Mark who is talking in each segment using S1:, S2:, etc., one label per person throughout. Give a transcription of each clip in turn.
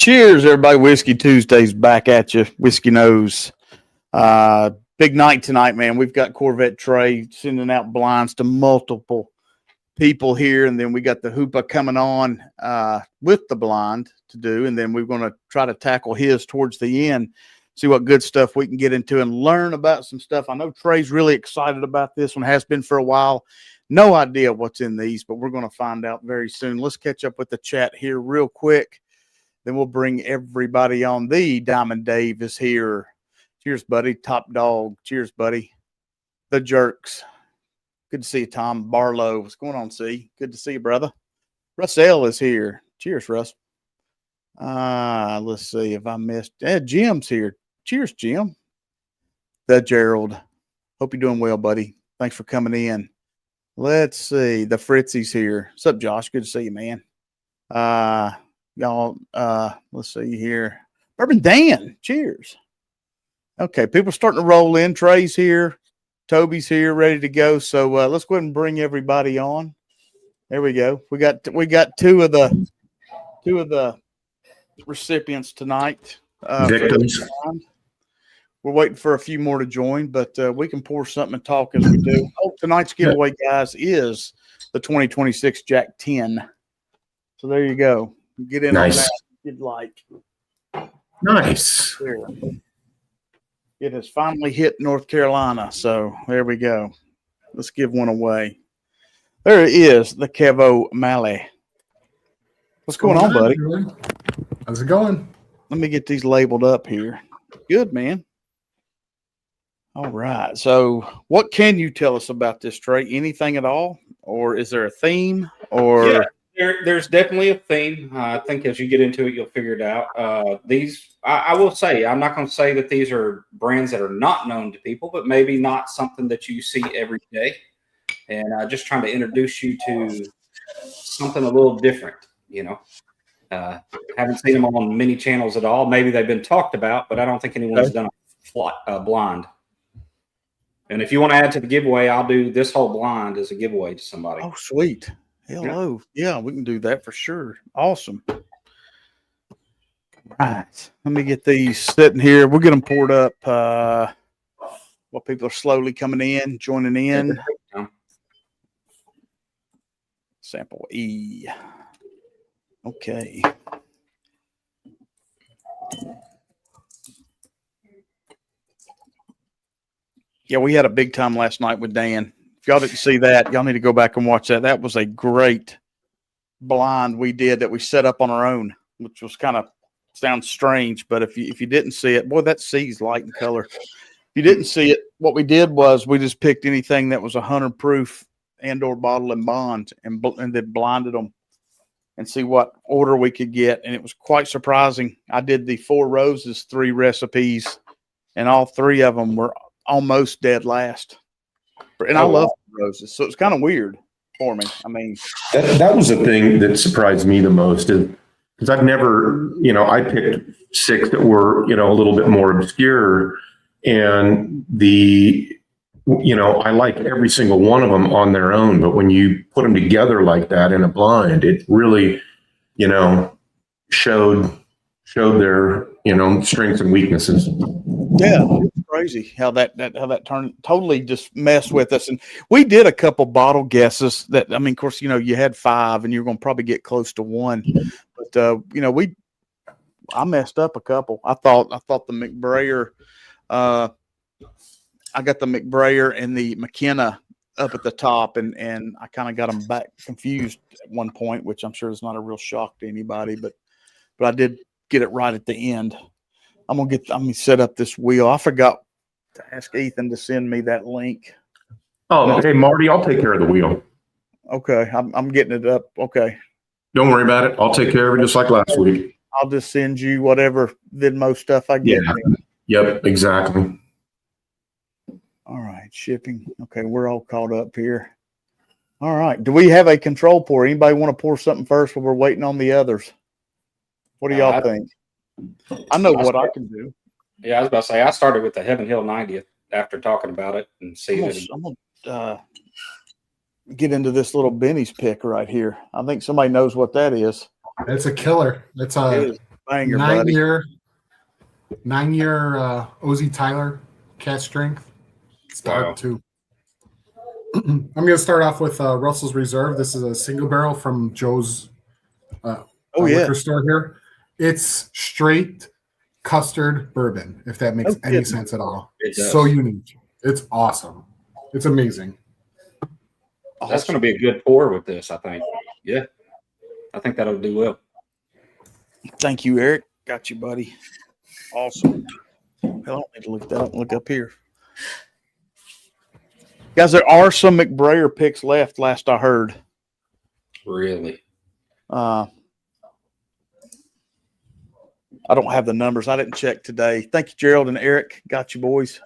S1: Cheers, everybody. Whiskey Tuesday's back at you. Whiskey Nose. Big night tonight, man. We've got Corvette Trey sending out blinds to multiple people here, and then we got the Hoopa coming on with the blind to do, and then we're going to try to tackle his towards the end, see what good stuff we can get into and learn about some stuff. I know Trey's really excited about this one, has been for a while. No idea what's in these, but we're going to find out very soon. Let's catch up with the chat here real quick. Then we'll bring everybody on. The Diamond Dave is here. Cheers, buddy. Top Dog. Cheers, buddy. The Jerks. Good to see you, Tom Barlow. What's going on, C? Good to see you, brother. Russell is here. Cheers, Russ. Let's see if I missed. Jim's here. Cheers, Jim. The Gerald. Hope you're doing well, buddy. Thanks for coming in. Let's see. The Fritzy's here. What's up, Josh? Good to see you, man. Y'all, let's see here. Bourbon Dan, cheers. Okay, people starting to roll in. Trey's here. Toby's here, ready to go. So let's go ahead and bring everybody on. There we go. We got two of the recipients tonight.
S2: Victims.
S1: We're waiting for a few more to join, but we can pour something and talk as we do. Oh, tonight's giveaway, guys, is the 2026 Jack 10. So there you go. Get in
S2: nice.
S1: on that if you'd like.
S2: Nice.
S1: There. It has finally hit North Carolina, so there we go. Let's give one away. There it is, the Kevo Malley. What's going on, buddy?
S3: How's it going?
S1: Let me get these labeled up here. Good, man. All right. So what can you tell us about this, Trey? Anything at all? Or is there a theme? Or
S4: yeah. There's definitely a theme. I think as you get into it, you'll figure it out. I will say, I'm not going to say that these are brands that are not known to people, but maybe not something that you see every day. And just trying to introduce you to something a little different, you know. Haven't seen them on many channels at all. Maybe they've been talked about, but I don't think anyone's done a blind. And if you want to add to the giveaway, I'll do this whole blind as a giveaway to somebody.
S1: Oh, sweet. Hello. Yeah, we can do that for sure. Awesome. Right. Let me get these sitting here. We'll get them poured up while people are slowly coming in, joining in. Sample E. Okay. Yeah, we had a big time last night with Dan. If y'all didn't see that, y'all need to go back and watch that. That was a great blind we did that we set up on our own, which was kind of sounds strange, but if you didn't see it, boy, that C's light in color. If you didn't see it, what we did was we just picked anything that was 100 proof and/or bottle and bond and then blinded them and see what order we could get, and it was quite surprising. I did the 4 Roses 3 recipes, and all 3 of them were almost dead last. And I love roses, so it's kind of weird for me. I mean,
S2: that was the thing that surprised me the most, because I've never, I picked 6 that were, a little bit more obscure, and I like every single one of them on their own, but when you put them together like that in a blind, it really, showed their, strengths and weaknesses.
S1: Yeah, it's crazy how that turned totally just messed with us. And we did a couple bottle guesses that, I mean, of course, you had 5 and you're going to probably get close to 1. But, I messed up a couple. I thought the McBrayer, I got the McBrayer and the McKenna up at the top, and I kind of got them back confused at one point, which I'm sure is not a real shock to anybody, but I did get it right at the end. I'm gonna set up this wheel. I forgot to ask Ethan to send me that link.
S2: Oh, okay, Marty, I'll take care of the wheel.
S1: Okay, I'm getting it up. Okay.
S2: Don't worry about it. I'll take care of it just like last week.
S1: I'll just send you whatever Venmo stuff I get.
S2: Yeah. Yep, exactly.
S1: All right, shipping. Okay, we're all caught up here. All right. Do we have a control pour? Anybody want to pour something first while we're waiting on the others? What do y'all think? I know what I can do.
S4: Yeah, I was about to say, I started with the Heaven Hill 90th after talking about it and see
S1: I'm gonna get into this little Benny's pick right here. I think somebody knows what that is.
S3: It's a killer. It's
S1: banger, buddy.
S3: 9-year Ozzy Tyler cat strength. It's dark too. I'm going to start off with Russell's Reserve. This is a single barrel from Joe's liquor store here. It's straight custard bourbon, if that makes any sense at all. It's so unique. It's awesome. It's amazing.
S4: That's going to be a good pour with this, I think. Yeah. I think that'll do well.
S1: Thank you, Eric. Got you, buddy. Awesome. I don't need to look at that. Look up here. Guys, there are some McBrayer picks left, last I heard.
S4: Really?
S1: I don't have the numbers. I didn't check today. Thank you, Gerald and Eric. Got you, boys.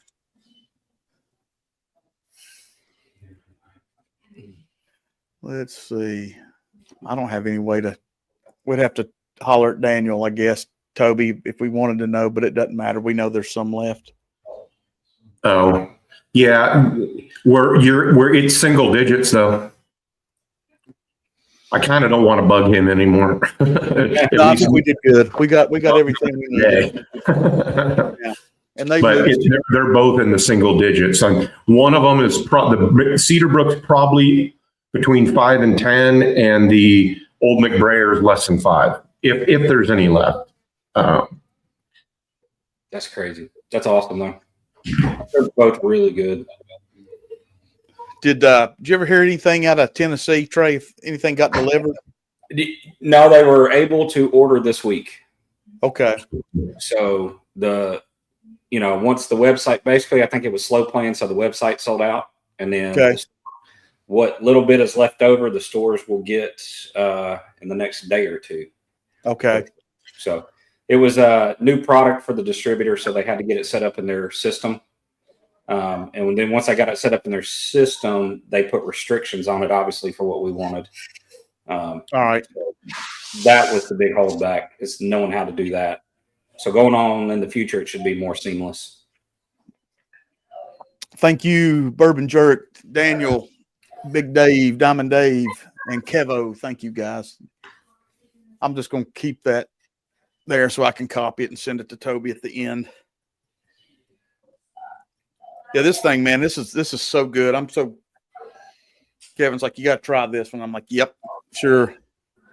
S1: Let's see. I don't have any way to – we'd have to holler at Daniel, I guess, Toby, if we wanted to know, but it doesn't matter. We know there's some left.
S2: Oh, yeah. We're it's single digits, though. I kind of don't want to bug him anymore.
S1: No, I think we did good. We got everything we needed. Yeah. And
S2: they're both in the single digits. And one of them is the Cedar Brook's probably between 5 and 10, and the Old McBrayer is less than 5, if there's any left.
S4: That's crazy. That's awesome, though. They're both really good.
S1: Did you ever hear anything out of Tennessee, Trey? If anything got delivered?
S4: No, they were able to order this week.
S1: Okay.
S4: So once the website, basically, I think it was slow playing, so the website sold out, and then what little bit is left over, the stores will get in the next day or two.
S1: Okay.
S4: So it was a new product for the distributor, so they had to get it set up in their system. And then once I got it set up in their system, they put restrictions on it, obviously, for what we wanted.
S1: All right.
S4: So that was the big holdback, is knowing how to do that. So going on in the future, it should be more seamless.
S1: Thank you, Bourbon Jerk, Daniel, Big Dave, Diamond Dave, and Kevo. Thank you, guys. I'm just going to keep that there so I can copy it and send it to Toby at the end. Yeah, this thing, man, this is so good. Kevin's like, you got to try this one. I'm like, yep, sure.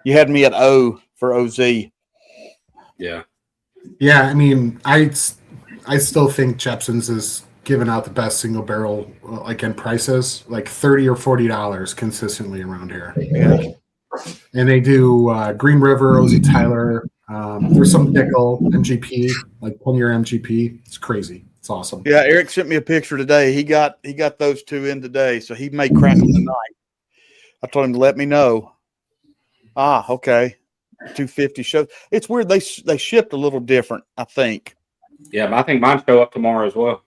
S1: You had me at O for OZ.
S4: Yeah.
S3: Yeah, I mean, I still think Jepson's is giving out the best single barrel, in prices, like $30 or $40 consistently around here.
S1: Yeah.
S3: And they do Green River, Ozzy Tyler. There's some nickel MGP, like 10-year MGP. It's crazy. It's awesome.
S1: Yeah, Eric sent me a picture today. He got those two in today, so he may crack them tonight. I told him to let me know. Okay. 250 shows. It's weird. They shipped a little different, I think.
S4: Yeah, but I think mine show up tomorrow as well.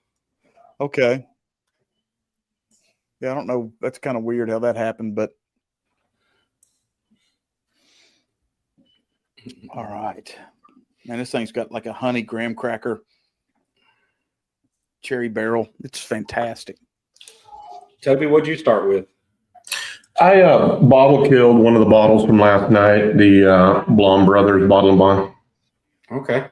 S1: Okay. Yeah, I don't know. That's kind of weird how that happened, but all right. Man, this thing's got like a honey graham cracker cherry barrel. It's fantastic.
S4: Toby, what'd you start with?
S2: I bottle killed one of the bottles from last night, the Blom Brothers Bottle and Bond.
S4: Okay.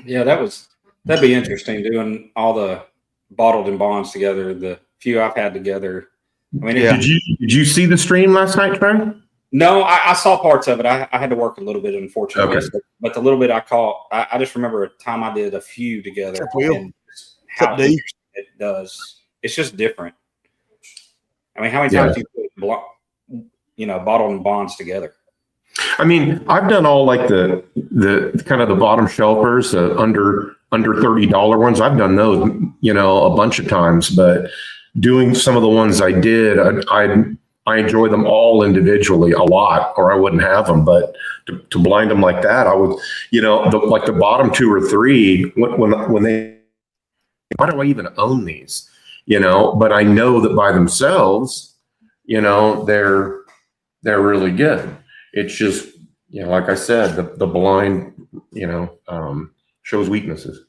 S4: Yeah, that'd be interesting, doing all the bottled and bonds together, the few I've had together. I mean,
S2: Did you see the stream last night, Trey?
S4: No, I saw parts of it. I had to work a little bit, unfortunately.
S2: Okay.
S4: But the little bit I caught, I just remember a time I did a few together. And how it does. It's just different. I mean, how many times do you put bottled and bonds together?
S2: I mean, I've done all like the kind of the bottom shelfers, under $30 ones. I've done those, a bunch of times, but doing some of the ones I did, I enjoy them all individually a lot, or I wouldn't have them. But to blind them like that, I would, the bottom 2 or 3, when they, why do I even own these? But I know that by themselves, they're really good. It's just, like I said, the blind, shows weaknesses.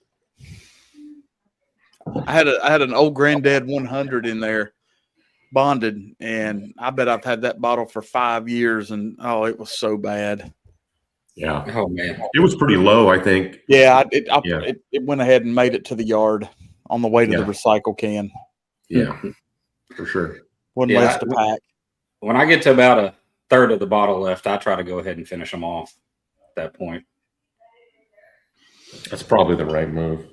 S1: I had an old granddad 100 in there, bonded, and I bet I've had that bottle for 5 years, and it was so bad.
S2: Yeah.
S4: Oh man,
S2: It was pretty low, I think.
S1: Yeah,
S2: Yeah.
S1: it went ahead and made it to the yard on the way to the recycle can.
S2: Yeah, for sure.
S1: Wasn't left to pack.
S4: When I get to about a third of the bottle left, I try to go ahead and finish them off at that point.
S2: That's probably the right move.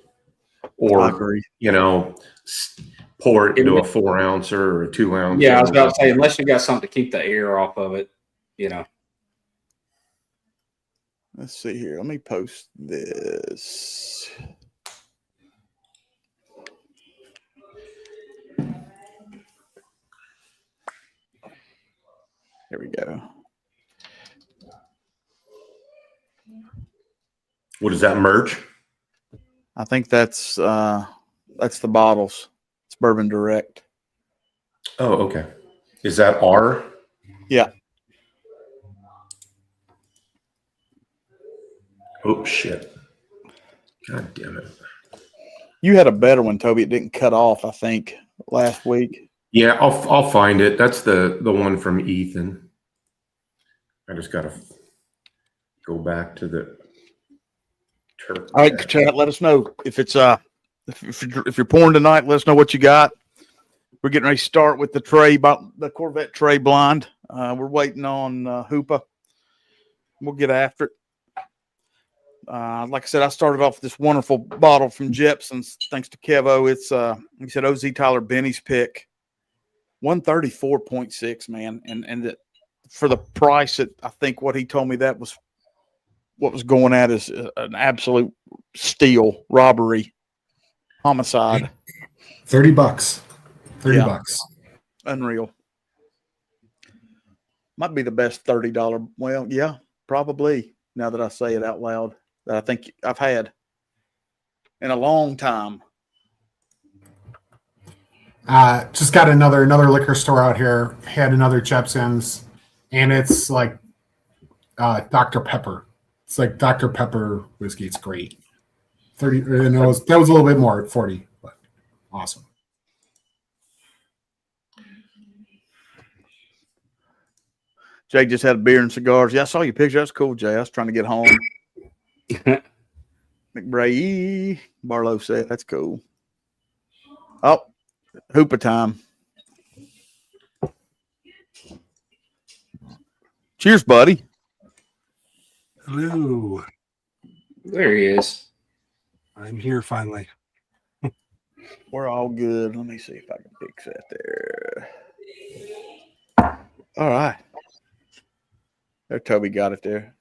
S1: I
S2: Or,
S1: agree.
S2: pour it into a 4 ouncer or a 2 ounce.
S4: Yeah, I was about to say, unless you got something to keep the air off of it,
S1: Let's see here. Let me post this. Here we go.
S2: What is that, merch?
S1: I think that's the bottles. It's Bourbon Direct.
S2: Oh, okay. Is that R?
S1: Yeah.
S2: Oh, shit. God damn it.
S1: You had a better one, Toby. It didn't cut off, I think, last week.
S2: Yeah, I'll find it. That's the one from Ethan. I just got to go back to the turkey.
S1: All right, chat. Let us know if it's if you're pouring tonight. Let us know what you got. We're getting ready to start with the Corvette Trey blind. We're waiting on Hoopa. We'll get after it. Like I said, I started off with this wonderful bottle from Jepson's, thanks to Kevo. It's he said OZ Tyler Benny's pick, 134.6, man, and for the price, I think what he told me that was what was going at is an absolute steal, robbery, homicide.
S3: $30. $30.
S1: Unreal. Might be the best $30. Well, yeah, probably. Now that I say it out loud, that I think I've had in a long time.
S3: Just got another liquor store out here. Had another Jepson's, and it's like Dr. Pepper. It's like Dr. Pepper whiskey. It's great. 30. And that was a little bit more, 40, but awesome.
S1: Jay just had a beer and cigars. Yeah, I saw your picture. That's cool, Jay. I was trying to get home. McBray Barlow said that's cool. Oh, Hoopa time. Cheers, buddy.
S5: Hello.
S4: There he is.
S5: I'm here finally.
S1: We're all good. Let me see if I can fix that there. All right. There, Toby got it there.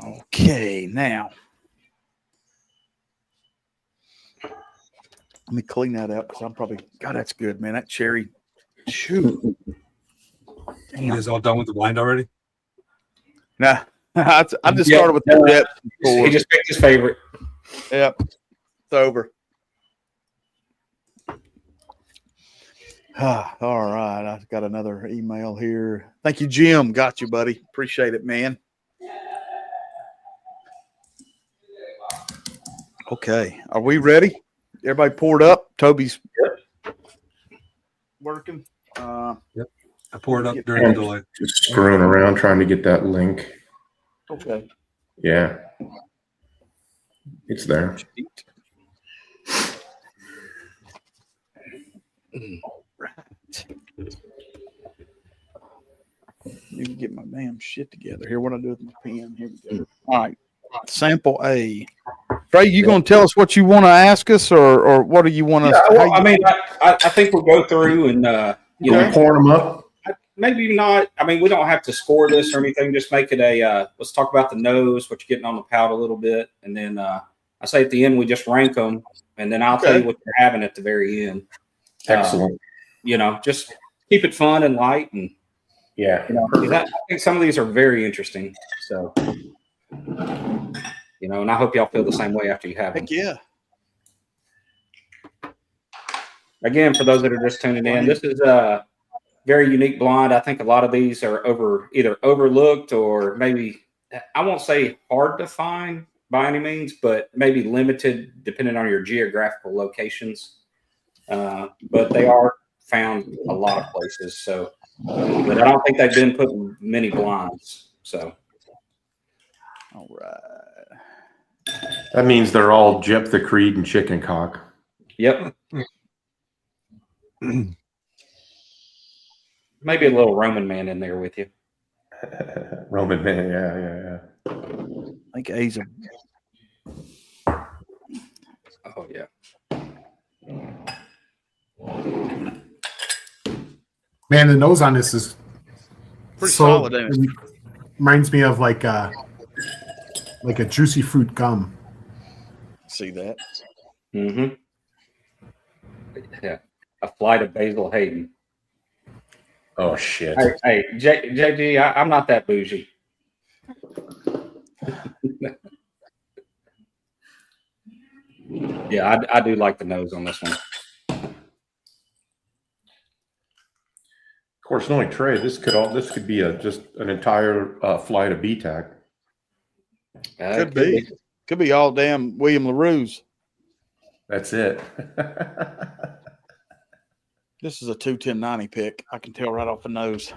S1: Okay, now let me clean that up because I'm probably God. That's good, man. That cherry, shoot.
S5: You guys all done with the blind already?
S1: Nah, I just started with the depth.
S4: He just picked his favorite.
S1: Yep, it's over. All right, I've got another email here. Thank you, Jim. Got you, buddy. Appreciate it, man. Okay, are we ready? Everybody poured up. Toby's working.
S5: Yep. I poured up during the delay.
S2: Just screwing around trying to get that link.
S1: Okay.
S2: Yeah. It's there.
S1: Right. Need to get my damn shit together here. What I do with my pen? Here we go. All right. Sample A. Trey, you going to tell us what you want to ask us, or what do you want us?
S4: Yeah, well, I think we'll go through and
S2: Pour them up.
S4: maybe not. I mean, we don't have to score this or anything. Just make it a. Let's talk about the nose, what you're getting on the palate a little bit, and then I say at the end we just rank them, and then I'll tell you what you're having at the very end.
S2: Excellent.
S4: Just keep it fun and light, and
S2: Yeah.
S4: 'cause I think some of these are very interesting. So, and I hope y'all feel the same way after you have them.
S1: Heck yeah.
S4: Again, for those that are just tuning in, this is a very unique blind. I think a lot of these are either overlooked or maybe, I won't say hard to find by any means, but maybe limited depending on your geographical locations. But they are found a lot of places. So But I don't think they've been putting many blinds. So,
S1: All right.
S2: That means they're all Jephthah Creed and chicken cock.
S4: yep. Maybe a little Roman man in there with you.
S2: Roman man, yeah.
S1: I think A's a
S4: Oh yeah.
S3: Man, the nose on this is
S1: pretty solid. Ain't it?
S3: Reminds me of like a juicy fruit gum.
S1: See that?
S4: Mm-hmm. Yeah. A flight of Basil Hayden.
S2: Oh shit.
S4: Hey, JG, I'm not that bougie. Yeah, I do like the nose on this one.
S2: Of course, knowing Trey, this could be just an entire flight of BTAC.
S1: Could be all damn William LaRue's.
S2: That's it.
S1: This is a 21090 pick. I can tell right off the nose.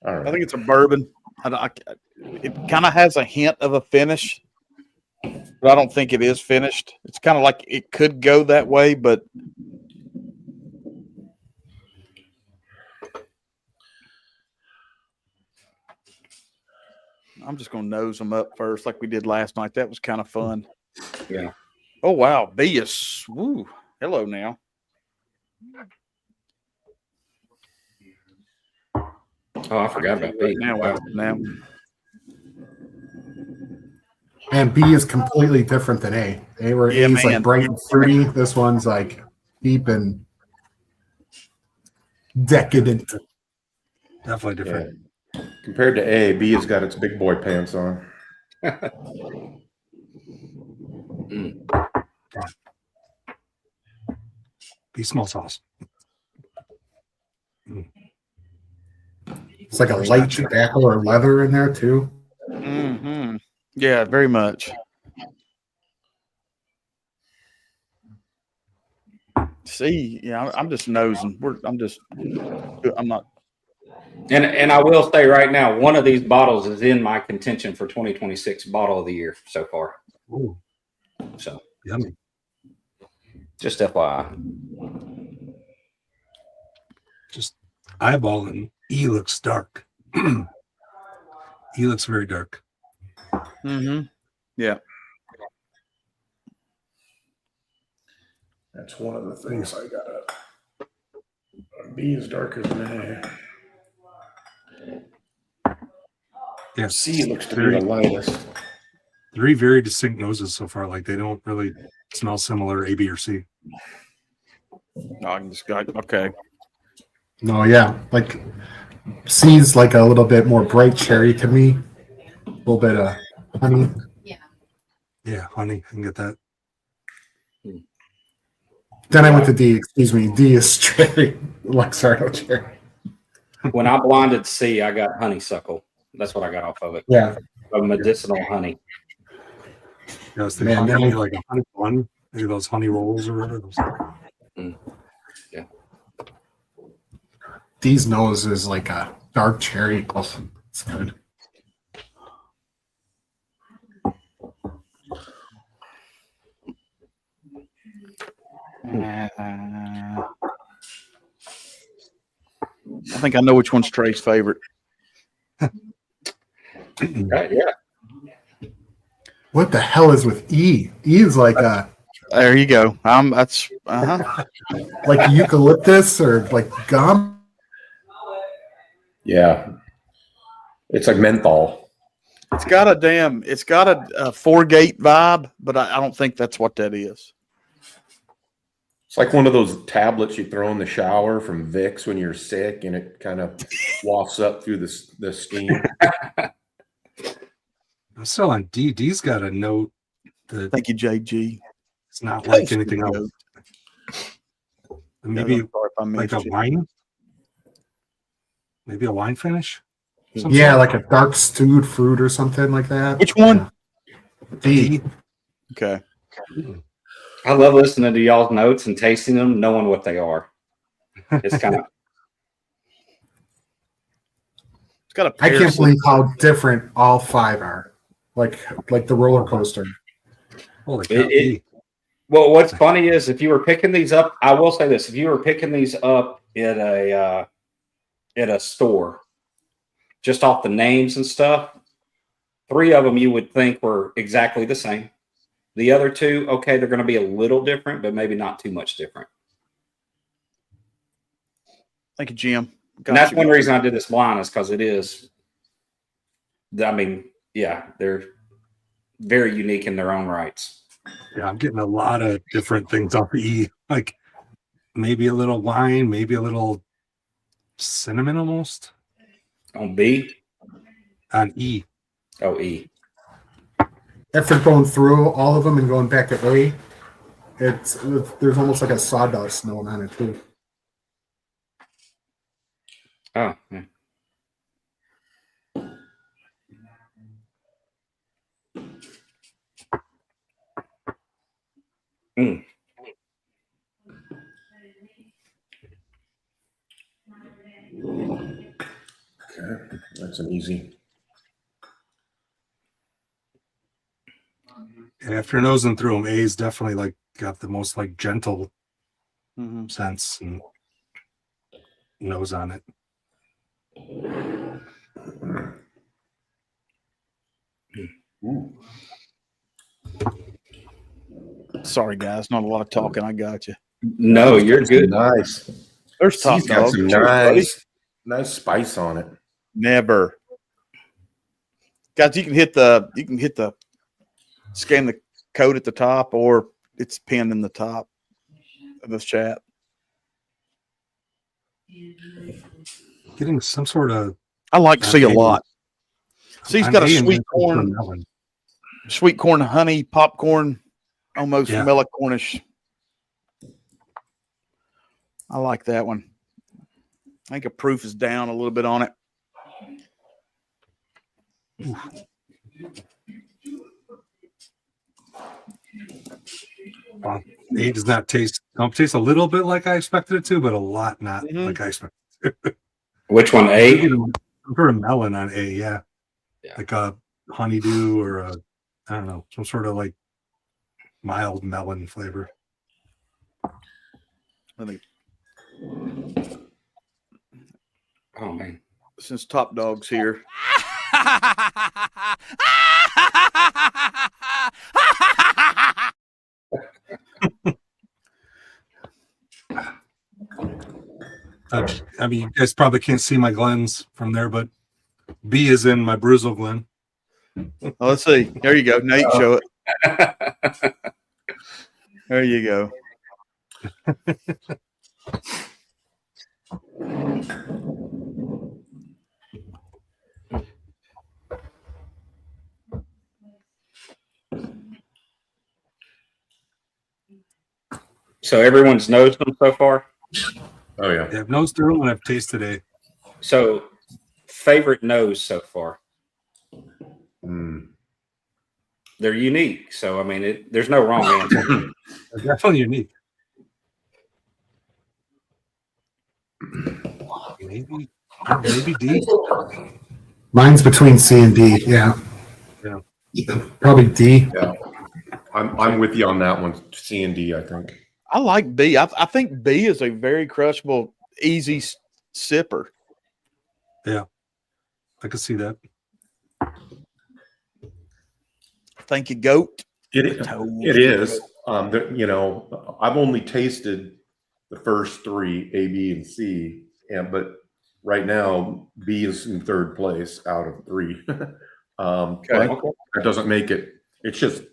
S2: All right.
S1: I think it's a bourbon. It kind of has a hint of a finish, but I don't think it is finished. It's kind of like it could go that way, but I'm just going to nose them up first like we did last night. That was kind of fun.
S4: Yeah.
S1: Oh, wow. B is, woo. Hello now.
S4: Oh, I forgot about B.
S1: Now.
S3: And B is completely different than A. A where
S1: Yeah,
S3: A is
S1: man.
S3: like bright and fruity. This one's like deep and decadent.
S5: Definitely different.
S2: Yeah. Compared to A, B has got its big boy pants on.
S5: B small sauce.
S3: It's like a light tobacco or leather in there too.
S1: Mm-hmm. Yeah, very much. See, yeah, I'm just nosing. I'm not.
S4: And I will say right now, one of these bottles is in my contention for 2026 bottle of the year so far.
S5: Ooh,
S4: So
S5: yummy.
S4: just FYI.
S5: Just eyeballing. E looks dark. E looks very dark.
S1: Mm-hmm. Yeah.
S2: That's one of the things I got up. B is darker than A.
S5: Yeah.
S2: C looks to be the lightest.
S5: 3 very distinct noses so far. Like they don't really smell similar, A, B, or C.
S1: I can just got okay.
S3: No, yeah. Like C's like a little bit more bright cherry to me. A little bit of honey.
S5: Yeah, honey, I can get that.
S3: Then I went to D, excuse me. D is cherry. Luxardo cherry.
S4: When I blinded C, I got honeysuckle. That's what I got off of it.
S3: Yeah.
S4: A medicinal honey.
S5: Yeah, I was thinking
S3: Man,
S5: maybe like a honey bun, maybe those honey rolls or whatever.
S4: Yeah.
S3: D's nose is like a dark cherry. Also, it's good.
S1: I think I know which one's Trey's favorite.
S4: Yeah.
S3: What the hell is with E? E is like a
S1: There you go. That's
S3: like eucalyptus or like gum.
S2: Yeah. It's like menthol.
S1: it's got a 4-gate vibe, but I don't think that's what that is.
S2: It's like one of those tablets you throw in the shower from Vicks when you're sick, and it kind of wafts up through the steam.
S5: I'm still on D. D's got a note that
S1: Thank you, JG.
S5: it's not like anything else. Maybe
S1: I'm sorry if I
S5: like a
S1: missed you.
S5: wine. Maybe a wine finish. Some
S3: Yeah,
S5: sort?
S3: like a dark stewed fruit or something like that.
S1: Which one?
S3: D.
S1: Okay.
S4: I love listening to y'all's notes and tasting them, knowing what they are. It's kind of.
S1: It's got a.
S3: I can't believe how different all 5 are. Like the roller coaster.
S5: Holy cow.
S4: Well, what's funny is if you were picking these up, I will say this: if you were picking these up at a store, just off the names and stuff, 3 of them you would think were exactly the same. The other 2, okay, they're going to be a little different, but maybe not too much different.
S1: Thank you, Jim.
S4: And that's one reason I did this blind is because it is. I mean, yeah, they're very unique in their own rights.
S5: Yeah, I'm getting a lot of different things off E. Like maybe a little wine, maybe a little cinnamon almost.
S4: On B?
S5: On E.
S4: Oh, E.
S3: After going through all of them and going back to A, there's almost like a sawdust going on it too.
S4: Oh, yeah. Mm.
S2: Okay, that's an easy.
S5: After nosing through them, A's definitely like got the most like gentle sense and nose on it.
S2: Ooh.
S1: Sorry, guys. Not a lot of talking. I got you.
S4: No, you're good.
S2: Nice.
S1: There's top
S2: He's got
S1: dog.
S2: some
S1: Cheers,
S2: nice spice on it.
S1: Never. Guys, you can hit the scan the code at the top, or it's pinned in the top of this chat.
S5: Getting some sort of
S1: I like C a lot. C's got a sweet corn, honey, popcorn, almost Cornish. I like that one. I think a proof is down a little bit on it.
S5: It does not taste. Tastes a little bit like I expected it to, but a lot not like I expected it to.
S4: Which one? A?
S5: Some sort of melon on A, yeah. Like a honeydew or a, I don't know, some sort of like mild melon flavor.
S1: I think.
S4: Oh man!
S1: Since Top Dog's here.
S5: I mean, you guys probably can't see my Glens from there, but B is in my Bruzel Glen.
S1: Oh, let's see. There you go. Now you can show it. There you go.
S4: So everyone's nosed them so far?
S2: Oh, yeah.
S5: I've nosed through them and I've tasted A.
S4: So favorite nose so far? They're unique. So, I mean, there's no wrong answer.
S5: They're definitely unique. Maybe D.
S3: Mine's between C and D. Yeah. Probably D.
S2: Yeah. I'm with you on that one. C and D, I think.
S1: I like B. I think B is a very crushable, easy sipper.
S5: Yeah, I can see that.
S1: Thank you, Goat.
S2: It is. I've only tasted the first 3, A, B, and C, but right now B is in 3rd place out of 3. But that doesn't make it. It's just,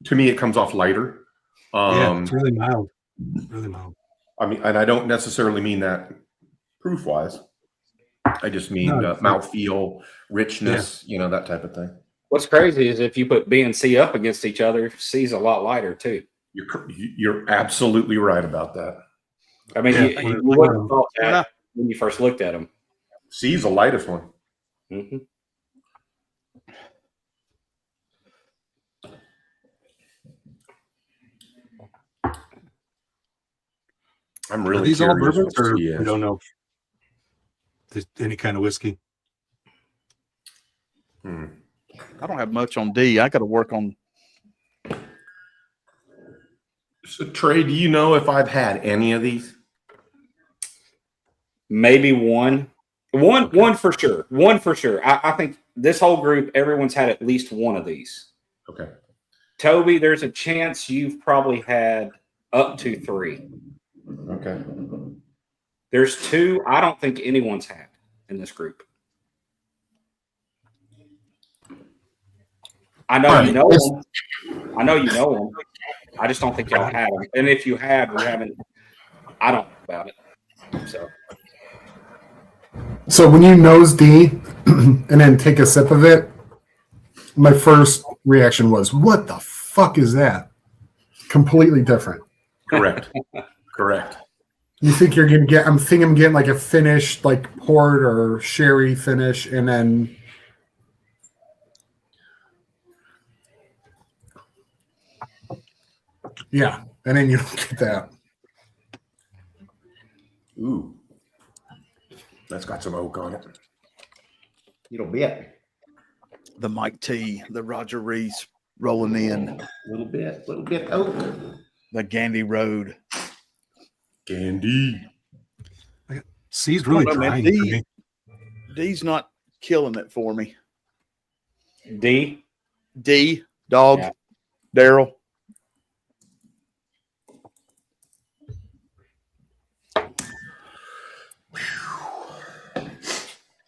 S2: to me, it comes off lighter.
S5: It's really mild. Really mild.
S2: I mean, and I don't necessarily mean that proof-wise. I just mean mouthfeel, richness, that type of thing.
S4: What's crazy is if you put B and C up against each other, C's a lot lighter too.
S2: You're absolutely right about that.
S4: I mean, you wouldn't have thought that when you first looked at them.
S2: C's the lightest one.
S4: Mm-hmm.
S2: I'm
S5: Are
S2: really
S5: these all
S2: curious
S5: bourbons,
S2: what
S5: or
S2: C
S5: you
S2: is.
S5: don't know? Just any kind of whiskey.
S1: I don't have much on D. I got to work on.
S2: So Trey, do you know if I've had any of these?
S4: Maybe one for sure. One for sure. I think this whole group, everyone's had at least one of these.
S2: Okay.
S4: Toby, there's a chance you've probably had up to 3.
S2: Okay.
S4: There's 2 I don't think anyone's had in this group. I know you know them. I know you know them. I just don't think y'all had them. And if you have, you haven't. I don't know about it.
S3: So when you nose D and then take a sip of it, my first reaction was, "What the fuck is that?" Completely different.
S2: Correct. Correct.
S3: You think you're gonna get? I'm thinking I'm getting like a finished like port or sherry finish, and then yeah, and then you don't get that.
S2: Ooh. That's got some oak on it. Little bit.
S1: The Mike T, the Roger Reese rolling in,
S2: Little bit oak.
S1: the Gandy Road.
S2: Candy.
S5: C's really
S1: I don't know, man.
S5: drying for me.
S1: D's not killing it for me.
S4: D.
S1: D, dog,
S4: Yeah.
S1: Daryl.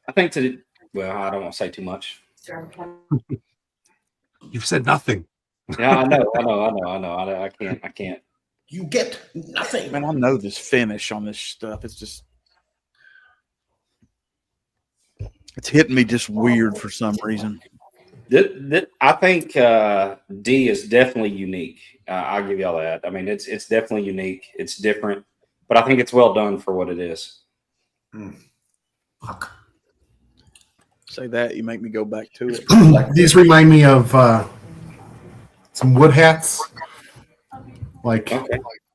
S4: I think I don't want to say too much.
S5: You've said nothing.
S4: Yeah, I know. I can't.
S2: You get nothing.
S1: Man, I know this finish on this stuff. It's just, it's hitting me just weird for some reason.
S4: I think D is definitely unique. I'll give y'all that. I mean, it's definitely unique. It's different, but I think it's well done for what it is.
S2: Fuck.
S1: Say that, you make me go back to it.
S3: These remind me of some wood hats, like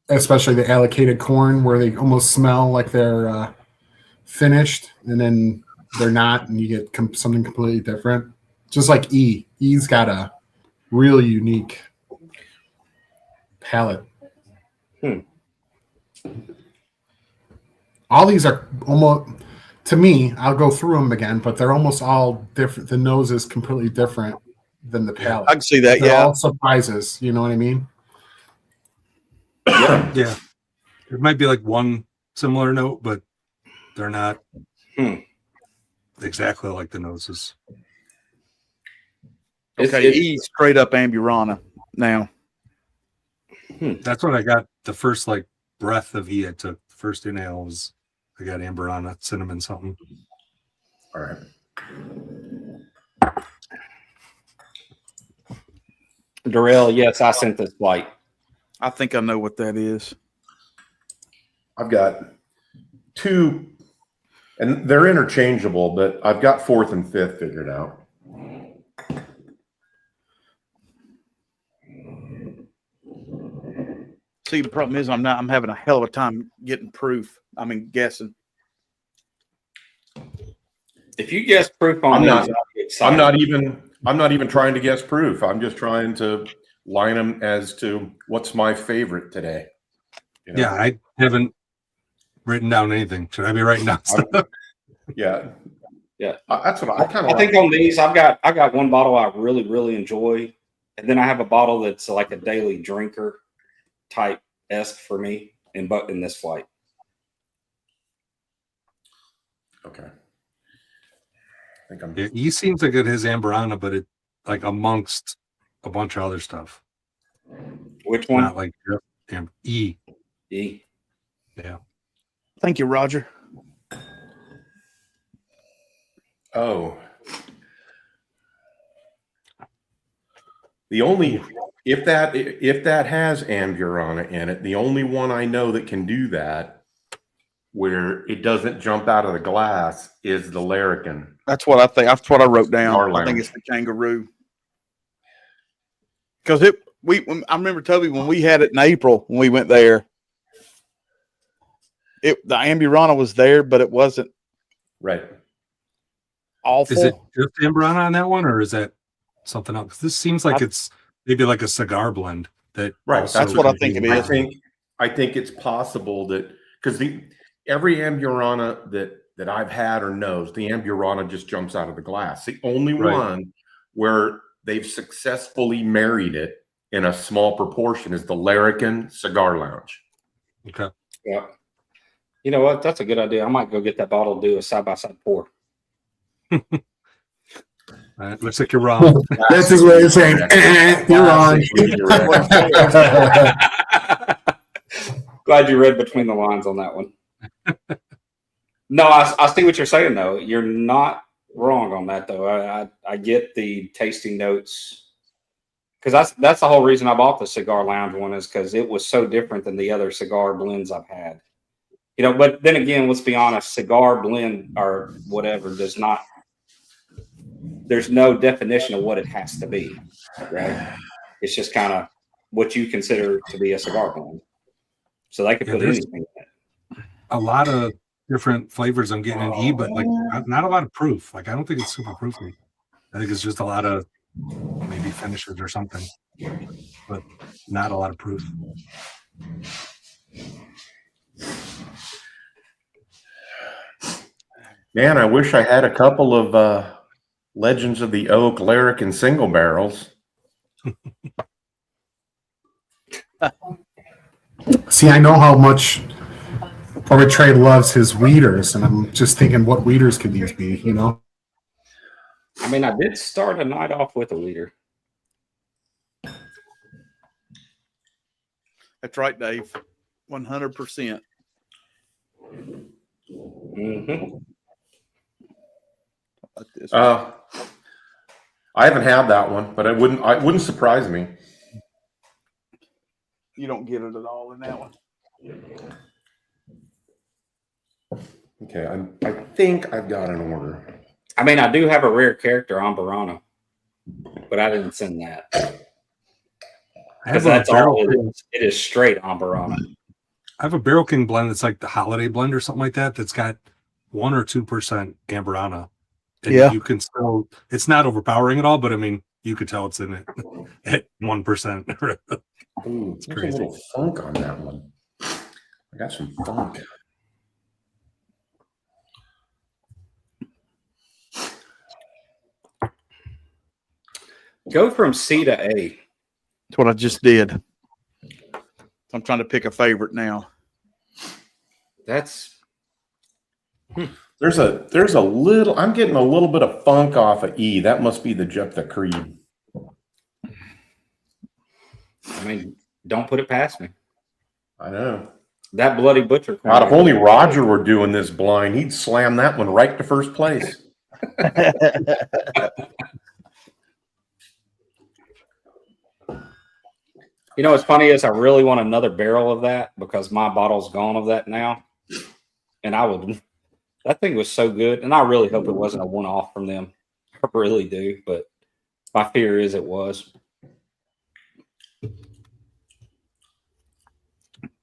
S3: especially the allocated corn, where they almost smell like they're finished, and then they're not, and you get something completely different. Just like E. E's got a really unique palate. All these are almost, to me, I'll go through them again, but they're almost all different. The nose is completely different than the palate.
S1: I can see that,
S3: They're
S1: yeah.
S3: all surprises. You know what I mean?
S5: Yeah. There might be like one similar note, but they're not exactly like the noses.
S1: Okay, E straight up Amburana now.
S5: That's what I got. The first like breath of E I took. First inhale was I got Amburana, cinnamon something.
S2: All right.
S4: Darrell, yes, I sent this flight.
S1: I think I know what that is.
S2: I've got 2, and they're interchangeable, but I've got 4th and 5th figured out.
S1: See, the problem is I'm having a hell of a time getting proof. I mean, guessing.
S4: If you guess proof on
S2: I'm
S4: these,
S2: not-
S4: I'll get excited.
S2: I'm not even trying to guess proof. I'm just trying to line them as to what's my favorite today. You know?
S5: Yeah, I haven't written down anything. Should I be writing down stuff?
S2: Yeah.
S4: Yeah.
S2: That's what I kind of
S4: I think on these, I got one bottle I really enjoy, and then I have a bottle that's like a daily drinker type esque for me in this flight.
S2: Okay. I think I'm.
S5: Yeah, he seems like it is Amburana, but it like amongst a bunch of other stuff.
S4: Which one?
S5: Not like E.
S4: E.
S5: Yeah.
S1: Thank you, Roger.
S2: Oh. The only if that has Amburana in it, the only one I know that can do that where it doesn't jump out of the glass is the Larrikin.
S1: That's what I think. That's what I wrote down.
S2: Our
S1: I think
S2: lounge.
S1: it's the Kangaroo. Because I remember, Toby, when we had it in April when we went there, the Amburana was there, but it wasn't
S2: Right.
S1: awful.
S5: Is it just Amburana on that one, or is that something else? 'Cause this seems like it's maybe like a cigar blend.
S2: Right.
S5: Also
S1: That's what I
S5: could
S1: think
S5: be-
S1: it is.
S2: I think it's possible that because every Amburana that I've had or knows, the Amburana just jumps out of the glass. The only one where they've successfully married it in a small proportion is the Larrikin Cigar Lounge.
S5: Okay.
S4: Yeah. You know what? That's a good idea. I might go get that bottle and do a side-by-side pour.
S5: Looks like you're wrong.
S3: That's his way of saying, you're wrong.
S4: Glad you read between the lines on that one. No, I see what you're saying, though. You're not wrong on that, though. I get the tasting notes. Because that's the whole reason I bought the Cigar Lounge one, is because it was so different than the other cigar blends I've had. You know, but then again, let's be honest, cigar blend or whatever does not, there's no definition of what it has to be, right? It's just kind of what you consider to be a cigar blend. So they could put anything in it.
S5: A lot of different flavors I'm getting in E, but like not a lot of proof. Like I don't think it's super proofy. I think it's just a lot of maybe finishes or something, but not a lot of proof.
S2: Man, I wish I had a couple of Legends of the Oak Larrikin single barrels.
S3: See, I know how much Corvette Trey loves his weeders, and I'm just thinking, what weeders could these be? You know,
S4: I mean, I did start a night off with a leader.
S1: That's right, Dave. 100%.
S4: Mm-hmm.
S1: Like this.
S2: I haven't had that one, but it wouldn't surprise me.
S1: You don't get it at all in that one.
S2: Okay, I think I've got an order.
S4: I mean, I do have a rare character on Barana, but I didn't send that.
S5: I have
S4: Because
S5: a
S4: that's
S5: Barrel
S4: all it
S5: King.
S4: is. It is straight on Barana.
S5: I have a Barrel King blend that's like the holiday blend or something like that. That's got 1 or 2% Amburana. And
S1: Yeah.
S5: you can still, it's not overpowering at all, but I mean, you could tell it's in it at 1%.
S2: Ooh,
S5: It's
S2: there's
S5: crazy.
S2: a little funk on that one. I got some funk.
S4: Go from C to A.
S1: That's what I just did. I'm trying to pick a favorite now.
S4: That's
S2: There's a little. I'm getting a little bit of funk off of E. That must be the Creed.
S4: I mean, don't put it past me.
S2: I know.
S4: That Bloody Butcher.
S2: God, if only Roger were doing this blind, he'd slam that one right to first place.
S4: You know what's funny is I really want another barrel of that because my bottle's gone of that now. And that thing was so good. And I really hope it wasn't a one-off from them. I really do, but my fear is it was.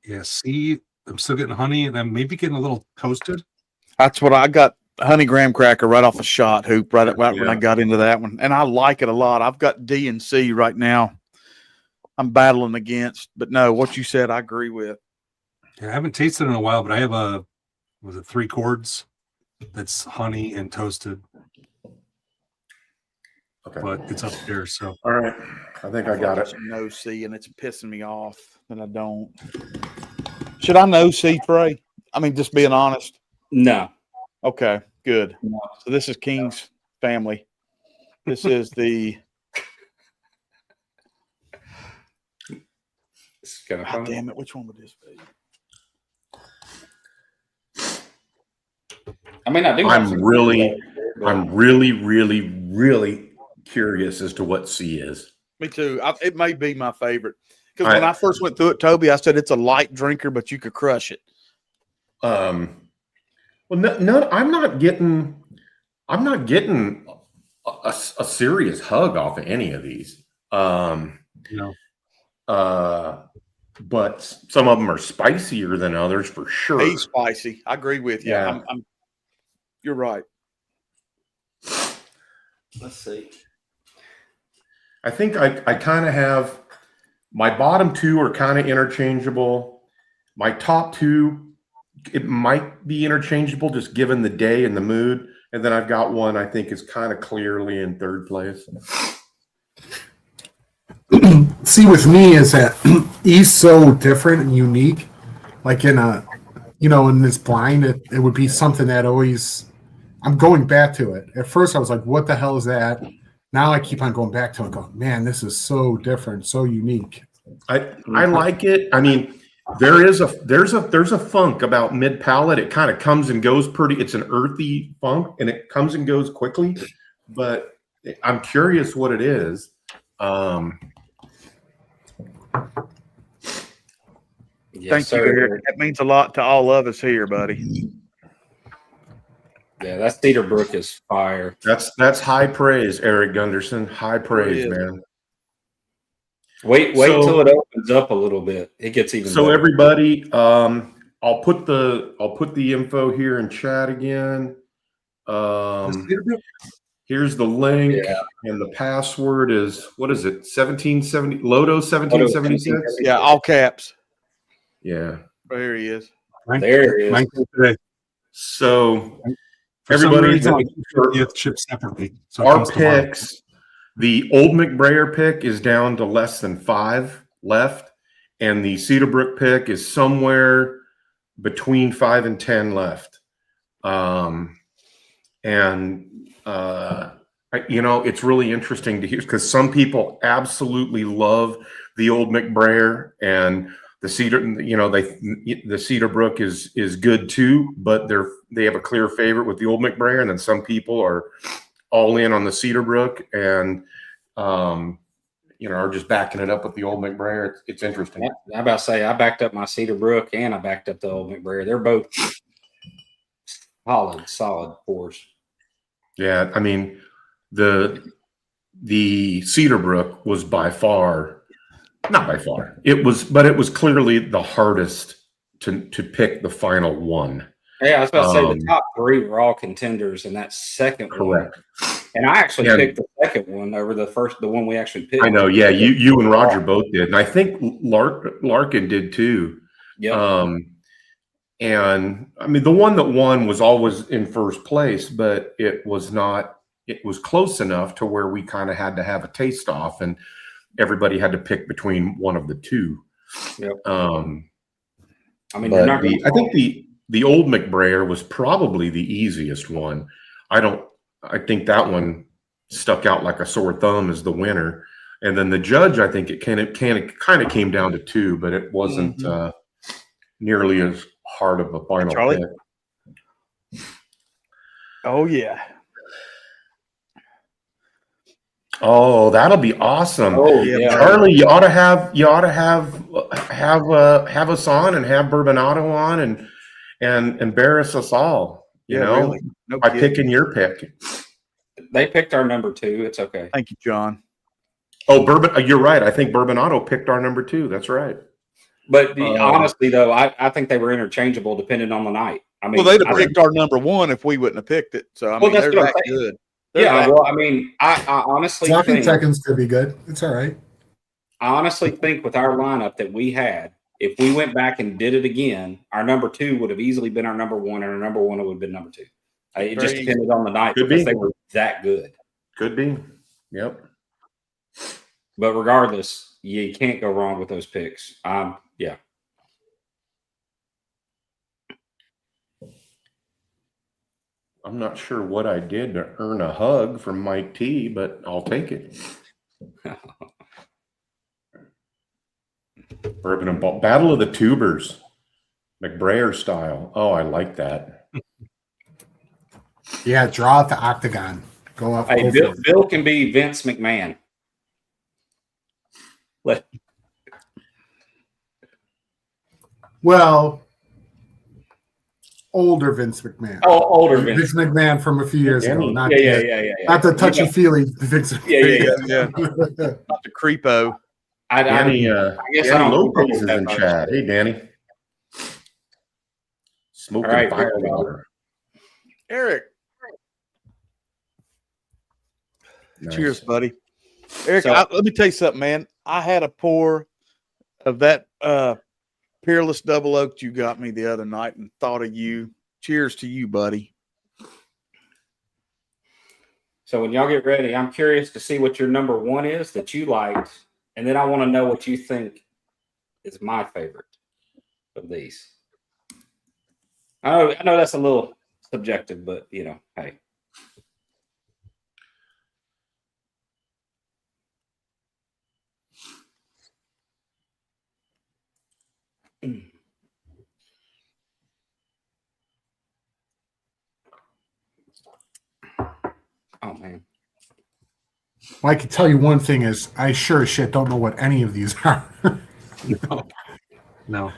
S5: Yeah, see, I'm still getting honey and I'm maybe getting a little toasted.
S1: That's what I got. Honey graham cracker right off a shot hoop right when I got into that one. And I like it a lot. I've got D and C right now. I'm battling against, but no, what you said, I agree with.
S5: Yeah, I haven't tasted it in a while, but I have was it 3 chords that's honey and toasted,
S2: Okay.
S5: but it's upstairs. So
S2: All right. I think I got it.
S1: No C, and it's pissing me off that I don't. Should I know C, Trey? I mean, just being honest.
S4: No.
S1: Okay, good.
S4: No.
S1: So this is King's family. This is the.
S4: It's kind of
S1: God
S4: fun.
S1: damn it! Which one would this be?
S4: I mean, I do.
S2: I'm
S4: have some-
S2: really curious as to what C is.
S1: Me too. It may be my favorite because when I first went through it, Toby, I said it's a light drinker, but you could crush it.
S2: Well, no, I'm not getting a serious hug off of any of these.
S5: you know,
S2: but some of them are spicier than others for sure.
S1: He's spicy. I agree with you.
S2: Yeah.
S1: You're right.
S4: Let's see.
S2: I think I kind of have my bottom two are kind of interchangeable. My top two, it might be interchangeable just given the day and the mood. And then I've got one I think is kind of clearly in third place.
S3: See, with me is that he's so different and unique. Like in in this blind, it would be something that always, I'm going back to it. At first I was like, what the hell is that? Now I keep on going back to it and going, man, this is so different, so unique.
S2: I like it. I mean, there's a funk about mid palate. It kind of comes and goes it's an earthy funk and it comes and goes quickly, but I'm curious what it is.
S1: Thank you, Eric. That means a lot to all of us here, buddy.
S4: Yeah, that Cedar Brook is fire.
S2: That's high praise, Eric Gunderson. High praise, man.
S4: Wait till it opens up a little bit. It gets even better.
S2: Everybody, I'll put the info here in chat again. Here's the link, and the password is, what is it? 1770 Loto 1776.
S1: Yeah, all caps.
S2: Yeah,
S1: There he is.
S4: There it is.
S2: So everybody,
S5: ship separately. So
S2: our picks. The Old McBrayer pick is down to less than 5 left, and the Cedar Brook pick is somewhere between 5 and 10 left. It's really interesting to hear because some people absolutely love the Old McBrayer, and the Cedar, the Cedar Brook is good too, but they have a clear favorite with the Old McBrayer, and then some people are all in on the Cedar Brook and are just backing it up with the Old McBrayer. It's interesting.
S4: I about to say I backed up my Cedar Brook and I backed up the Old McBrayer. They're both solid pours.
S2: Yeah, I mean the Cedar Brook was not by far. It was clearly the hardest to pick the final one.
S4: Yeah, I was about to say the top 3 were all contenders, and that second
S2: correct.
S4: One. And I actually picked the second one over the one we actually picked.
S2: I know, yeah. You and Roger both did, and I think Larkin did too.
S4: Yeah.
S2: And I mean, the one that won was always in first place, but it was not. It was close enough to where we kind of had to have a taste off, and everybody had to pick between one of the two.
S4: Yep.
S2: I think the Old McBrayer was probably the easiest one. I think that one stuck out like a sore thumb as the winner. And then the judge, I think it kind of came down to 2, but it wasn't nearly as hard of a final pick.
S1: Oh yeah.
S2: Oh, that'll be awesome.
S4: Oh yeah,
S2: Charlie, you ought to have us on and have Bourbonado on and embarrass us all. You know,
S1: really. No
S2: by
S1: kidding.
S2: picking your pick.
S4: They picked our number 2. It's okay.
S1: Thank you, John.
S2: Oh, you're right. I think Bourbonado picked our number 2. That's right.
S4: But honestly, though, I think they were interchangeable depending on the night. I mean,
S1: they'd have picked our number 1 if we wouldn't have picked it. So I mean, they're that good.
S4: I honestly think
S3: seconds could be good. It's all right.
S4: I honestly think with our lineup that we had, if we went back and did it again, our number 2 would have easily been our number 1, and our number 1 would have been number 2. It just depended on the night because they were that good.
S2: Could be. Yep.
S4: But regardless, you can't go wrong with those picks. Yeah.
S2: I'm not sure what I did to earn a hug from Mike T, but I'll take it. Bourbon and Ball. Battle of the Tubers. McBrayer style. Oh, I like that.
S3: Yeah, draw at the octagon. Go up.
S4: Hey, Bill can be Vince McMahon.
S3: Well, older Vince McMahon.
S4: Oh, older Vince.
S3: Vince McMahon from a few years ago. Not
S4: yeah.
S3: Not the touchy-feely Vince McMahon.
S1: Yeah. Not the creepo.
S2: Danny,
S4: guess I
S2: Danny
S4: don't
S2: Lopez
S4: agree
S2: is
S4: with that
S2: in
S4: much.
S2: chat. Hey, Danny. Smoking
S4: All right,
S2: fire
S4: here we go.
S2: water.
S1: Eric,
S2: Nice.
S1: cheers, buddy. Eric,
S4: So-
S1: let me tell you something, man. I had a pour of that Peerless Double Oak you got me the other night and thought of you. Cheers to you, buddy.
S4: So when y'all get ready, I'm curious to see what your number one is that you liked, and then I want to know what you think is my favorite of these. I know that's a little subjective, but hey. Oh man.
S3: Well, I can tell you one thing is I sure as shit don't know what any of these are.
S5: No.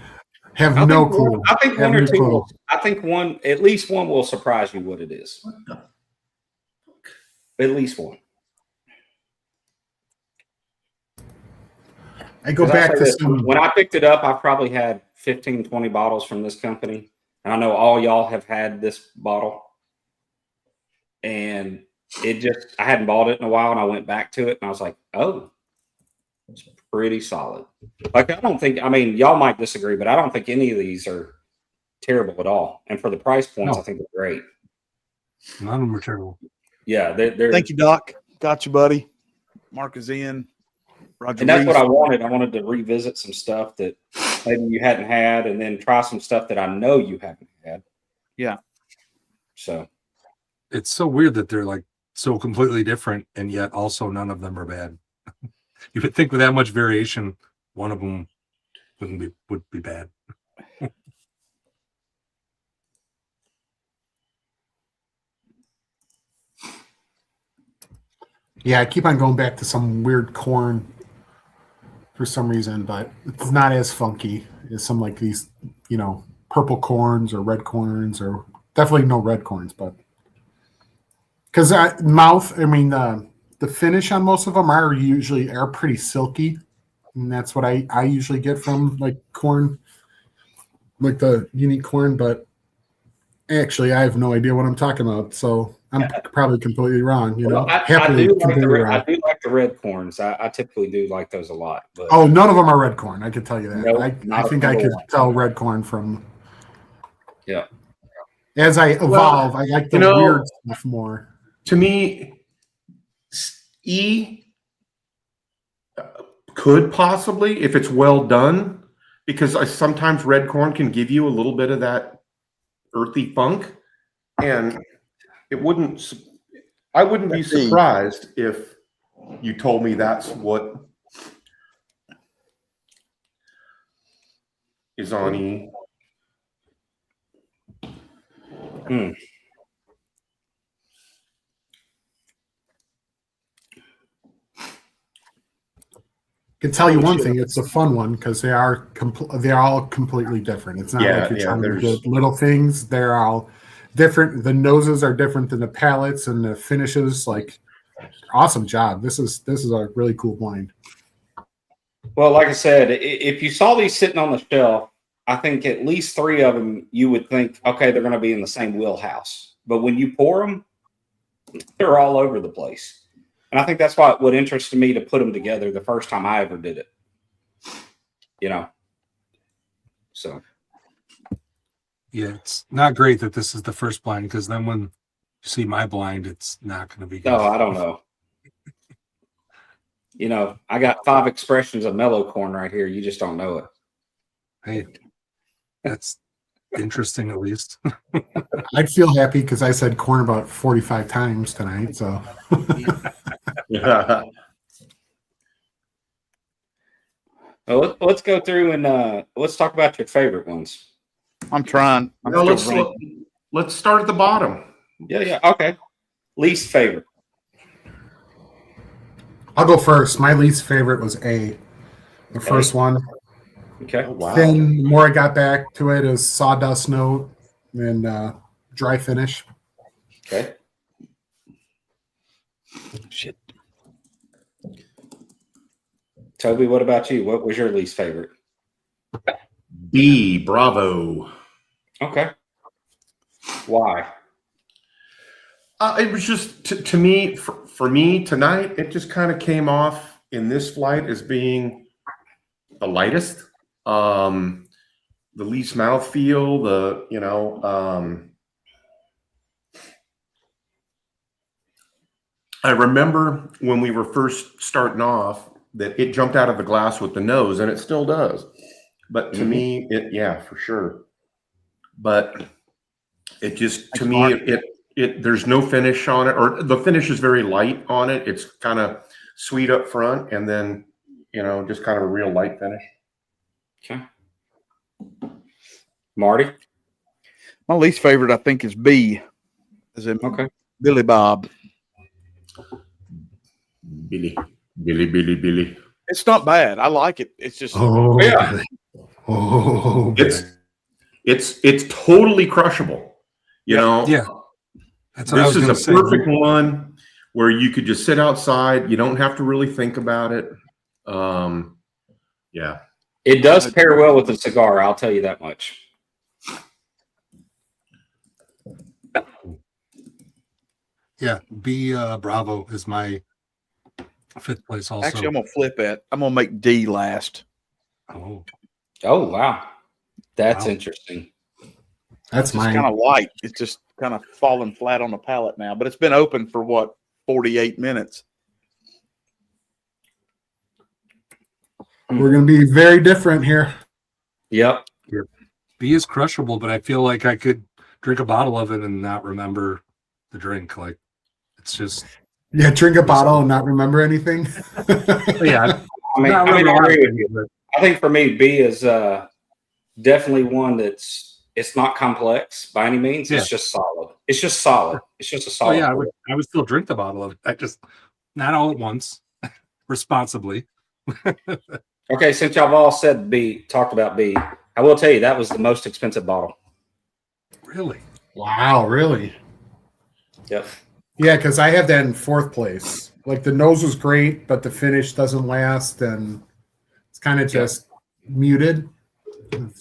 S3: Have no clue.
S4: I think
S3: Have
S4: one or
S3: no
S4: two.
S3: clue.
S4: I think at least one will surprise you what it is. At least one.
S3: I go
S4: 'Cause
S3: back
S4: I'll
S3: to
S4: say this,
S3: some.
S4: when I picked it up, I probably had 15, 20 bottles from this company. And I know all y'all have had this bottle. And I hadn't bought it in a while, and I went back to it and I was like, oh, it's pretty solid. Like, y'all might disagree, but I don't think any of these are terrible at all. And for the price points,
S5: No.
S4: I think they're great.
S5: None of them are terrible.
S4: Yeah, they're
S1: Thank you, Doc. Got you, buddy. Mark is in. Roger.
S4: and that's what
S1: Reese.
S4: I wanted. I wanted to revisit some stuff that maybe you hadn't had, and then try some stuff that I know you haven't had.
S1: Yeah.
S4: So
S5: It's so weird that they're like so completely different, and yet also none of them are bad. You would think with that much variation, one of them would be bad.
S3: Yeah, I keep on going back to some weird corn for some reason, but it's not as funky as some like these, purple corns or red corns, or definitely no red corns, but because the finish on most of them are pretty silky, and that's what I usually get from like corn, like the unique corn. But actually, I have no idea what I'm talking about, so I'm probably completely wrong.
S4: well, I
S3: Happily
S4: do like
S3: completely wrong.
S4: I do like the red corns. I typically do like those a lot. But
S3: Oh, none of them are red corn. I can tell you that.
S4: Nope,
S3: I
S4: not a
S3: think I
S4: single
S3: could
S4: one.
S3: tell red corn from.
S4: Yeah.
S3: As I evolve, I like the weird stuff more.
S2: To me, E could possibly, if it's well done, because sometimes red corn can give you a little bit of that earthy funk, and I wouldn't be surprised if you told me that's what is on E.
S3: Can tell you one thing: it's a fun one because they're all completely different. It's not like you're trying to get little things. They're all different. The noses are different than the palates, and the finishes. Like, awesome job. This is a really cool wine.
S4: Well, like I said, if you saw these sitting on the shelf, I think at least 3 of them you would think, okay, they're going to be in the same wheelhouse. But when you pour them, they're all over the place. And I think that's what interested me to put them together the first time I ever did it. So.
S5: Yeah, it's not great that this is the first blind, because then when you see my blind, it's not going to be good.
S4: No, I don't know. I got 5 expressions of mellow corn right here. You just don't know it.
S5: Hey, that's interesting, at least.
S3: I'd feel happy because I said corn about 45 times tonight. So.
S4: Well, let's go through and let's talk about your favorite ones.
S1: I'm trying.
S2: Let's start at the bottom.
S4: Yeah. Okay. Least favorite.
S3: I'll go first. My least favorite was A, the first one.
S4: Okay.
S2: Oh, wow.
S3: Then the more I got back to it, is sawdust note and dry finish.
S4: Okay.
S1: Shit.
S4: Toby, what about you? What was your least favorite?
S2: B, Bravo.
S4: Okay. Why?
S2: It was just to me, for me tonight, it just kind of came off in this flight as being the lightest, the least mouthfeel, I remember when we were first starting off that it jumped out of the glass with the nose, and it still does. But to me, yeah, for sure. But it just, to me, there's no finish on it, or the finish is very light on it. It's kind of sweet up front, and then, just kind of a real light finish.
S4: Okay. Marty?
S1: My least favorite, I think, is B. Is it
S4: Okay.
S1: Billy Bob?
S2: Billy.
S1: It's not bad. I like it. It's just
S4: Yeah.
S2: It's totally crushable.
S5: Yeah. That's what I was
S2: This
S5: gonna
S2: is a
S5: say.
S2: perfect one where you could just sit outside. You don't have to really think about it. Yeah.
S4: It does pair well with a cigar, I'll tell you that much.
S5: Yeah, B Bravo is my 5th place also.
S1: actually I'm gonna flip it. I'm gonna make D last.
S5: Oh,
S4: Oh, wow. That's
S5: Wow.
S4: interesting.
S3: That's
S1: It's
S3: mine.
S1: kind of light. It's just kind of falling flat on the palate now, but it's been open for what, 48 minutes.
S3: We're going to be very different here.
S4: Yep.
S5: B is crushable, but I feel like I could drink a bottle of it and not remember the drink. Like, it's just
S3: Yeah, drink a bottle and not remember anything.
S5: yeah.
S4: I mean,
S5: not
S4: I
S5: remember
S4: agree with
S5: anything,
S4: you.
S5: but
S4: I think for me, B is definitely one it's not complex by any means.
S5: Yeah.
S4: It's just solid. It's just solid. It's just a
S5: oh
S4: solid.
S5: yeah, I would still drink the bottle of it. I just not all at once, responsibly.
S4: Okay, since y'all have all said B, talked about B, I will tell you that was the most expensive bottle.
S5: Really?
S3: Wow, really?
S4: Yep.
S3: Yeah, because I have that in 4th place. Like the nose was great, but the finish doesn't last, and it's kind of just muted. If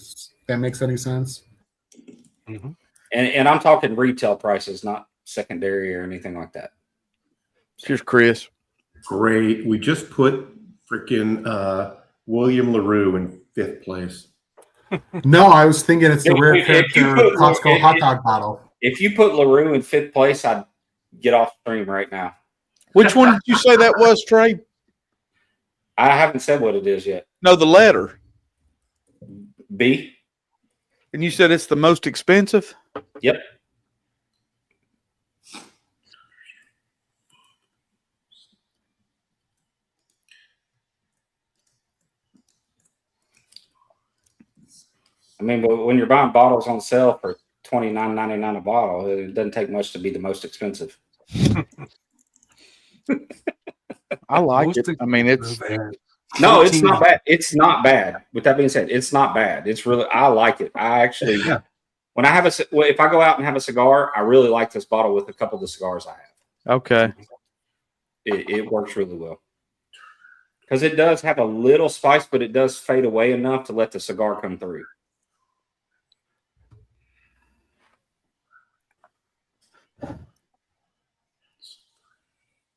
S3: that makes any sense?
S5: Mm-hmm.
S4: And I'm talking retail prices, not secondary or anything like that.
S1: Cheers, Chris.
S2: Great. We just put freaking William LaRue in 5th place.
S3: No, I was thinking it's the rare
S4: If
S3: character
S4: you put-
S3: Costco
S4: if-
S3: hot dog bottle.
S4: If you put LaRue in 5th place, I'd get off stream right now.
S1: Which one did you say that was, Trey?
S4: I haven't said what it is yet.
S1: No, the letter.
S4: B?
S1: And you said it's the most expensive?
S4: Yep. I mean, but when you're buying bottles on sale for $29.99 a bottle, it doesn't take much to be the most expensive.
S1: I like
S5: Most
S1: it. I mean, it's
S4: No, it's
S5: 14
S4: not bad. It's not bad. With that being said, it's not bad. It's really, I like it. I actually,
S5: Yeah.
S4: when I have if I go out and have a cigar, I really like this bottle with a couple of the cigars I have.
S1: okay.
S4: It works really well. Because it does have a little spice, but it does fade away enough to let the cigar come through.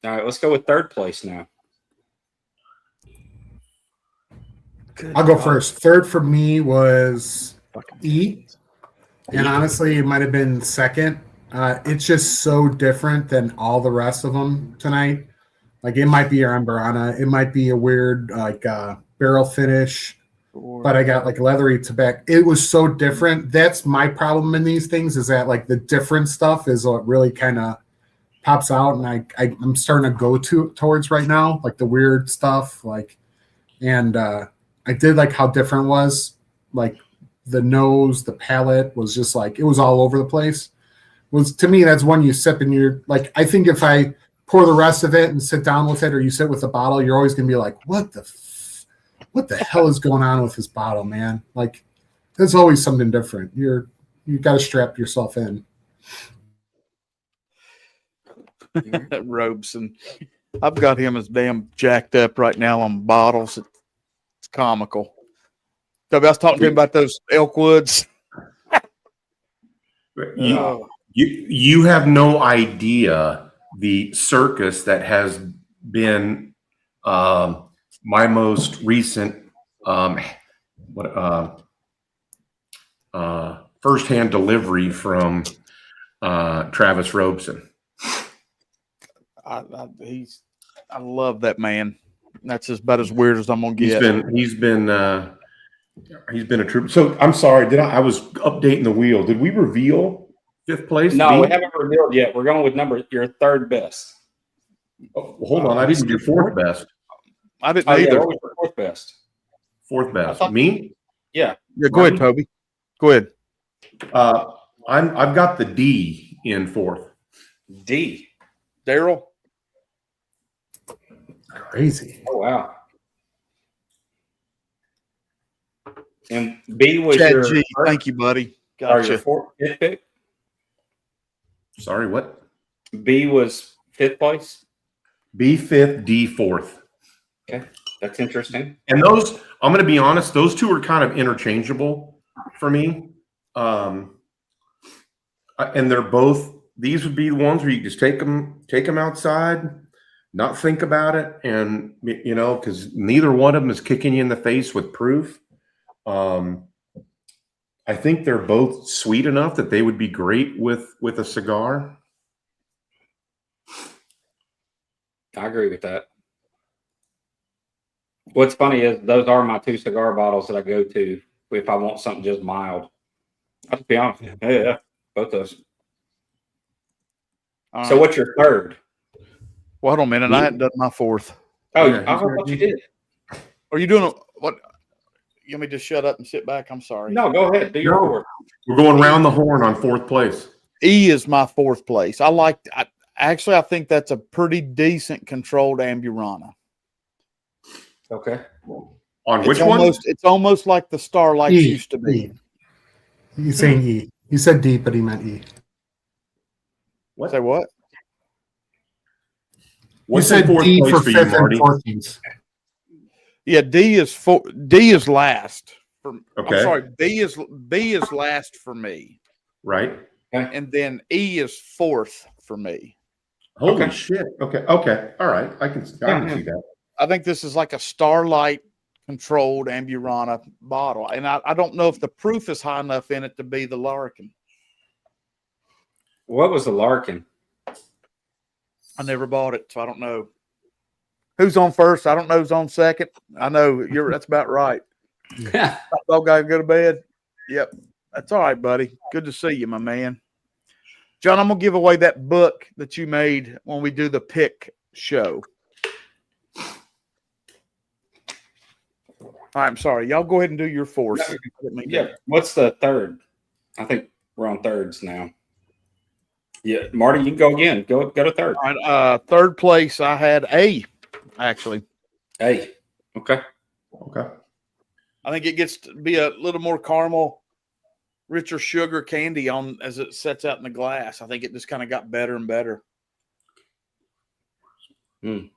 S4: All right, let's go with 3rd place now.
S3: I'll go first. 3rd for me was E. And honestly, it might have been 2nd. It's just so different than all the rest of them tonight. Like it might be your Amberana. It might be a weird barrel finish. But I got like leathery tobacco. It was so different. That's my problem in these things is that like the different stuff is what really kind of pops out, and I'm starting to go towards right now, like the weird stuff, like, and I did like how different it was, like the nose, the palate was just like it was all over the place. To me, that's one you sip and you're like, I think if I pour the rest of it and sit down with it, or you sit with the bottle, you're always gonna be like, what the hell is going on with this bottle, man? Like, there's always something different. You got to strap yourself in.
S1: Robeson. I've got him as damn jacked up right now on bottles. It's comical. Toby, I was talking to him about those Elkwoods.
S2: You have no idea the circus that has been my most recent firsthand delivery from Travis Robeson.
S1: I love that man. That's about as weird as I'm gonna get.
S2: He's been a trooper. So I'm sorry, I was updating the wheel. Did we reveal fifth place?
S4: No, we haven't revealed yet. We're going with your third best.
S2: Oh, hold on, I didn't do fourth best.
S1: I didn't either.
S4: Yeah, what was your fourth best?
S2: Fourth best. Me?
S4: Yeah.
S1: Yeah, go ahead, Toby. Go ahead.
S2: I've got the D in fourth.
S4: D.
S1: Daryl.
S3: Crazy.
S4: Oh wow. And B was
S1: Chad
S4: your
S1: G. Thank you, buddy.
S4: Gotcha. Your fifth pick.
S2: Sorry, what?
S4: B was fifth place.
S2: B fifth, D fourth.
S4: Okay, that's interesting.
S2: And those, I'm going to be honest, those two are kind of interchangeable for me. And they're both. These would be the ones where you just take them outside, not think about it, and because neither one of them is kicking you in the face with proof. I think they're both sweet enough that they would be great with a cigar.
S4: I agree with that. What's funny is those are my two cigar bottles that I go to if I want something just mild. I'll just be honest. Yeah, both those. So what's your third?
S1: Well, hold on a minute. I hadn't done my fourth.
S4: Oh, yeah. I thought you did.
S1: Are you doing what? You want me to just shut up and sit back? I'm sorry.
S4: No, go ahead. Do your fourth.
S2: We're going round the horn on fourth place.
S1: E is my fourth place. I think that's a pretty decent controlled Amburana.
S4: Okay.
S2: On which one?
S1: It's almost like the Starlight used to be.
S3: He's saying E. He said D, but he meant E.
S2: What?
S1: Say what?
S2: What's
S3: you said
S2: fourth
S3: D
S2: place
S3: for
S2: for you,
S3: fifth
S2: Marty?
S3: and 14th.
S1: Yeah, D is last. I'm sorry, B is last for me.
S2: Right.
S1: And then E is fourth for me.
S2: Holy shit. Okay. All right. I can see that.
S1: I think this is like a Starlight controlled Amburana bottle. And I don't know if the proof is high enough in it to be the Larkin.
S4: What was the Larkin?
S1: I never bought it, so I don't know. Who's on first? I don't know who's on second. I know that's about right. All guys go to bed. Yep. That's all right, buddy. Good to see you, my man. John, I'm gonna give away that book that you made when we do the pick show. All right, I'm sorry. Y'all go ahead and do your fourth.
S4: Yeah. What's the third? I think we're on thirds now. Yeah, Marty, you can go again. Go to third.
S1: All right, third place, I had A, actually.
S4: A. Okay.
S1: I think it gets to be a little more caramel, richer sugar candy on as it sets out in the glass. I think it just kind of got better and better.
S4: Kevin,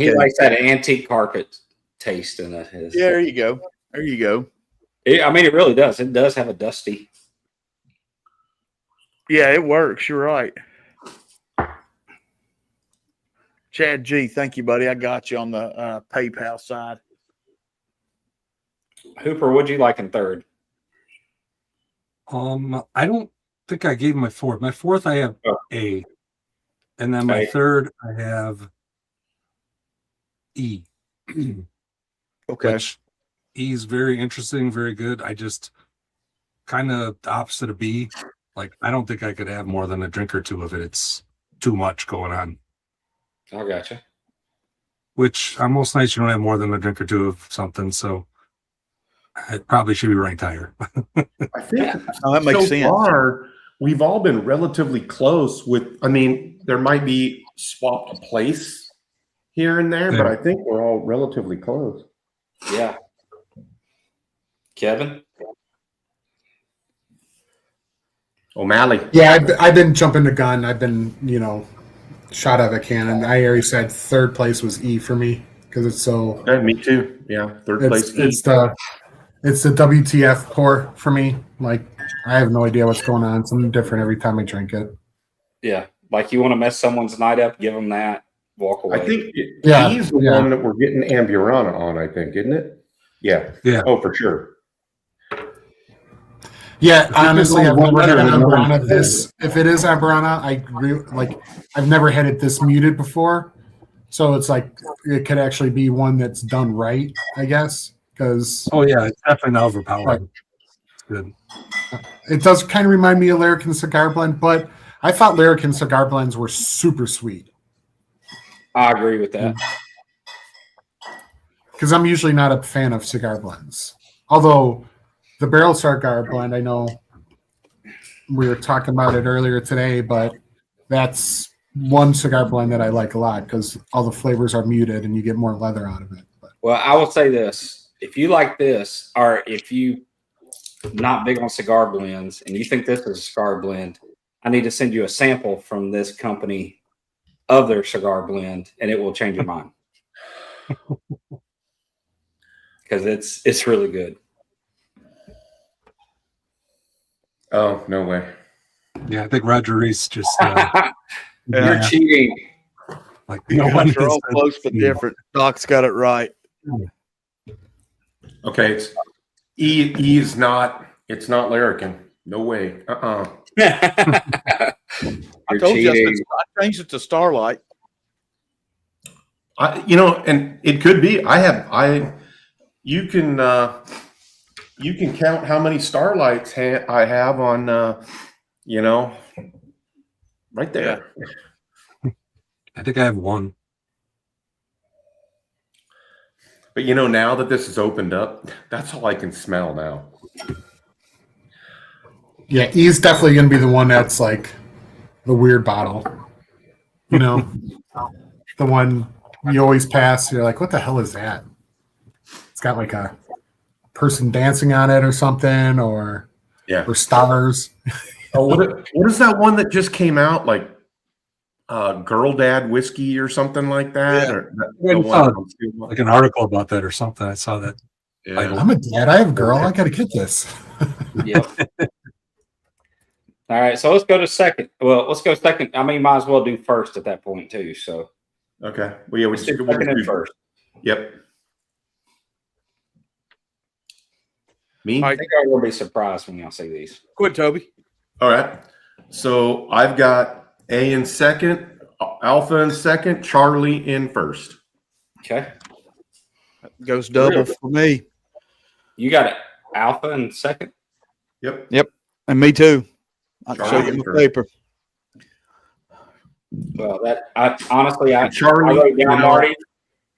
S4: he likes that antique carpet taste in it.
S1: Yeah, there you go.
S4: I mean, it really does. It does have a dusty.
S1: Yeah, it works. You're right. Chad G, thank you, buddy. I got you on the PayPal side.
S4: Hooper, what'd you like in third?
S5: I don't think I gave my fourth. My fourth, I have A. And then my third, I have E.
S1: Okay.
S5: Which E is very interesting, very good. I just kind of the opposite of B. Like, I don't think I could have more than a drink or two of it. It's too much going on.
S4: I gotcha.
S5: Which on most nights you don't have more than a drink or two of something, so it probably should be ranked higher.
S2: I think
S1: that makes sense.
S2: Far, we've all been relatively close with, I mean, there might be swapped a place here and there, but I think we're all relatively close.
S4: Yeah. Kevin?
S2: O'Malley.
S3: Yeah, I've been jumping the gun. I've been, shot out of a cannon. I already said third place was E for me. because it's so.
S2: Yeah, me too. Yeah, third place.
S3: It's the WTF pour for me. Like I have no idea what's going on. Something different every time I drink it.
S4: Yeah, like you want to mess someone's night up, give them that, walk away.
S2: I think he's the one that we're getting Amburana on, I think, isn't it? Yeah.
S5: Yeah.
S2: Oh, for sure.
S3: Yeah, honestly, I've never had Amburana this. If it is Amburana, I've never had it this muted before. So it's like it could actually be one that's done right, I guess. Because
S5: it's definitely not overpowered.
S3: Right.
S5: It's good.
S3: It does kind of remind me of Larrikin cigar blend, but I thought Larrikin cigar blends were super sweet.
S4: I agree with that.
S3: Because I'm usually not a fan of cigar blends. Although the barrel cigar blend, I know we were talking about it earlier today, but that's one cigar blend that I like a lot because all the flavors are muted and you get more leather out of it. But.
S4: Well, I will say this. If you like this, or if you not big on cigar blends and you think this is a cigar blend, I need to send you a sample from this company of their cigar blend, and it will change your mind. Because it's really good.
S2: Oh, no way.
S5: Yeah, I think Roger Reese just
S4: You're cheating.
S5: like
S1: No
S5: one
S1: they're all close but different. Doc's got it right.
S2: Okay, it's E is not. It's not Larrikin. No way.
S1: I told you I changed it to Starlight.
S2: And it could be. You can count how many Starlights I have on. Right there.
S5: Yeah. I think I have one.
S2: But now that this is opened up, that's all I can smell now.
S3: Yeah, E's definitely going to be the one that's like the weird bottle. The one you always pass. You're like, what the hell is that? It's got like a person dancing on it or something, or stars.
S2: Oh, what is that one that just came out? Like Girl Dad whiskey or something like that?
S5: Yeah. Like an article about that or something. I saw that.
S2: Yeah.
S3: I'm a dad. I have a girl. I got to get this.
S4: Yep. All right, so let's go to second. Well, let's go second. I mean, might as well do first at that point too. So
S2: okay. Well, yeah,
S4: let's do second and first.
S2: Yep. Me?
S4: I think I will be surprised when y'all see these.
S1: Quit, Toby.
S2: All right. So I've got A in second, Alpha in second, Charlie in first.
S4: Okay.
S1: Goes double for me.
S4: You got it. Alpha in second?
S2: Yep.
S1: And me too. I'll show
S2: Charlie
S1: you my paper.
S4: Well, I
S2: Charlie,
S4: wrote down Marty.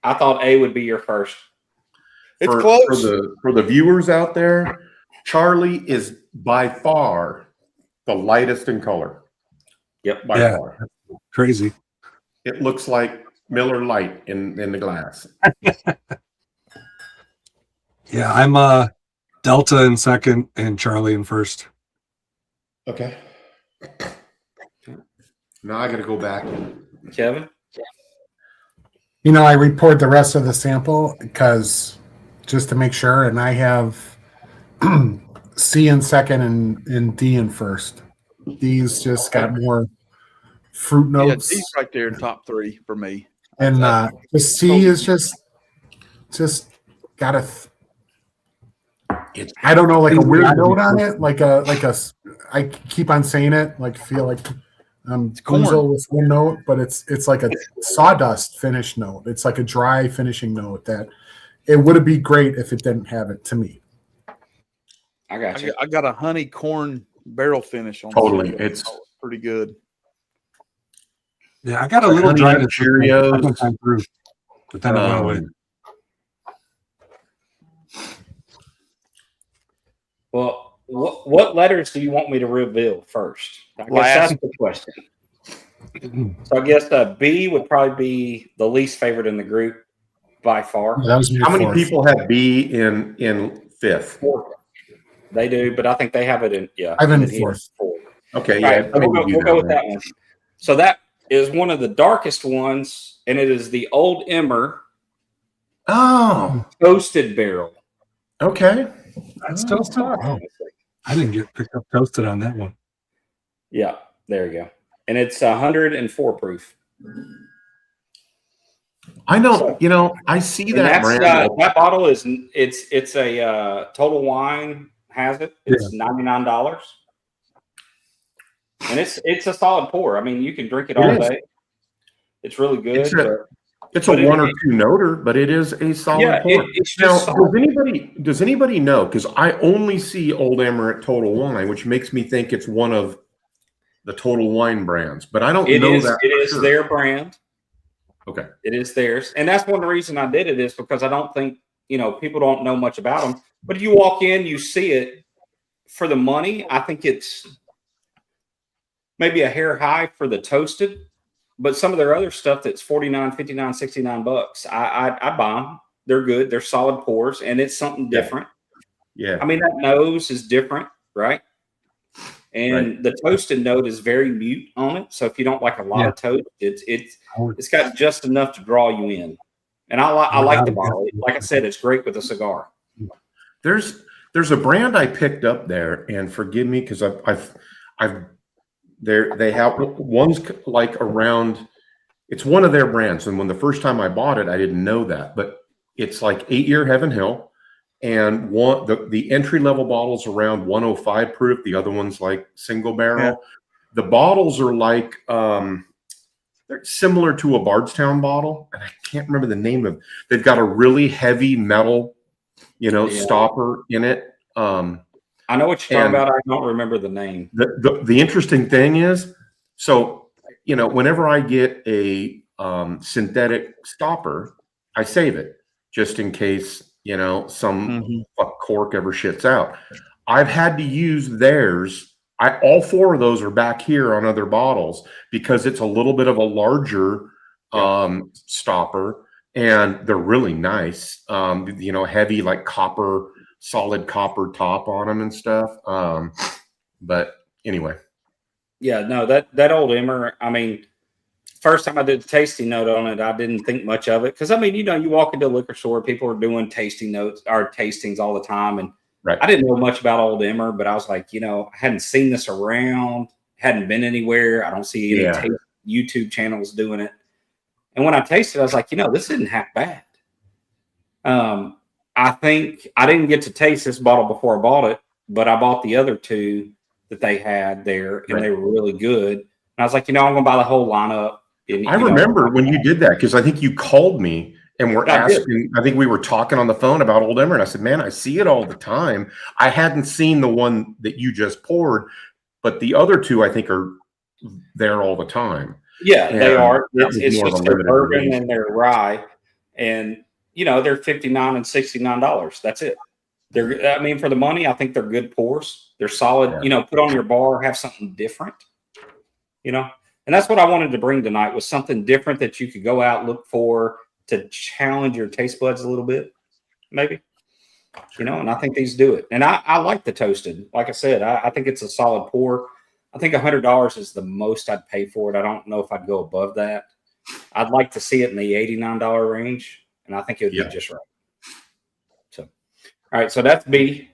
S4: I thought A would be your first.
S1: It's close.
S2: For the viewers out there, Charlie is by far the lightest in color.
S4: Yep.
S2: By far.
S5: Crazy.
S2: It looks like Miller Lite in the glass.
S5: Yeah, I'm Delta in second and Charlie in first.
S2: Okay. Now I got to go back.
S4: Kevin?
S3: I report the rest of the sample because just to make sure, and I have C in second and D in first. D's just got more fruit notes.
S1: Yeah, D's right there in top three for me.
S3: And the C is just got I don't know, like a weird note on it, like a. I keep on saying it, like feel like Guzo with one note, but it's like a sawdust finish note. It's like a dry finishing note that it would be great if it didn't have it to me.
S4: I got you.
S1: I got a honey corn barrel finish on.
S2: Totally, it's
S1: pretty good.
S5: Yeah, I got a little dry
S2: Cheerios,
S5: but then I went away.
S4: Well, what letters do you want me to reveal first? I guess that's the question. So I guess B would probably be the least favorite in the group by far.
S3: That was
S2: how many people have B in fifth?
S4: 4. They do, but I think they have it in
S3: I've been fourth.
S4: 4.
S2: Okay,
S4: yeah. Right, we'll go with that one. So that is one of the darkest ones, and it is the Old Emmer
S2: Oh,
S4: Toasted barrel.
S2: okay.
S5: That's toasted. Oh, I didn't get picked up toasted on that one.
S4: Yeah, there you go. And it's 104 proof.
S2: I know,
S4: So,
S2: I see
S4: and
S2: that
S4: that's
S2: brand.
S4: that bottle is it's a Total Wine has it. It's $99, and it's a solid pour. I mean, you can drink it all day. It's really good.
S2: It's a one or two noter, but it is a solid pour.
S4: It's
S2: Now,
S4: just solid.
S2: does anybody know? Because I only see Old Emmer at Total Wine, which makes me think it's one of the Total Wine brands, but I don't know that.
S4: It is their brand.
S2: Okay.
S4: It is theirs. And that's one of the reasons I did it is because I don't think, people don't know much about them. But if you walk in, you see it for the money. I think it's maybe a hair high for the toasted, but some of their other stuff that's $49, $59, $69. I buy them. They're good. They're solid pours, and it's something different.
S2: Yeah.
S4: I mean, that nose is different, right? And the toasted note is very mute on it. So if you don't like a lot of toast, it's got just enough to draw you in. And I like the bottle. Like I said, it's great with a cigar.
S2: There's a brand I picked up there, and forgive me because they have one's like around. It's one of their brands, and when the first time I bought it, I didn't know that, but it's like 8-year Heaven Hill. And the entry level bottles around 105 proof. The other one's like single barrel. Yeah. The bottles are like they're similar to a Bardstown bottle, and I can't remember the name of. They've got a really heavy metal, stopper in it.
S4: I know what you're talking about. I don't remember the name.
S2: The interesting thing is, so whenever I get a synthetic stopper, I save it just in case. Some cork ever shits out. I've had to use theirs. All 4 of those are back here on other bottles because it's a little bit of a larger stopper, and they're really nice. Heavy like solid copper top on them and stuff. But anyway.
S4: Yeah, no, that Old Emmer, I mean, first time I did the tasting note on it, I didn't think much of it. Because, I mean, you walk into a liquor store, people are doing tasting notes or tastings all the time. And I didn't know much about Old Emmer, but I was like, I hadn't seen this around, hadn't been anywhere. I don't see any YouTube channels doing it. And when I tasted it, I was like, this isn't half bad. I think I didn't get to taste this bottle before I bought it, but I bought the other 2 that they had there, and they were really good. And I was like, I'm going to buy the whole lineup. And,
S2: I remember when you did that because I think you called me and were asking. I think we were talking on the phone about Old Emmer, and I said, "Man, I see it all the time." I hadn't seen the one that you just poured, but the other 2 I think are there all the time.
S4: Yeah, they are. It's just their bourbon and their rye, and they're $59 and $69. That's it. I mean, for the money, I think they're good pours. They're solid. Put on your bar, have something different. And that's what I wanted to bring tonight was something different that you could go out, look for to challenge your taste buds a little bit, maybe, and I think these do it. And I like the toasted. Like I said, I think it's a solid pour. I think $100 is the most I'd pay for it. I don't know if I'd go above that. I'd like to see it in the $89 range, and I think it would be just right. So, all right. So that's B.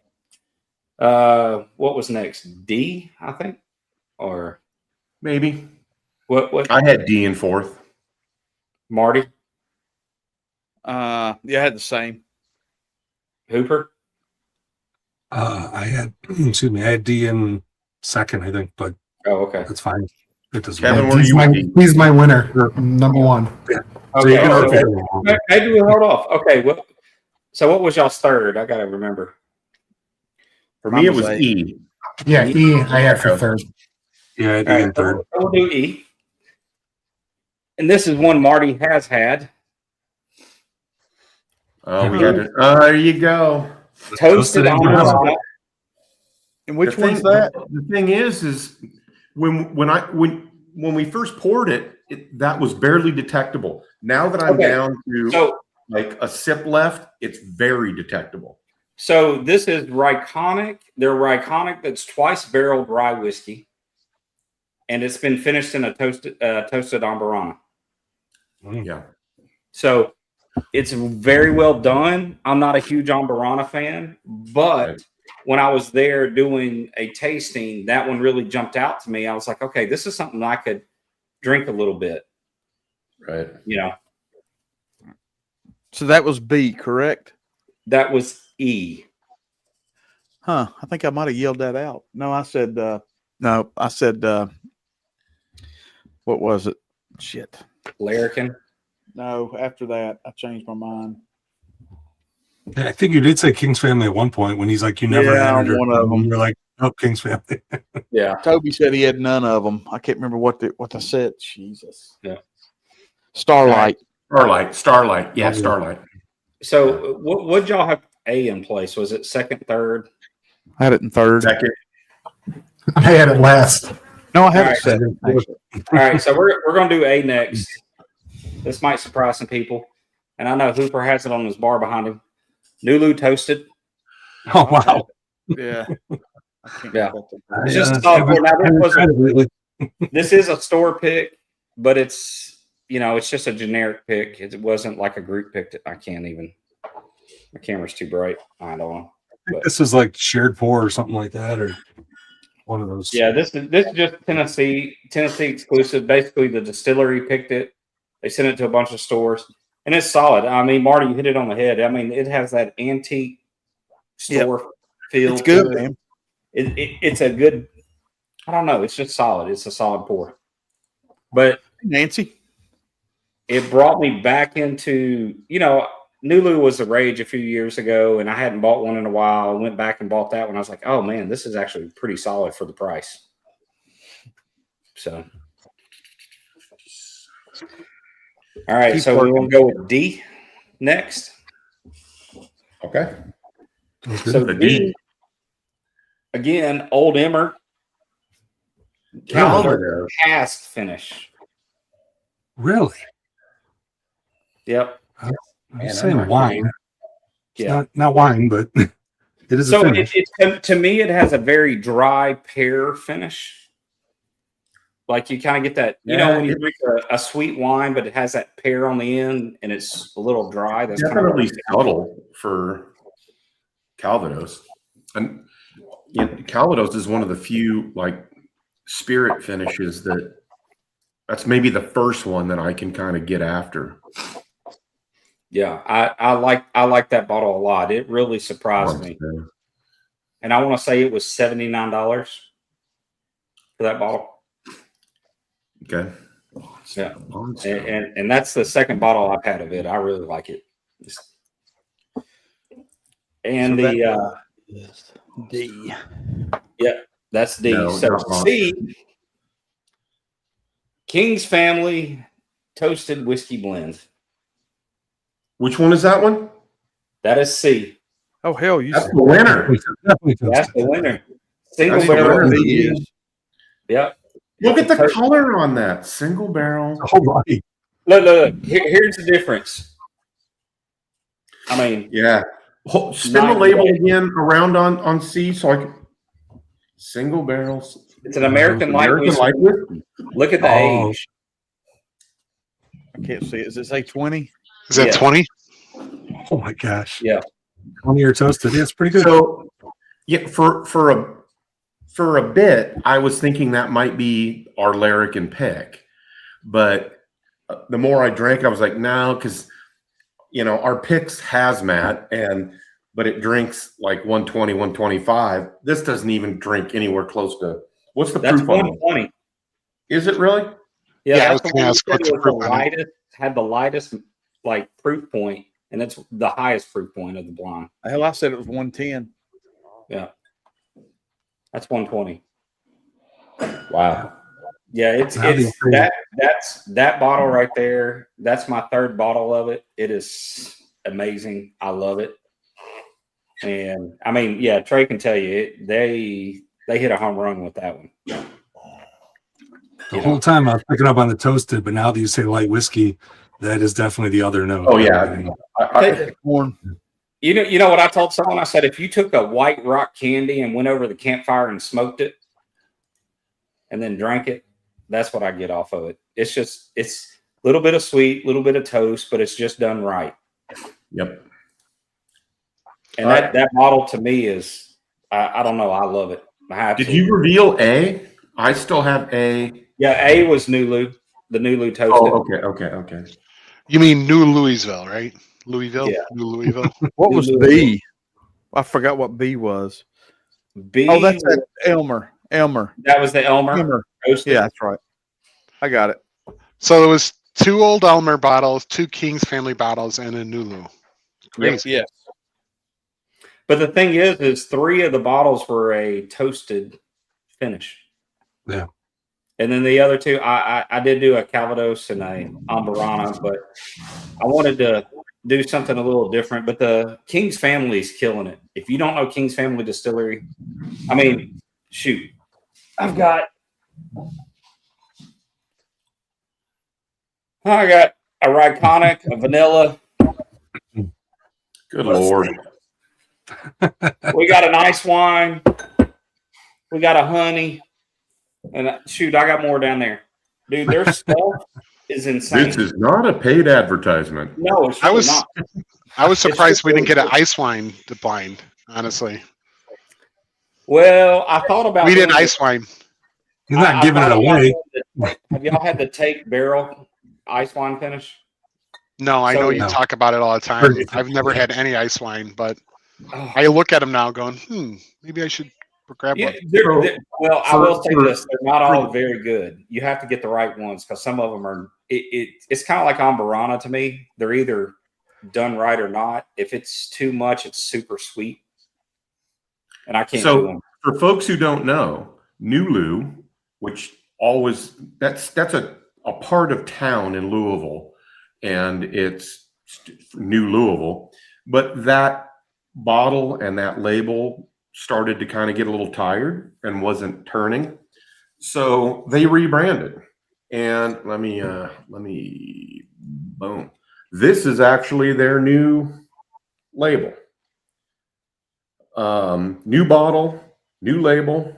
S4: What was next? D, I think, or
S2: maybe.
S4: What?
S2: I had D in 4th.
S4: Marty?
S1: I had the same.
S4: Hooper?
S5: I had D in 2nd, I think, but
S4: okay.
S5: That's fine. It doesn't
S2: Kevin,
S5: matter.
S3: He's my winner, number 1.
S4: Yeah. Okay. Maybe we hold off. Okay. So what was y'all's 3rd? I got to remember.
S2: For me, it was E.
S3: Yeah, E I had for 3rd.
S5: Yeah, I did in 3rd.
S4: We'll do E. And this is one Marty has had.
S2: Oh, we had it. Oh, there you go.
S4: Toasted on.
S1: And which one's that?
S2: The thing is when we first poured it, that was barely detectable. Now that I'm down to like a sip left, it's very detectable.
S4: So this is Ryconic. They're Ryconic that's twice barreled rye whiskey. And it's been finished in a toasted Amburana.
S2: Yeah.
S4: So It's very well done. I'm not a huge Ambarana fan, but
S2: Right.
S4: when I was there doing a tasting, that one really jumped out to me. I was like, okay, this is something I could drink a little bit,
S2: Right.
S4: you know.
S1: So that was B, correct?
S4: That was E.
S1: Huh. I think I might have yelled that out. No, I said, what was it? Shit.
S4: Larrikin.
S1: No, after that, I changed my mind.
S5: Yeah, I think you did say King's Family at one point when he's like, you never
S1: Yeah,
S5: entered
S1: one of them.
S5: You're like, oh, King's Family.
S4: Yeah.
S1: Toby said he had none of them. I can't remember what I said. Jesus.
S4: Yeah.
S1: Starlight.
S2: Starlight. Yeah, Starlight.
S4: So what y'all have A in place? Was it second, third?
S1: I had it in third.
S2: Second.
S3: I had it last.
S1: No, I had
S4: All
S1: it
S4: right.
S1: second. Actually.
S4: All right, so we're gonna do A next. This might surprise some people, and I know Hooper has it on his bar behind him. Nulu toasted.
S5: Oh, wow.
S1: Yeah. I can't
S4: Yeah.
S1: get that.
S4: It's just a solid pour. Now,
S5: Really?
S4: this is a store pick, but it's it's just a generic pick. It wasn't like a group pick. I can't even. My camera's too bright. I don't know. But,
S5: This is like shared pour or something like that, or one of those.
S4: yeah, this is just Tennessee exclusive. Basically, the distillery picked it. They sent it to a bunch of stores, and it's solid. I mean, Marty, you hit it on the head. I mean, it has that antique store feel.
S1: It's good,
S4: to it.
S1: man.
S4: It's a good. I don't know. It's just solid. It's a solid pour. But
S1: Nancy.
S4: it brought me back into Nulu was the rage a few years ago, and I hadn't bought one in a while. I went back and bought that one. I was like, oh man, this is actually pretty solid for the price. So, all right,
S1: Keep
S4: so
S1: working.
S4: we will go with D next.
S2: Okay.
S4: So
S2: The
S4: D,
S2: D.
S4: again, Old Emmer,
S2: Calvert.
S4: cast finish.
S5: Really?
S4: Yep.
S5: I'm
S2: Man,
S5: saying
S2: I'm not
S5: wine. It's
S4: Yeah.
S5: not wine, but it is a
S4: So
S5: finish.
S4: to me, it has a very dry pear finish. Like you kind of get that, when you drink a sweet wine, but it has that pear on the end and it's a little dry. That's
S2: Definitely
S4: kind
S2: subtle for Calvados. And Calvados is one of the few like spirit finishes that's maybe the first one that I can kind of get after.
S4: yeah. I like that bottle a lot. It really surprised me. And I want to say it was $79 for that bottle.
S2: Okay.
S4: Yeah. And that's the second bottle I've had of it. I really like it. And
S1: So
S4: the
S1: D.
S4: yeah, that's D.
S2: No,
S4: So
S2: not mine.
S4: C, King's Family Toasted Whiskey Blend.
S2: Which one is that one?
S4: That is C.
S1: Oh hell, you
S2: That's the winner.
S5: Definitely
S4: That's the winner. Single
S2: That's the
S4: barrel.
S2: winner.
S1: D is.
S4: Yep.
S2: Look at the
S4: Toast-
S2: color on that single barrel.
S5: All right.
S4: Look. Here's the difference. I mean,
S2: Yeah. Spin the
S4: Nice.
S2: label again around on C so I can. Single barrels.
S4: it's an American light
S2: American
S4: whiskey.
S2: light whiskey.
S4: Look at the
S5: Oh.
S4: age.
S1: I can't see it. Does it say 20?
S6: Is that
S4: Yeah.
S6: 20?
S5: Oh my gosh.
S4: Yeah.
S5: 20-year toasted. Yeah, it's pretty good.
S2: So yeah, for a bit, I was thinking that might be our Larrikin pick, but the more I drank, I was like, no, because our picks hazmat but it drinks like 120, 125. This doesn't even drink anywhere close to what's the
S4: That's
S2: proof on it?
S4: 120.
S2: Is it really?
S6: Yeah, I was
S4: that's the
S6: gonna
S4: one
S6: ask
S4: you
S6: what's
S4: said
S6: the
S4: was
S6: proof on it.
S4: had the lightest like proof point, and it's the highest proof point of the blonde.
S1: Hell, I said it was 110.
S4: Yeah. That's 120. Wow. Yeah, it's that bottle right there. That's my third bottle of it. It is amazing. I love it. And I mean, yeah, Trey can tell you they hit a home run with that one.
S5: The whole time I was picking up on the toasted, but now that you say light whiskey, that is definitely the other note.
S2: Oh yeah.
S1: Corn.
S4: You know what I told someone? I said, if you took a white rock candy and went over the campfire and smoked it and then drank it, that's what I get off of it. It's a little bit of sweet, a little bit of toast, but it's just done right.
S2: Yep.
S4: And that bottle to me is, I don't know. I love it.
S2: Did you reveal A? I still have A.
S4: Yeah, A was Nulu, the Nulu toasted.
S2: Oh, okay.
S6: You mean New Louisville, right? Louisville?
S4: Yeah.
S6: New Louisville.
S1: What was B? I forgot what B was.
S4: B.
S1: Oh, that's that Elmer.
S4: That was the Elmer. Toasted.
S1: Yeah, that's right. I got it.
S6: So there was 2 Old Elmer bottles, 2 King's family bottles, and a Nulu. Crazy.
S1: Yes.
S4: But the thing is 3 of the bottles were a toasted finish.
S5: Yeah.
S4: And then the other 2, I did do a Calvados and a Ambarana, but I wanted to do something a little different. But the King's family is killing it. If you don't know King's Family Distillery, I mean, shoot, I got a Ryconic, a vanilla.
S2: Good Lord.
S4: We got an ice wine. We got a honey. And shoot, I got more down there. Dude, their stuff is insane.
S2: This is not a paid advertisement.
S4: No, it's really not.
S6: I was surprised
S4: just
S6: we didn't get an
S4: really
S6: ice wine to blind, honestly.
S4: Well, I thought about
S6: We did
S4: doing
S6: ice wine.
S5: He's not
S4: I
S5: giving it
S4: thought
S5: away.
S4: have y'all had the Take Barrel ice wine finish?
S6: No, I
S4: So-
S6: know you
S5: No.
S6: talk about it all the time. I've never had any ice wine, but I look at them now going, maybe I should grab
S4: Yeah,
S6: one.
S4: well, I will say this: they're not all very good. You have to get the right ones because some of them are. It's kind of like Ambarana to me. They're either done right or not. If it's too much, it's super sweet, and I can't do
S2: So
S4: them.
S2: for folks who don't know, Nulu, which always that's a part of town in Louisville, and it's New Louisville, but that bottle and that label started to kind of get a little tired and wasn't turning. So they rebranded. And let me boom. This is actually their new label. New bottle, new label,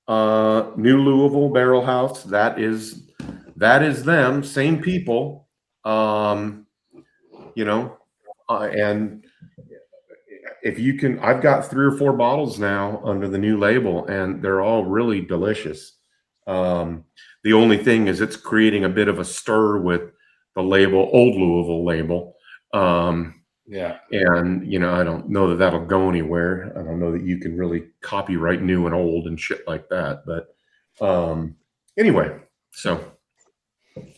S2: New Louisville Barrel House. That is them, same people. And if you can, I've got 3 or 4 bottles now under the new label, and they're all really delicious. The only thing is it's creating a bit of a stir with the label, Old Louisville label.
S4: Yeah,
S2: And, I don't know that that'll go anywhere. I don't know that you can really copyright new and old and shit like that. But anyway,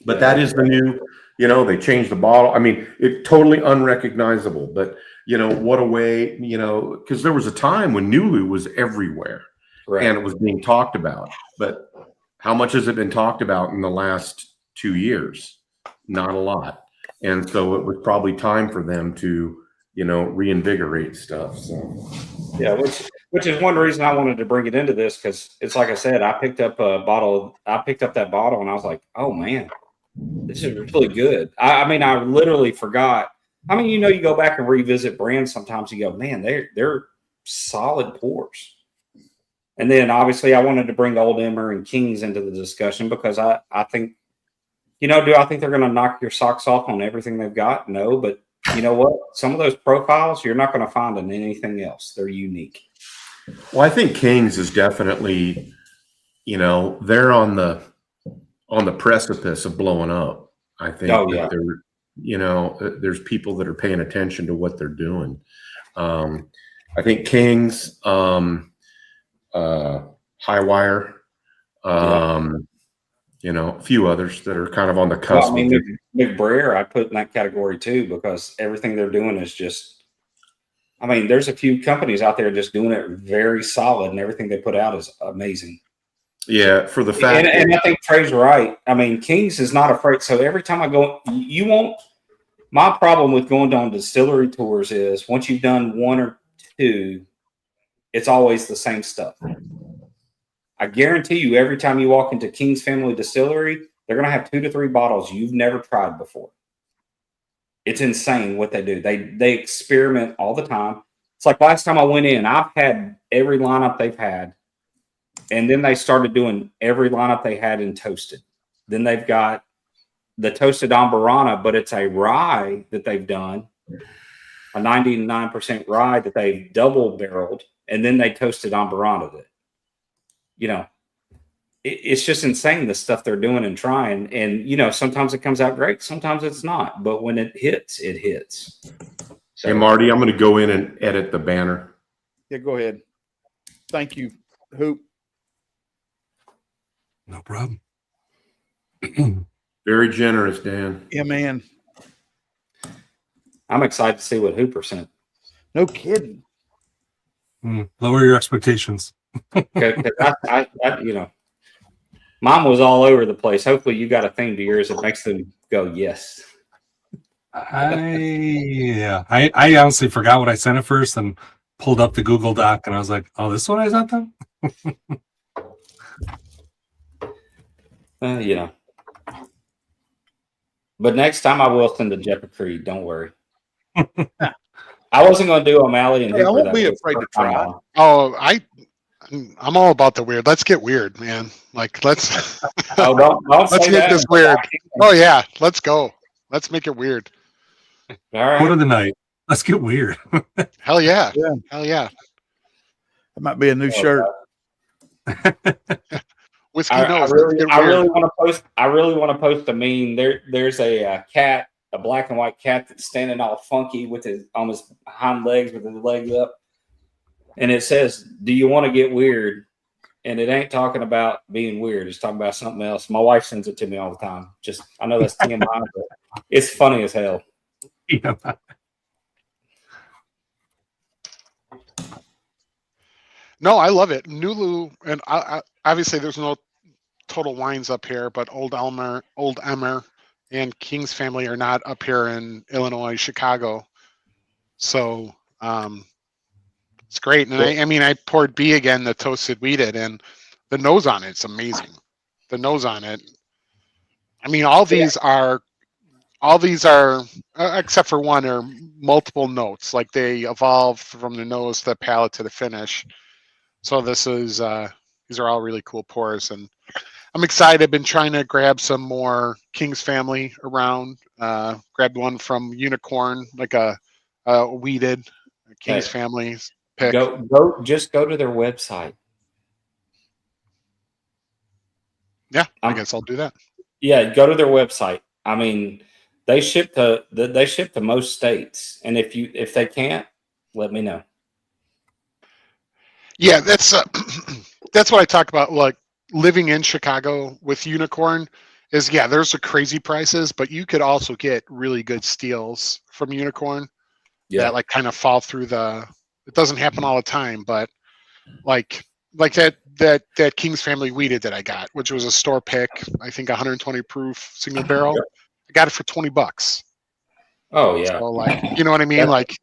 S2: but that is the new, they changed the bottle. I mean, it's totally unrecognizable, but what a way, because there was a time when Nulu was everywhere
S4: right.
S2: and it was being talked about. But how much has it been talked about in the last 2 years? Not a lot. And so it was probably time for them to, reinvigorate stuff. So
S4: Yeah, which is one reason I wanted to bring it into this, because it's like I said, I picked up that bottle, and I was like, oh man, this is really good. I mean, I literally forgot. I mean, you go back and revisit brands sometimes, you go, man, they're solid pours. And then obviously I wanted to bring Old Emmer and Kings into the discussion because I think, do I think they're going to knock your socks off on everything they've got? No, but you know what? Some of those profiles you're not going to find in anything else. They're unique.
S2: Well, I think Kings is definitely, they're on the precipice of blowing up. I think that they're, there's people that are paying attention to what they're doing. I think Kings, Highwire, a few others that are kind of on the cusp.
S4: Well, I mean, McBrayer, I put in that category too, because everything they're doing is just, I mean, there's a few companies out there just doing it very solid, and everything they put out is amazing.
S2: Yeah, for the fact
S4: and I think Trey's right. I mean, Kings is not afraid. So every time I go, my problem with going on distillery tours is once you've done 1 or 2, it's always the same stuff. I guarantee you, every time you walk into King's Family Distillery, they're going to have 2 to 3 bottles you've never tried before. It's insane what they do. They experiment all the time. It's like last time I went in, I've had every lineup they've had. And then they started doing every lineup they had in toasted. Then they've got the toasted Ambarana, but it's a rye that they've done. a 99% rye that they double barreled, and then they toasted on Baronda it. You know, it's just insane the stuff they're doing and trying. And, you know, sometimes it comes out great, sometimes it's not. But when it hits, it hits. So,
S2: Hey, Marty, I'm going to go in and edit the banner.
S1: Yeah, go ahead. Thank you, Hoop.
S5: No problem.
S2: Very generous, Dan.
S1: Yeah, man.
S4: I'm excited to see what Hooper sent.
S1: No kidding.
S5: Lower your expectations.
S4: I, you know, mine was all over the place. Hopefully you got a thing to yours that makes them go, yes.
S5: I honestly forgot what I sent at first and pulled up the Google Doc and I was like, oh, this is what I sent them?
S4: You know. But next time I will send a Jeff Creed. Don't worry. I wasn't going to do O'Malley and
S1: Hey, I
S4: Hooper.
S1: won't be afraid to try.
S6: Oh, I'm all about the weird. Let's get weird, man. Like let's
S4: Oh, don't
S6: let's
S4: say
S6: make
S4: that.
S6: this weird. Oh yeah, let's go. Let's make it weird.
S4: All
S5: Quote
S4: right.
S5: of the night. Let's get weird.
S6: Hell yeah.
S1: Yeah.
S6: Hell yeah.
S1: That might be a new shirt.
S6: Whiskey
S4: I
S6: knows.
S4: really want to post. I really want to post a meme. There's a cat, a black and white cat that's standing all funky with his on his hind legs with his legs up, and it says, "Do you want to get weird?" And it ain't talking about being weird. It's talking about something else. My wife sends it to me all the time. Just I know that's TMI, but it's funny as hell.
S5: Yeah.
S6: No, I love it. Nulu, and I obviously there's no Total Wines up here, but Old Emmer, and King's Family are not up here in Illinois, Chicago. So it's great. And I mean, I poured B again, the toasted wheated, and the nose on it's amazing. The nose on it. I mean, all these are, except for one, are multiple notes. Like they evolve from the nose to the palate to the finish. So this is these are all really cool pours, and I'm excited. I've been trying to grab some more King's Family around. Grabbed one from Unicorn, like a weeded King's Family pick.
S4: Just go to their website.
S6: Yeah, I guess I'll do that.
S4: Yeah, go to their website. I mean, they ship to most states, and if they can't, let me know.
S6: Yeah, that's that's what I talk about. Like living in Chicago with Unicorn is there's the crazy prices, but you could also get really good steals from Unicorn that like kind of fall through the. It doesn't happen all the time, but like that King's Family weeded that I got, which was a store pick, I think 120 proof single barrel. I got it for $20.
S4: Oh yeah.
S6: So like, you know what I mean? Like,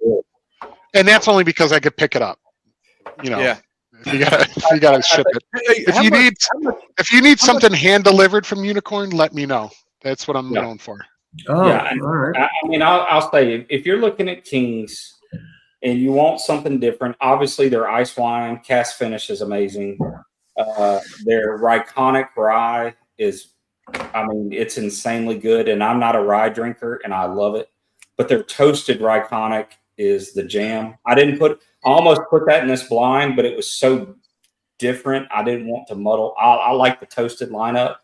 S6: and that's only because I could pick it up. You know, if you gotta ship it. If you need something hand delivered from Unicorn, let me know. That's what I'm known for.
S2: Oh,
S4: yeah,
S2: all right.
S4: I mean, I'll say if you're looking at Kings and you want something different, obviously their ice wine cast finish is amazing. Their Ryconic rye is, I mean, it's insanely good. And I'm not a rye drinker, and I love it. But their toasted Ryconic is the jam. I almost put that in this blind, but it was so different. I didn't want to muddle. I like the toasted lineup,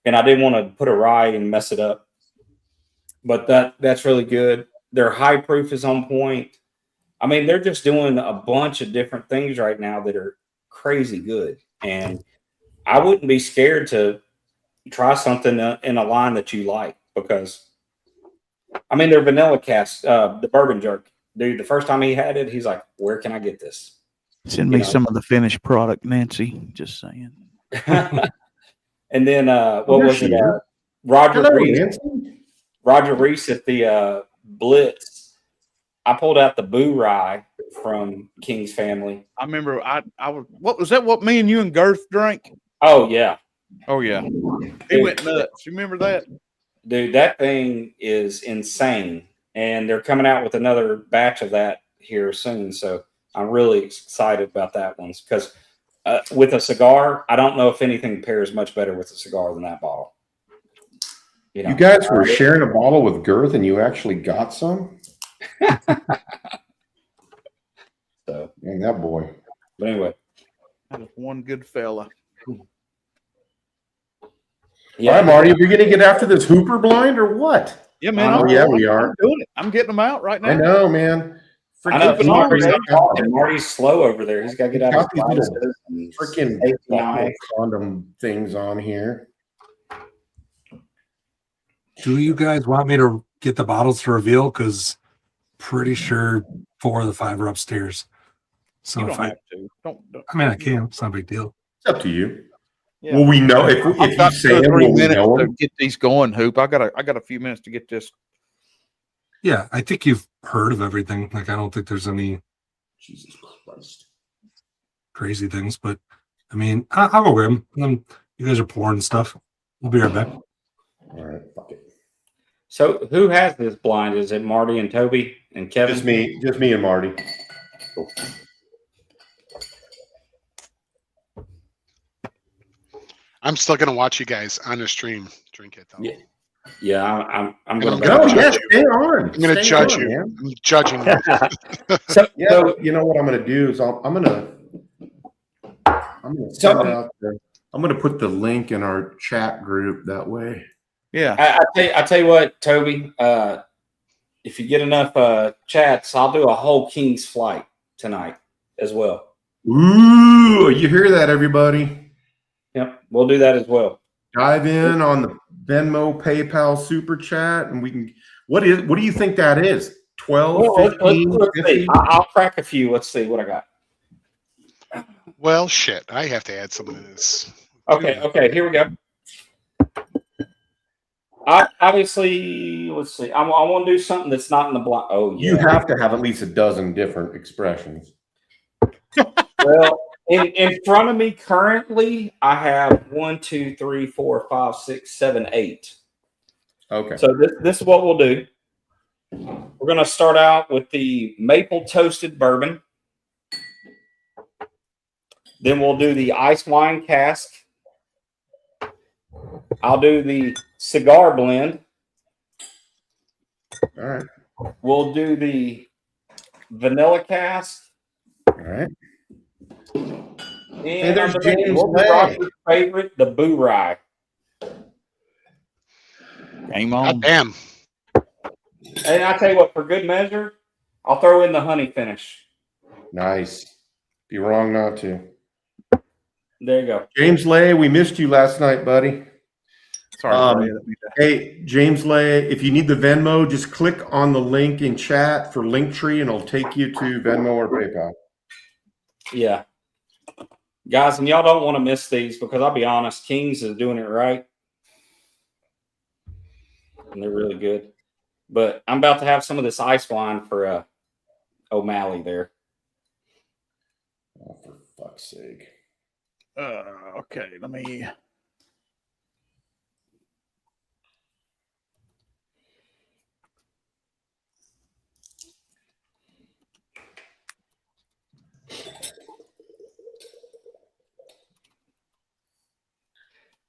S4: and I didn't want to put a rye and mess it up. But that's really good. Their high proof is on point. I mean, they're just doing a bunch of different things right now that are crazy good. And I wouldn't be scared to try something in a line that you like, because, I mean, their vanilla cast, the bourbon jerk, dude, the first time he had it, he's like, where can I get this?
S1: Send me some of the finished product, Nancy. Just saying.
S4: And then, what was it? Roger Reese at the Blitz. I pulled out the Boo Rye from King's Family.
S1: I remember what was that? What me and you and Girth drank?
S4: Oh yeah.
S1: Oh yeah. He went nuts. You remember that?
S4: Dude, that thing is insane. And they're coming out with another batch of that here soon. So I'm really excited about that one, because with a cigar, I don't know if anything pairs much better with a cigar than that bottle.
S2: You guys were sharing a bottle with Girth, and you actually got some?
S4: So,
S2: Dang, that boy.
S4: but anyway,
S1: That is one good fella.
S2: All right, Marty, are we going to get after this Hooper blind or what?
S1: Yeah, man.
S2: Oh, yeah, we are.
S1: I'm doing it. I'm getting them out right now.
S2: I know, man.
S4: I know
S1: Freaking on,
S4: Marty's,
S1: baby.
S4: Marty's slow over there. He's got to get out
S2: Got these
S4: his
S2: little
S4: glasses and
S2: freaking
S4: safety knife.
S2: condom things on here.
S5: Do you guys want me to get the bottles to reveal? Because pretty sure 4 of the 5 are upstairs. So
S1: You
S5: if
S1: don't have to. Don't.
S5: I mean, I can. It's not a big deal.
S2: It's up to you.
S1: Yeah.
S2: Will we know if
S1: I've
S2: you
S1: got
S2: say
S1: 2 or
S2: it?
S1: 3
S2: Will we
S1: minutes
S2: know
S1: to
S2: them?
S1: get these going, Hoop. I got a few minutes to get this.
S5: Yeah, I think you've heard of everything. Like, I don't think there's any
S2: Jesus Christ.
S5: crazy things, but I mean, I'll go with him. You guys are pouring stuff. We'll be right back.
S2: All right, fuck it.
S4: So who has this blind? Is it Marty and Toby and Kevin?
S2: Just me and Marty.
S4: Cool.
S6: I'm still gonna watch you guys on the stream drink it though.
S4: Yeah. Yeah, I'm going
S6: And I'm
S4: to.
S6: gonna
S2: No,
S6: judge
S2: yes, stay on.
S6: I'm gonna
S2: Stay
S6: judge
S2: on,
S6: you.
S2: man.
S6: I'm judging you.
S4: So,
S2: Yeah, you know what I'm going to do is I'm going to send out I'm going to put the link in our chat group that way.
S1: Yeah.
S4: I tell you what, Toby. If you get enough chats, I'll do a whole King's Flight tonight as well.
S2: Ooh, you hear that, everybody?
S4: Yep, we'll do that as well.
S2: Dive in on the Venmo, PayPal, Super Chat, and we can. What do you think that is? 12,
S4: Well,
S2: 15,
S4: let's
S2: 50?
S4: see. I'll crack a few. Let's see what I got.
S6: Well, shit. I have to add some of this.
S4: Okay, here we go. Obviously, let's see. I want to do something that's not in the block. Oh, yeah.
S2: You have to have at least a dozen different expressions.
S4: Well, in front of me currently, I have 1, 2, 3, 4, 5, 6, 7, 8.
S2: Okay.
S4: So this is what we'll do. We're going to start out with the maple toasted bourbon. Then we'll do the ice wine cask. I'll do the cigar blend.
S2: All right.
S4: We'll do the vanilla cask.
S2: All right.
S4: And
S2: there's James
S4: we'll do
S2: Lay.
S4: Roger's favorite, the Boo Rye.
S1: Game
S6: God
S1: on.
S6: damn.
S4: And I tell you what, for good measure, I'll throw in the honey finish.
S2: Nice. Be wrong not to.
S4: There you go.
S2: James Lay, we missed you last night, buddy.
S1: Sorry.
S2: Hey, James Lay, if you need the Venmo, just click on the link in chat for Linktree, and it'll take you to Venmo or PayPal.
S4: Yeah. Guys, and y'all don't want to miss these because I'll be honest, Kings is doing it right. And they're really good. But I'm about to have some of this ice wine for O'Malley there.
S2: Oh, for fuck's sake.
S1: Okay, let me.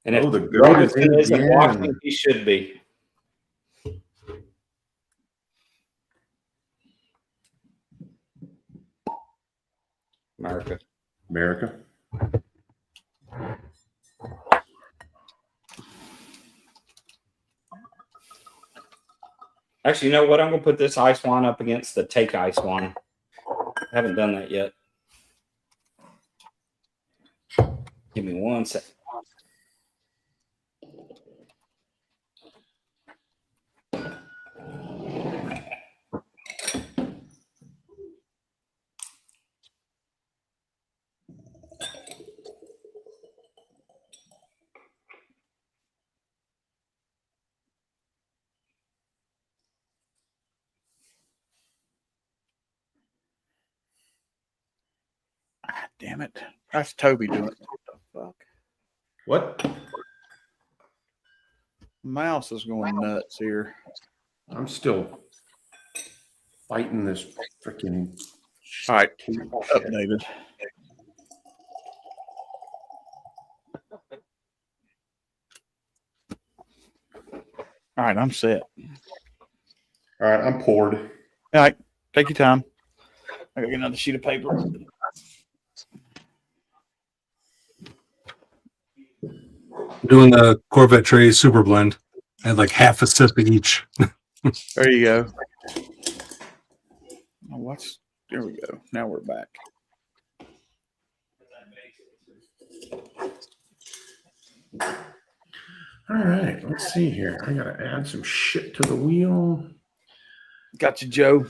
S4: And if
S2: the goat is
S4: Robertson
S2: in
S4: isn't
S2: again.
S4: watching, he should be.
S2: America.
S4: Actually, you know what? I'm going to put this ice wine up against the take ice wine. I haven't done that yet. Give me 1 second.
S1: Damn it. That's Toby doing it. What the fuck?
S2: What?
S1: Mouse is going nuts here.
S2: I'm still fighting this freaking.
S1: All right. Updated. All right, I'm set.
S2: All right, I'm poured.
S1: All right. Take your time. I gotta get another sheet of paper.
S5: Doing the Corvette Trey Super Blend. I had like half a sip of each.
S1: There you go. Oh, there we go. Now we're back.
S2: All right, let's see here. I gotta add some shit to the wheel.
S1: Got you, Joe.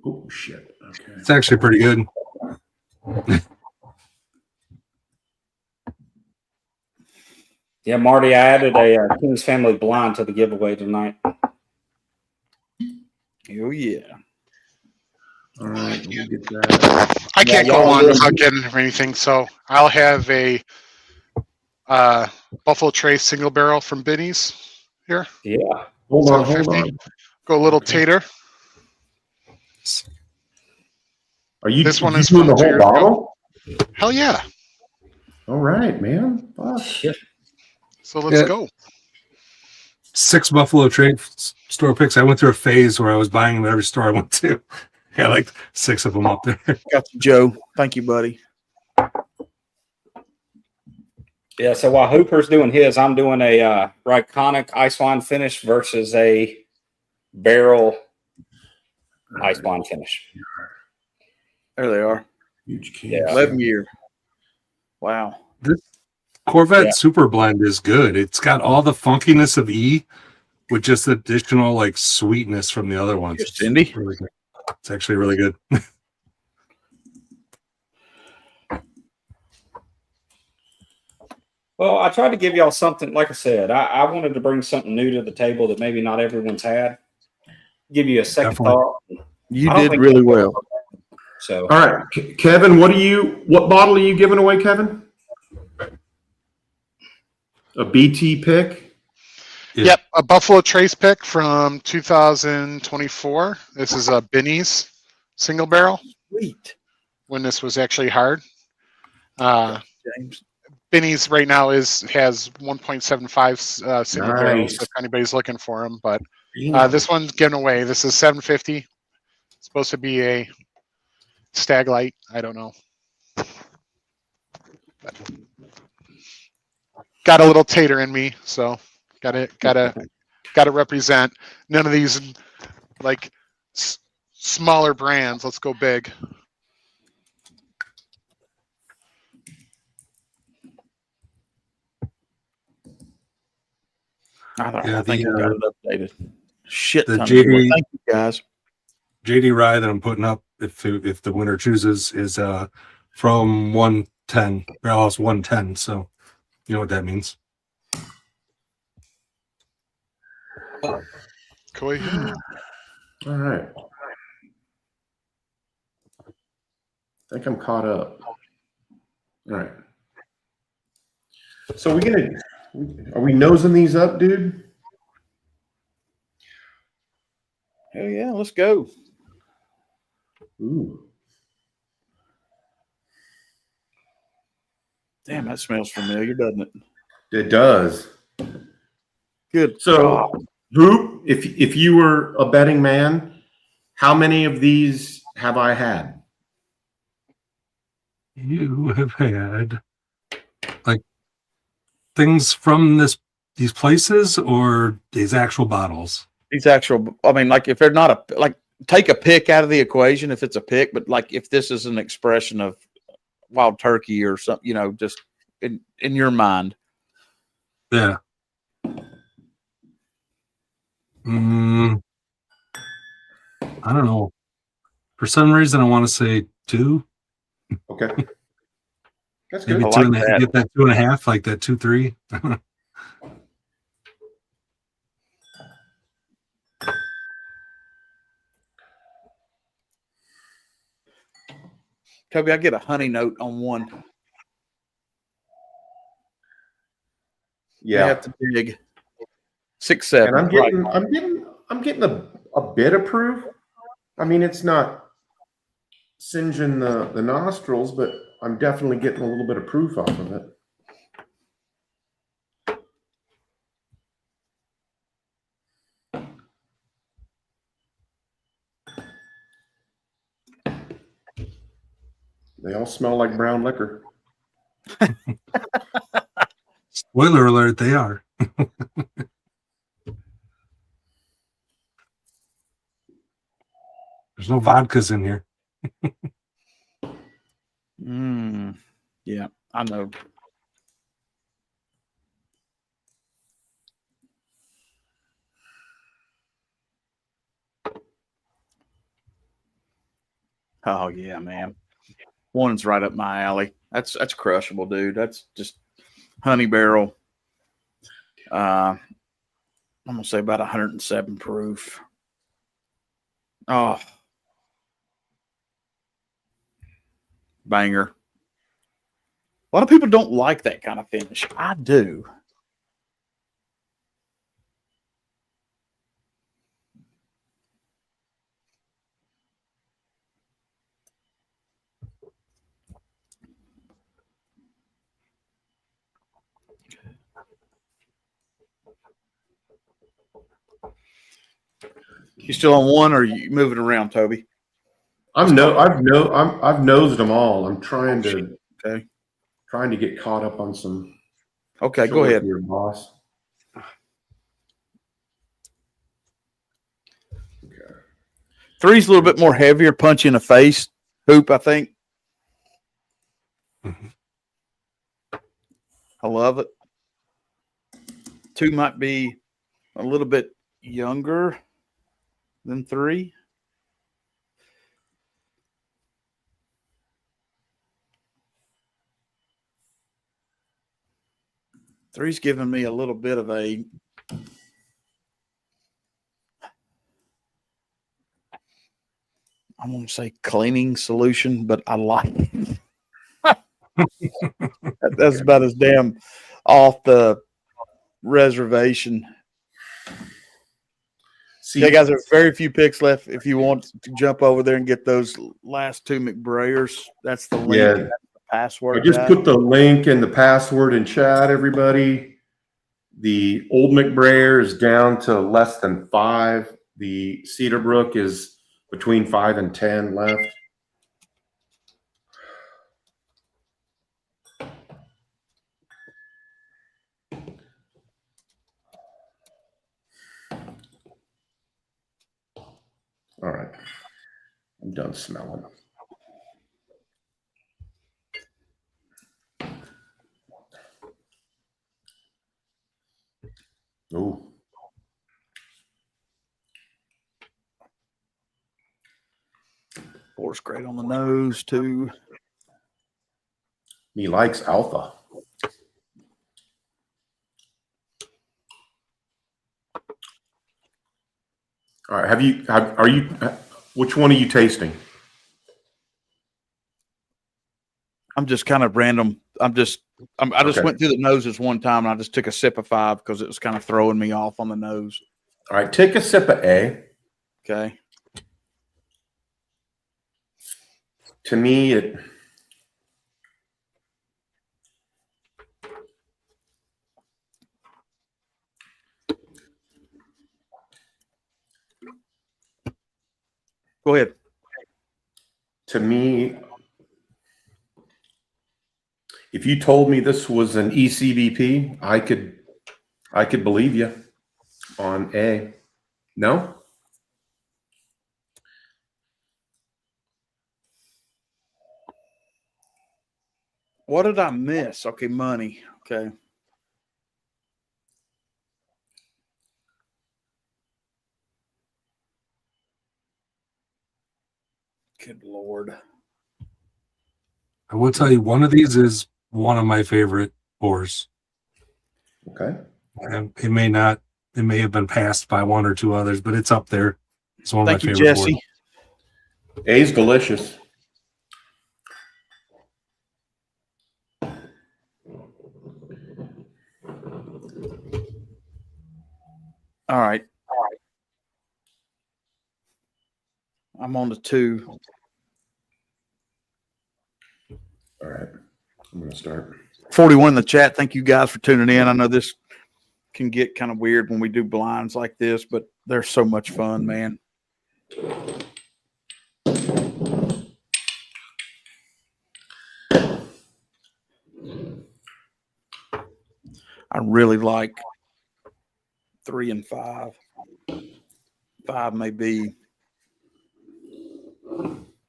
S2: Oh shit. Okay.
S5: It's actually pretty good.
S4: Yeah, Marty, I added a King's Family blind to the giveaway tonight.
S1: Oh yeah.
S2: All right, let me get that.
S6: I can't go on without getting anything, so I'll have a Buffalo Trace single barrel from Benny's here.
S4: Yeah.
S2: Hold on.
S6: 750. Go a little tater.
S2: Are you
S6: This one
S2: you
S6: is
S2: doing
S6: from
S2: the whole
S6: 2 years ago.
S2: bottle?
S6: Hell yeah.
S2: All right, man. Fuck.
S6: So let's
S5: Yeah.
S6: go.
S5: 6 Buffalo Trace store picks. I went through a phase where I was buying them at every store I went to. Got like 6 of them up there.
S1: Got you, Joe. Thank you, buddy.
S4: Yeah, so while Hooper's doing his, I'm doing a Ryconic ice wine finish versus a barrel ice wine finish.
S1: There they are.
S2: Huge can.
S4: Yeah.
S1: 11 year. Wow.
S5: This Corvette
S4: Yeah.
S5: Super Blend is good. It's got all the funkiness of E with just additional like sweetness from the other ones.
S1: Here's Cindy.
S5: Really good. It's actually really good.
S4: Well, I tried to give y'all something, like I said, I wanted to bring something new to the table that maybe not everyone's had. Give you a second
S5: Definitely.
S4: thought.
S1: You
S4: I don't
S1: did
S4: think
S1: really
S4: that's-
S1: well.
S4: So,
S2: All right, Kevin, what bottle are you giving away, Kevin? A BT pick?
S5: Yeah.
S6: Yep, a Buffalo Trace pick from 2024. This is a Benny's single barrel
S1: Sweet.
S6: when this was actually hard.
S1: James.
S6: Benny's right now has 1.75 single barrels
S2: Nice.
S6: if anybody's looking for them. But
S2: Yeah.
S6: this one's given away. This is 750. It's supposed to be a stag light. I don't know. But got a little tater in me, so gotta represent. None of these like smaller brands. Let's go big.
S1: I think
S5: the,
S1: we got it updated. Shit.
S5: the
S1: ton of
S5: JD
S1: people. Thank you, guys.
S5: JD Rye that I'm putting up, if the winner chooses, is from 110. Barrel House 110. So you know what that means.
S6: Cool.
S2: All right. I think I'm caught up. All right. So are we nosing these up, dude?
S1: Hell yeah, let's go.
S2: Ooh.
S1: Damn, that smells familiar, doesn't it?
S2: It does.
S1: Good.
S2: So, Hoop, if you were a betting man, how many of these have I had?
S5: You have had like things from these places or these actual bottles?
S1: These actual, I mean, like if they're not take a pick out of the equation if it's a pick, but like if this is an expression of wild turkey or something, just in your mind.
S5: Yeah. I don't know. For some reason, I want to say 2.
S2: Okay. That's
S5: Maybe
S2: good.
S1: I
S5: 2
S1: like
S5: and a,
S1: that.
S5: get that 2.5, like that 2-3.
S1: Toby, I get a honey note on one. You
S2: Yeah.
S1: have to dig 6, 7.
S2: And I'm
S1: right.
S2: getting a bit of proof. I mean, it's not singeing the nostrils, but I'm definitely getting a little bit of proof off of it. They all smell like brown liquor.
S5: Spoiler alert, they are. There's no vodkas in here.
S1: Yeah, I know. Oh yeah, man. One's right up my alley. That's crushable, dude. That's just honey barrel. I'm gonna say about 107 proof. Oh, banger. A lot of people don't like that kind of finish. I do. You still on one, or are you moving around, Toby?
S2: I've nosed them all. I'm trying to get caught up on some.
S1: Okay, go ahead.
S2: Your boss. Okay.
S1: Three's a little bit more heavier, punch in the face. Hoop, I think. I love it. Two might be a little bit younger than three. Three's giving me a little bit of a I'm going to say cleaning solution, but I like it. That's about as damn off the reservation.
S2: See,
S1: yeah, guys, there's very few picks left. If you want to jump over there and get those last two McBrayers, that's the link.
S2: Yeah.
S1: That's the password.
S2: I just put the link and the password in chat, everybody. The old McBrayer is down to less than 5. The Cedarbrook is between 5 and 10 left. All right. I'm done smelling. Ooh.
S1: Four's great on the nose, too.
S2: He likes alpha. All right. Which one are you tasting?
S1: I'm just kind of random. I just went through the noses one time and I just took a sip of 5 because it was kind of throwing me off on the nose.
S2: All right. Take a sip of A.
S1: Okay.
S2: To me, it.
S1: Go ahead.
S2: To me, if you told me this was an ECVP, I could believe you on A. No?
S1: What did I miss? Okay, money. Okay. Good Lord.
S5: I will tell you, one of these is one of my favorite pours.
S2: Okay.
S5: It may have been passed by one or two others, but it's up there. It's one of
S1: Thank
S5: my
S1: you,
S5: favorite
S1: Jesse.
S5: pours.
S2: A's delicious.
S1: All right. I'm on the 2.
S2: I'm going to start.
S1: 41 in the chat. Thank you guys for tuning in. I know this can get kind of weird when we do blinds like this, but they're so much fun, man. I really like 3 and 5. 5 might be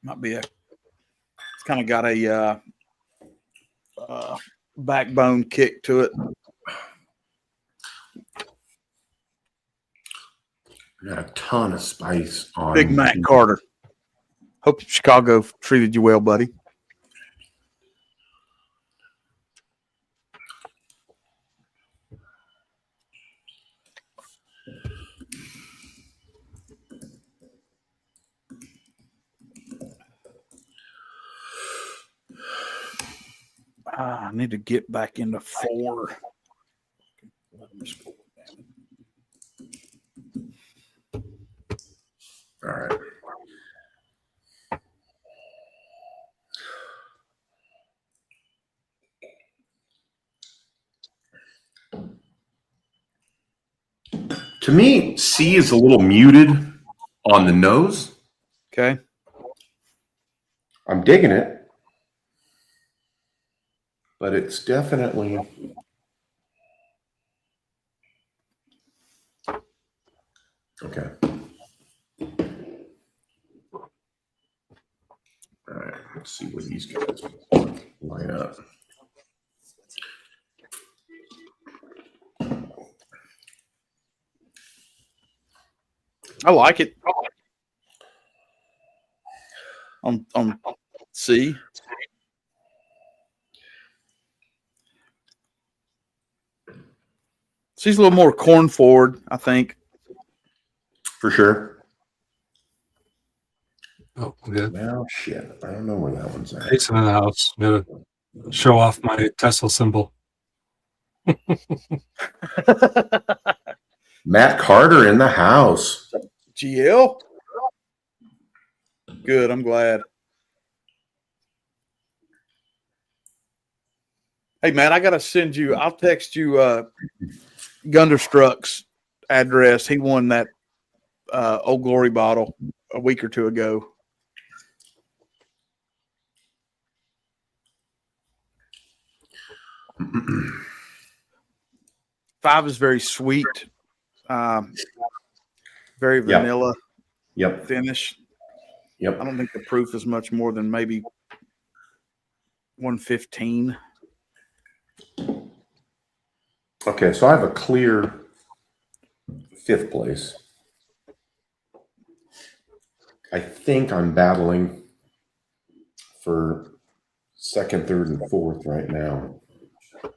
S1: it's kind of got a backbone kick to it.
S2: Got a ton of spice on.
S1: Big Matt Carter. Hope Chicago treated you well, buddy. I need to get back into 4.
S2: All right. To me, C is a little muted on the nose.
S1: Okay.
S2: I'm digging it, but it's definitely. Okay. All right, let's see what these guys line up.
S1: I like it. On C. She's a little more corn forward, I think.
S2: For sure.
S5: Oh, good.
S2: Well, shit. I don't know where that one's at.
S5: Jason in the house. Gotta show off my Tesla symbol.
S2: Matt Carter in the house.
S1: GL. Good. I'm glad. Hey, Matt, I got to send you. I'll text you Gunderstruck's address. He won that Old Glory bottle a week or two ago. Five is very sweet, very vanilla finish.
S2: Yep.
S1: I don't think the proof is much more than maybe 115.
S2: Okay, so I have a clear 5th place. I think I'm battling for 2nd, 3rd, and 4th right now.
S1: I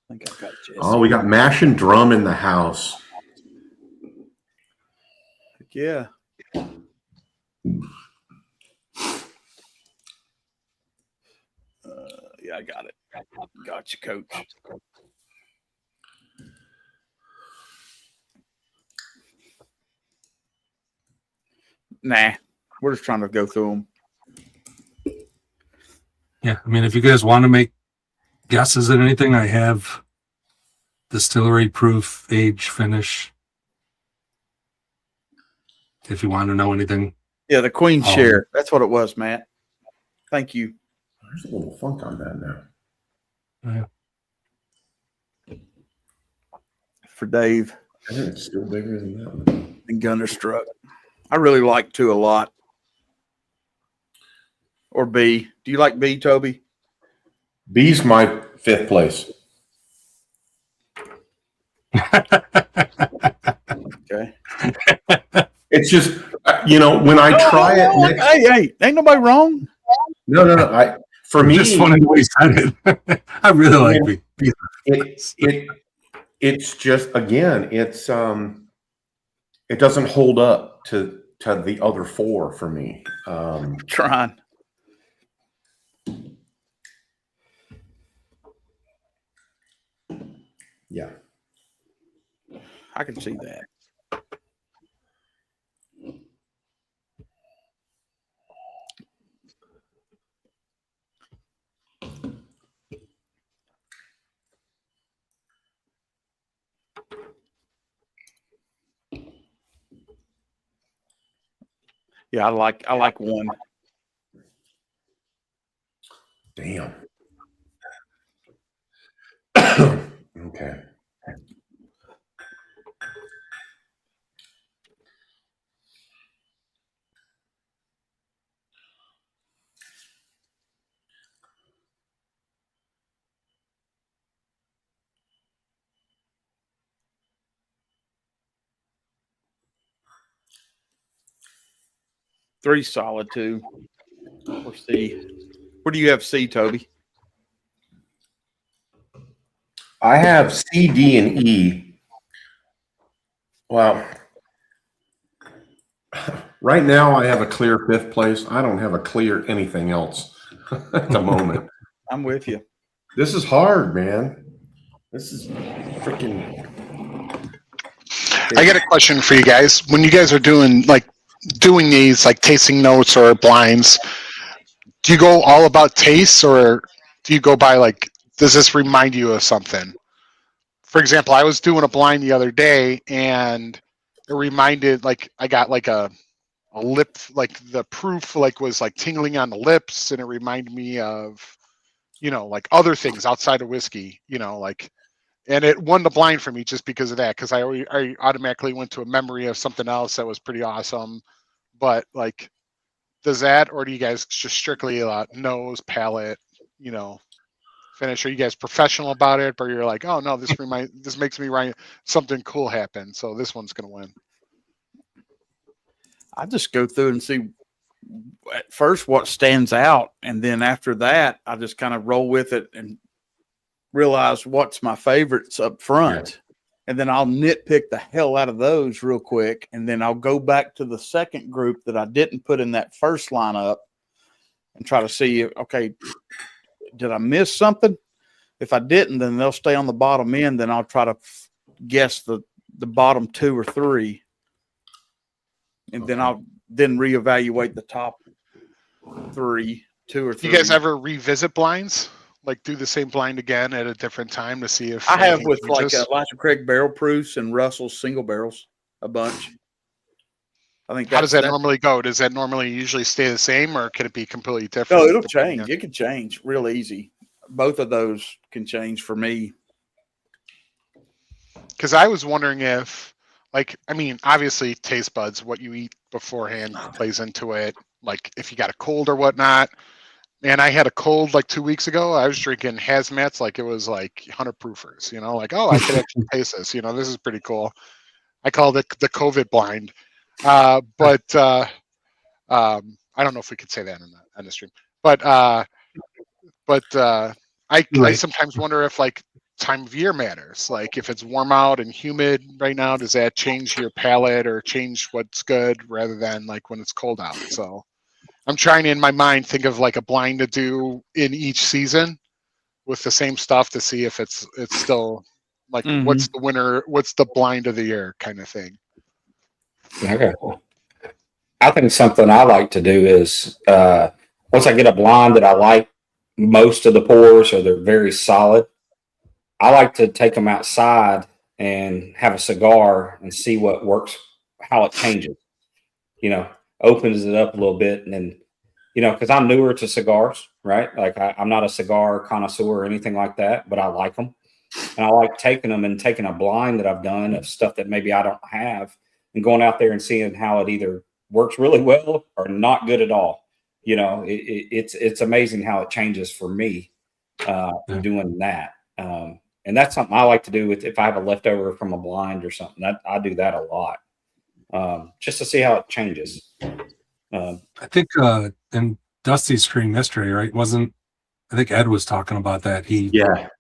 S1: think I've got Jesse.
S2: Oh, we got Mash and Drum in the house.
S1: Yeah. Yeah, I got it. Got you, Coach. Nah, we're just trying to go through them.
S5: Yeah, I mean, if you guys want to make guesses at anything, I have distillery proof, age, finish. If you want to know anything.
S1: Yeah, the Queen share. That's what it was, Matt. Thank you.
S2: There's a little funk on that now.
S5: Yeah.
S1: For Dave.
S2: I think it's still bigger than that one.
S1: And Gunderstruck. I really like 2 a lot. Or B. Do you like B, Toby?
S2: B's my 5th place.
S1: Okay.
S2: It's just, when I try it. Next,
S1: hey, ain't nobody wrong.
S2: No. For me,
S5: just funny the way he said it. I really like B.
S2: It's just, again, it's it doesn't hold up to the other 4 for me.
S1: Trying.
S2: Yeah.
S1: I can see that. Yeah, I like one.
S2: Damn. Okay.
S1: Three solid too. Or C. Where do you have C, Toby?
S2: I have C, D, and E. Well, right now I have a clear fifth place. I don't have a clear anything else at the moment.
S1: I'm with you.
S2: This is hard, man. This is freaking.
S6: I got a question for you guys. When you guys are doing these like tasting notes or blinds, do you go all about tastes, or do you go by like, does this remind you of something? For example, I was doing a blind the other day, and it reminded, like, I got like a lip, like the proof like was like tingling on the lips, and it reminded me of, like other things outside of whiskey, like, and it won the blind for me just because of that, because I automatically went to a memory of something else that was pretty awesome. But like, does that, or do you guys just strictly nose, palate, finish? Are you guys professional about it, or you're like, oh no, this makes me write something cool happen, so this one's gonna win?
S1: I just go through and see at first what stands out, and then after that, I just kind of roll with it and realize what's my favorites up front. Yeah. And then I'll nitpick the hell out of those real quick, and then I'll go back to the second group that I didn't put in that first lineup and try to see, okay, did I miss something? If I didn't, then they'll stay on the bottom end. Then I'll try to guess the bottom two or three, and then I'll reevaluate the top three, two or three.
S6: Do you guys ever revisit blinds? Like do the same blind again at a different time to see if
S1: I have with changes? Like Elijah Craig barrel proofs and Russell's single barrels a bunch. I think.
S6: How does that normally go? Does that normally usually stay the same, or can it be completely different?
S1: No, it'll change. It can change real easy. Both of those can change for me.
S6: Because I was wondering if, like, I mean, obviously taste buds, what you eat beforehand plays into it. Like if you got a cold or whatnot. Man, I had a cold like 2 weeks ago. I was drinking hazmats like it was like 100 proofers, like, oh, I could actually taste this. This is pretty cool. I called it the COVID blind. But I don't know if we could say that on the stream. But I sometimes wonder if like time of year matters. Like if it's warm out and humid right now, does that change your palate or change what's good rather than like when it's cold out? So I'm trying to, in my mind, think of like a blind to do in each season with the same stuff to see if it's still like what's the winner, what's the blind of the year kind of thing.
S4: Okay. I think something I like to do is once I get a blind that I like most of the pours or they're very solid, I like to take them outside and have a cigar and see what works, how it changes, opens it up a little bit. And then, because I'm newer to cigars, right? Like I'm not a cigar connoisseur or anything like that, but I like them. And I like taking them and taking a blind that I've done of stuff that maybe I don't have and going out there and seeing how it either works really well or not good at all. It's amazing how it changes for me doing that. And that's something I like to do with if I have a leftover from a blind or something. I do that a lot. Just to see how it changes.
S5: I think in Dusty's Screen Mystery, right? I think Ed was talking about that. He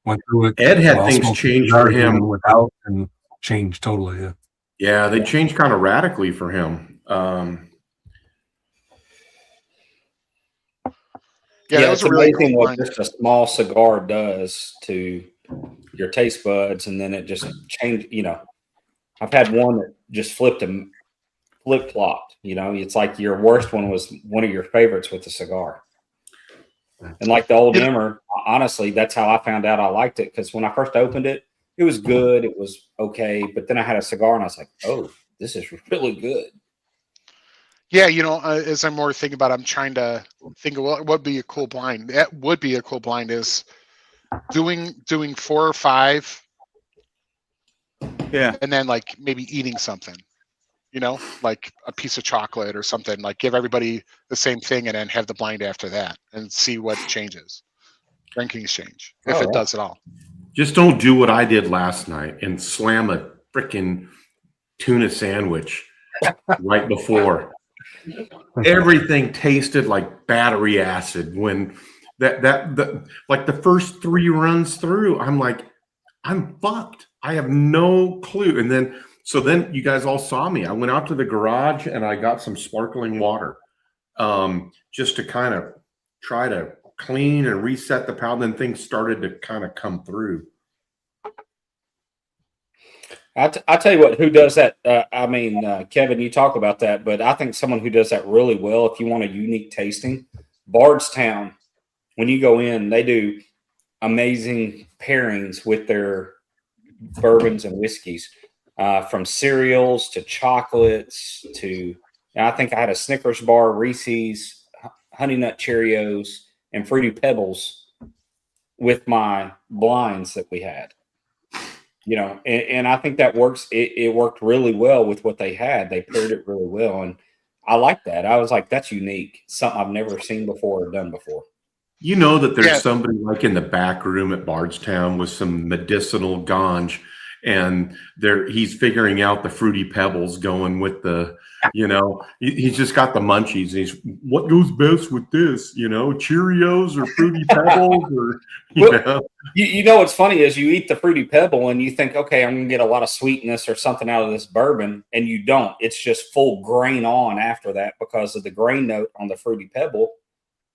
S5: went through it.
S2: Ed had things change for him
S5: without and changed totally.
S2: Yeah, they changed kind of radically for him.
S4: It's amazing what just a small cigar does to your taste buds, and then it just changed. I've had one that just flip-flopped. It's like your worst one was one of your favorites with the cigar. And like the Old Nimmer, honestly, that's how I found out I liked it, because when I first opened it, it was good. It was okay. But then I had a cigar and I was like, oh, this is really good.
S6: Yeah, as I'm more thinking about it, I'm trying to think of what would be a cool blind. That would be a cool blind is doing 4 or 5,
S1: Yeah.
S6: and then like maybe eating something, like a piece of chocolate or something. Like give everybody the same thing, and then have the blind after that, and see what changes. Rankings change if it does at all.
S2: Just don't do what I did last night and slam a freaking tuna sandwich right before. Everything tasted like battery acid when like the first 3 runs through. I'm like, I'm fucked. I have no clue. And then you guys all saw me. I went out to the garage and I got some sparkling water, just to kind of try to clean and reset the palate. And then things started to kind of come through.
S4: I tell you what, who does that? Kevin, you talk about that, but I think someone who does that really well, if you want a unique tasting, Bardstown, when you go in, they do amazing pairings with their bourbons and whiskeys, from cereals to chocolates to, I think I had a Snickers bar, Reese's, Honey Nut Cheerios, and Fruity Pebbles with my blinds that we had. And I think that works. It worked really well with what they had. They paired it really well. And I like that. I was like, that's unique. Something I've never seen before or done before.
S2: You know that there's somebody like in the back room at Bardstown with some medicinal ganj, and he's figuring out the Fruity Pebbles going with the, he's just got the munchies. And what goes best with this, Cheerios or Fruity Pebbles or,
S4: what's funny is you eat the Fruity Pebble and you think, okay, I'm going to get a lot of sweetness or something out of this bourbon. And you don't. It's just full grain on after that because of the grain note on the Fruity Pebble.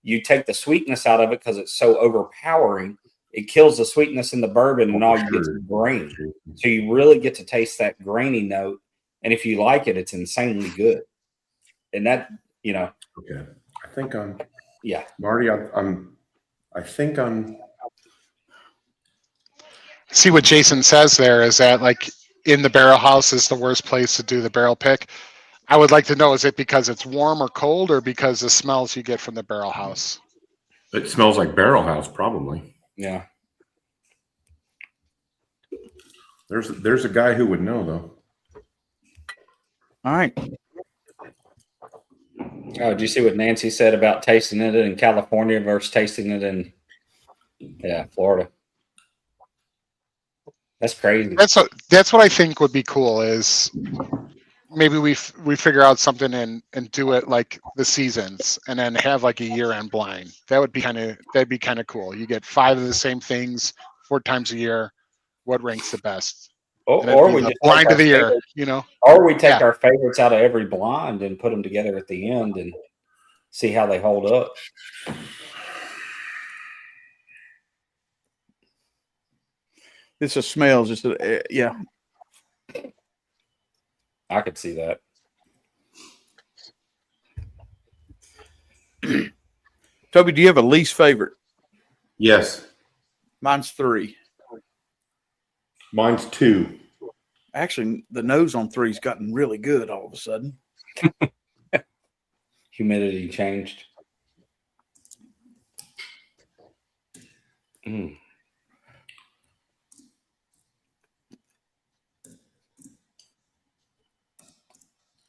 S4: You take the sweetness out of it because it's so overpowering. It kills the sweetness in the bourbon and all you get is grain. So you really get to taste that grainy note. And if you like it, it's insanely good. And that,
S2: Okay. I think
S4: yeah.
S2: Marty, I think I'm.
S6: See what Jason says there is that like in the barrel house is the worst place to do the barrel pick. I would like to know, is it because it's warm or cold or because the smells you get from the barrel house?
S2: It smells like barrel house, probably.
S4: Yeah.
S2: There's a guy who would know, though.
S1: All right.
S4: Oh, did you see what Nancy said about tasting it in California versus tasting it in Florida? That's crazy.
S6: That's what I think would be cool is maybe we figure out something and do it like the seasons and then have like a year-end blind. That'd be kind of cool. You get 5 of the same things 4 times a year. What ranks the best?
S4: Or we just
S6: blind of the year,
S4: Or we take our favorites out of every blind and put them together at the end and see how they hold up.
S1: This just smells just yeah.
S4: I could see that.
S1: Toby, do you have a least favorite?
S2: Yes.
S1: Mine's 3.
S2: Mine's 2.
S1: Actually, the nose on 3's gotten really good all of a sudden.
S4: Humidity changed.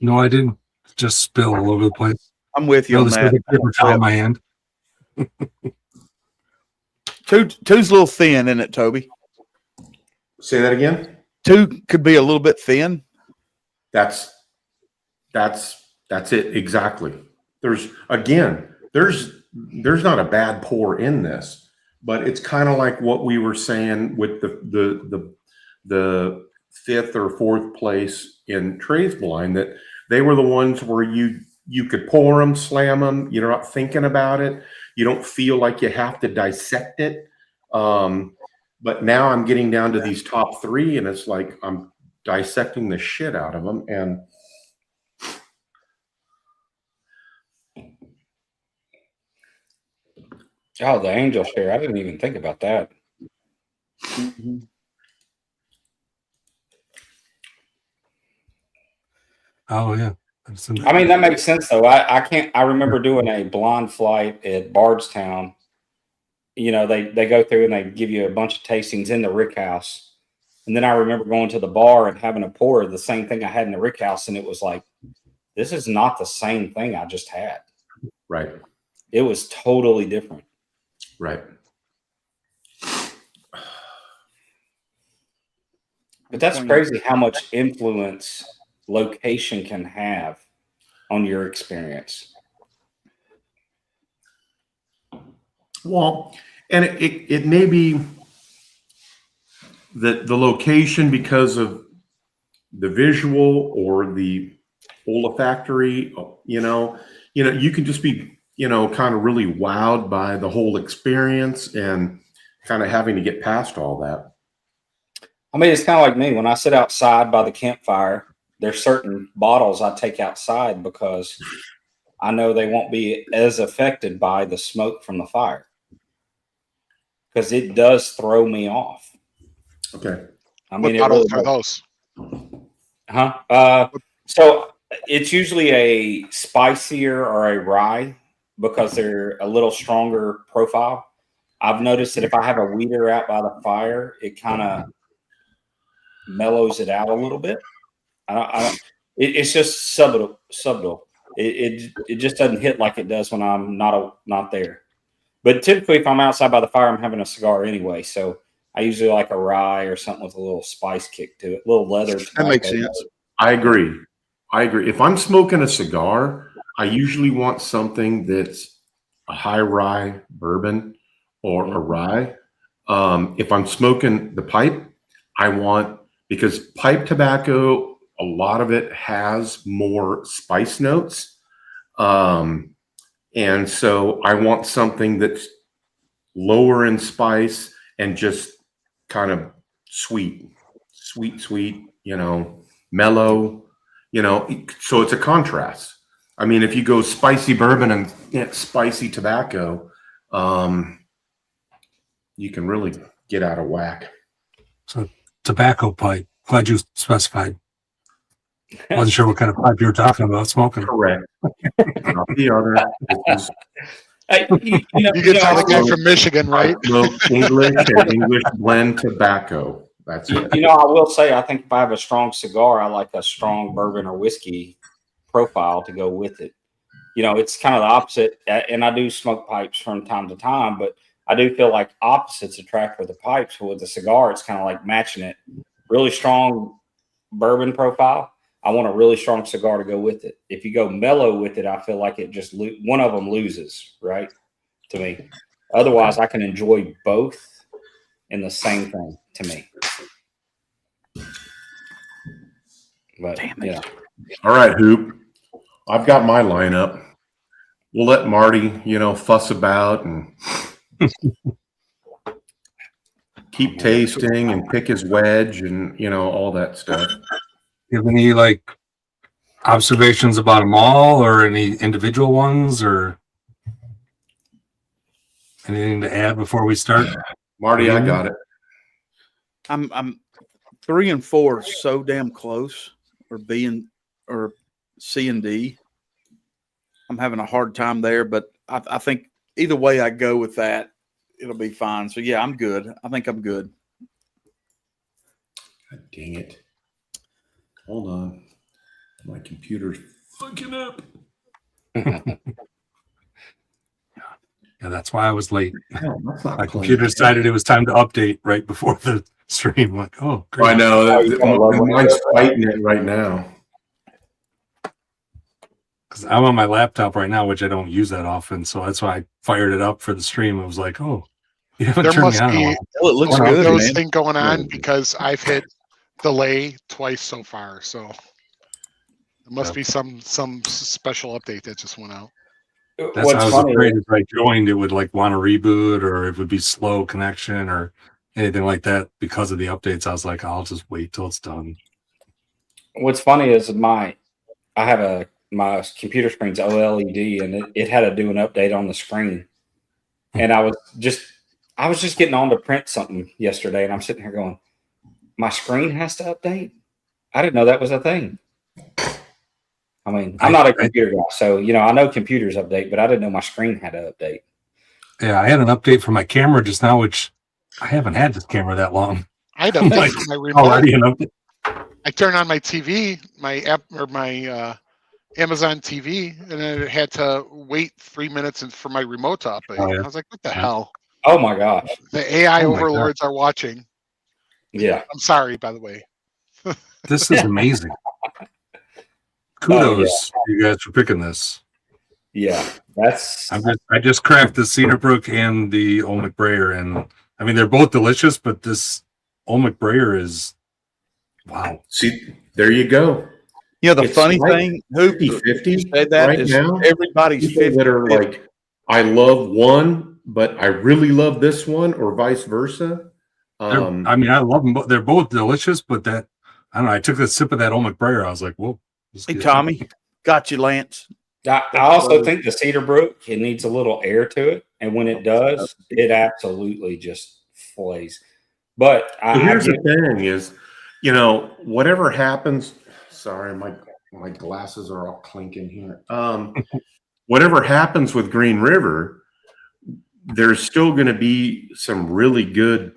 S5: No, I didn't just spill all over the place.
S1: I'm with you on that.
S5: A paper towel in my hand.
S1: Two's a little thin, isn't it, Toby?
S2: Say that again.
S1: 2 could be a little bit thin.
S2: That's it exactly. There's not a bad pour in this, but it's kind of like what we were saying with the 5th or 4th place in Trey's blind, that they were the ones where you could pour them, slam them. You're not thinking about it. You don't feel like you have to dissect it. But now I'm getting down to these top 3, and it's like I'm dissecting the shit out of them. And
S4: oh, the angel share. I didn't even think about that.
S1: Mm-hmm.
S5: Oh yeah,
S4: I mean, that makes sense though. I can't. I remember doing a blind flight at Bardstown. You know, they go through and they give you a bunch of tastings in the rick house, and then I remember going to the bar and having a pour of the same thing I had in the rick house, and it was like, this is not the same thing I just had.
S2: Right.
S4: It was totally different.
S2: Right.
S4: But that's crazy how much influence location can have on your experience.
S2: Well, and it may be the location because of the visual or the olfactory, you can just be, kind of really wowed by the whole experience and kind of having to get past all that.
S4: I mean, it's kind of like me when I sit outside by the campfire. There's certain bottles I take outside because I know they won't be as affected by the smoke from the fire, because it does throw me off.
S2: Okay.
S4: I mean,
S6: what bottles are those?
S4: So it's usually a spicier or a rye because they're a little stronger profile. I've noticed that if I have a weeder out by the fire, it kind of mellows it out a little bit. It's just subtle. It just doesn't hit like it does when I'm not there. But typically, if I'm outside by the fire, I'm having a cigar anyway. So I usually like a rye or something with a little spice kick to it, a little leather.
S1: That makes sense.
S2: I agree. If I'm smoking a cigar, I usually want something that's a high rye bourbon or a rye. If I'm smoking the pipe, because pipe tobacco, a lot of it has more spice notes. And so I want something that's lower in spice and just kind of sweet, mellow, so it's a contrast. I mean, if you go spicy bourbon and spicy tobacco, you can really get out of whack.
S5: So tobacco pipe. Glad you specified. Wasn't sure what kind of pipe you were talking about smoking.
S2: Correct. Not the other.
S6: You can tell the guy from Michigan, right?
S2: English blend tobacco. That's it.
S4: I will say, I think if I have a strong cigar, I like a strong bourbon or whiskey profile to go with it. It's kind of the opposite. And I do smoke pipes from time to time, but I do feel like opposites attract with the pipes. But with the cigar, it's kind of like matching it. Really strong bourbon profile. I want a really strong cigar to go with it. If you go mellow with it, I feel like it just one of them loses, right? To me. Otherwise, I can enjoy both in the same thing to me. But
S1: damn it.
S2: All right, Hoop. I've got my lineup. We'll let Marty, fuss about and keep tasting and pick his wedge and all that stuff.
S5: You have any observations about them all, or any individual ones, or anything to add before we start?
S2: Marty, I got it.
S1: I'm 3 and 4 so damn close, or C and D. I'm having a hard time there, but I think either way I go with that, it'll be fine. So yeah, I'm good. I think I'm good.
S2: God dang it. Hold on. My computer's fucking up.
S5: Yeah, that's why I was late.
S2: Hell,
S5: My computer decided it was time to update right before the stream. Like, oh, great.
S2: I know. Mine's fighting it right now.
S5: Because I'm on my laptop right now, which I don't use that often. So that's why I fired it up for the stream. I was like, oh, you haven't
S6: There
S5: turned
S6: must
S5: me on in a
S6: be
S5: while.
S1: Well, it looks
S6: a
S1: good,
S6: Windows
S1: man.
S6: thing going on because I've hit delay twice so far. So there must be some special update that just went out.
S5: That's
S4: What's
S5: how I was
S4: funny
S5: afraid if I joined, it would want to reboot, or it would be slow connection or anything like that because of the updates. I was like, I'll just wait till it's done.
S4: What's funny is my computer screen's OLED, and it had to do an update on the screen. And I was just getting on to print something yesterday, and I'm sitting here going, my screen has to update? I didn't know that was a thing. I mean, I'm not a computer guy, so I know computers update, but I didn't know my screen had to update.
S5: Yeah, I had an update for my camera just now, which I haven't had this camera that long.
S6: I had to update for my remote.
S5: Already an update.
S6: I turned on my TV, my app or my Amazon TV, and then it had to wait 3 minutes for my remote to update.
S5: Oh, yeah.
S6: I was like, "What the hell?"
S4: Oh my gosh!
S6: The AI
S5: Oh my
S6: overlords are watching.
S4: Yeah,
S6: I'm sorry, by the way.
S5: This is amazing. Kudos to you guys for picking this.
S4: yeah. That's
S5: I just cracked the Cedarbrook and the Old McBrayer, and I mean they're both delicious, but this Old McBrayer is wow.
S2: See, there you go.
S1: The
S2: It's
S1: funny
S2: like
S1: thing, who
S2: 50-50
S1: say that
S2: right
S1: is
S2: now.
S1: everybody's
S2: People
S1: 50.
S2: that are like, I love one, but I really love this one, or vice versa.
S5: I mean, I love them both. They're both delicious, but I don't know. I took a sip of that Old McBrayer. I was like, whoa.
S1: Hey, Tommy, got you, Lance.
S4: I also think the Cedarbrook, it needs a little air to it, and when it does, it absolutely just flays. But
S2: here's the thing: is whatever happens. Sorry, my glasses are all clinking here. Whatever happens with Green River, there's still going to be some really good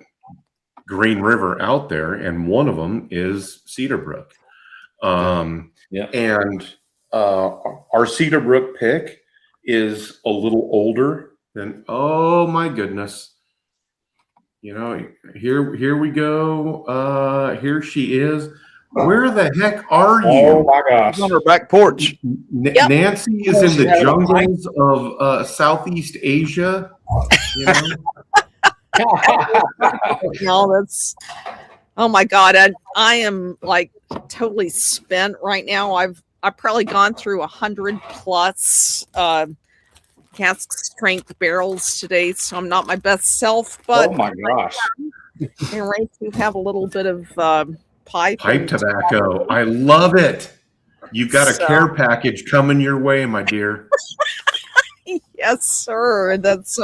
S2: Green River out there, and one of them is Cedarbrook. And our Cedarbrook pick is a little older than. Oh my goodness! Here we go. Here she is. Where the heck are you?
S4: oh my gosh!
S1: She's on her back porch.
S7: Yep.
S2: Nancy is in the jungles of Southeast Asia.
S7: No, that's oh my god. I am like totally spent right now. I've probably gone through 100 plus cask strength barrels today, so I'm not my best self, but
S4: Oh my gosh!
S7: I'm ready to have a little bit of pipe
S2: tobacco. I love it. You've got a
S7: So-
S2: care package coming your way, my dear.
S7: Yes, sir. That's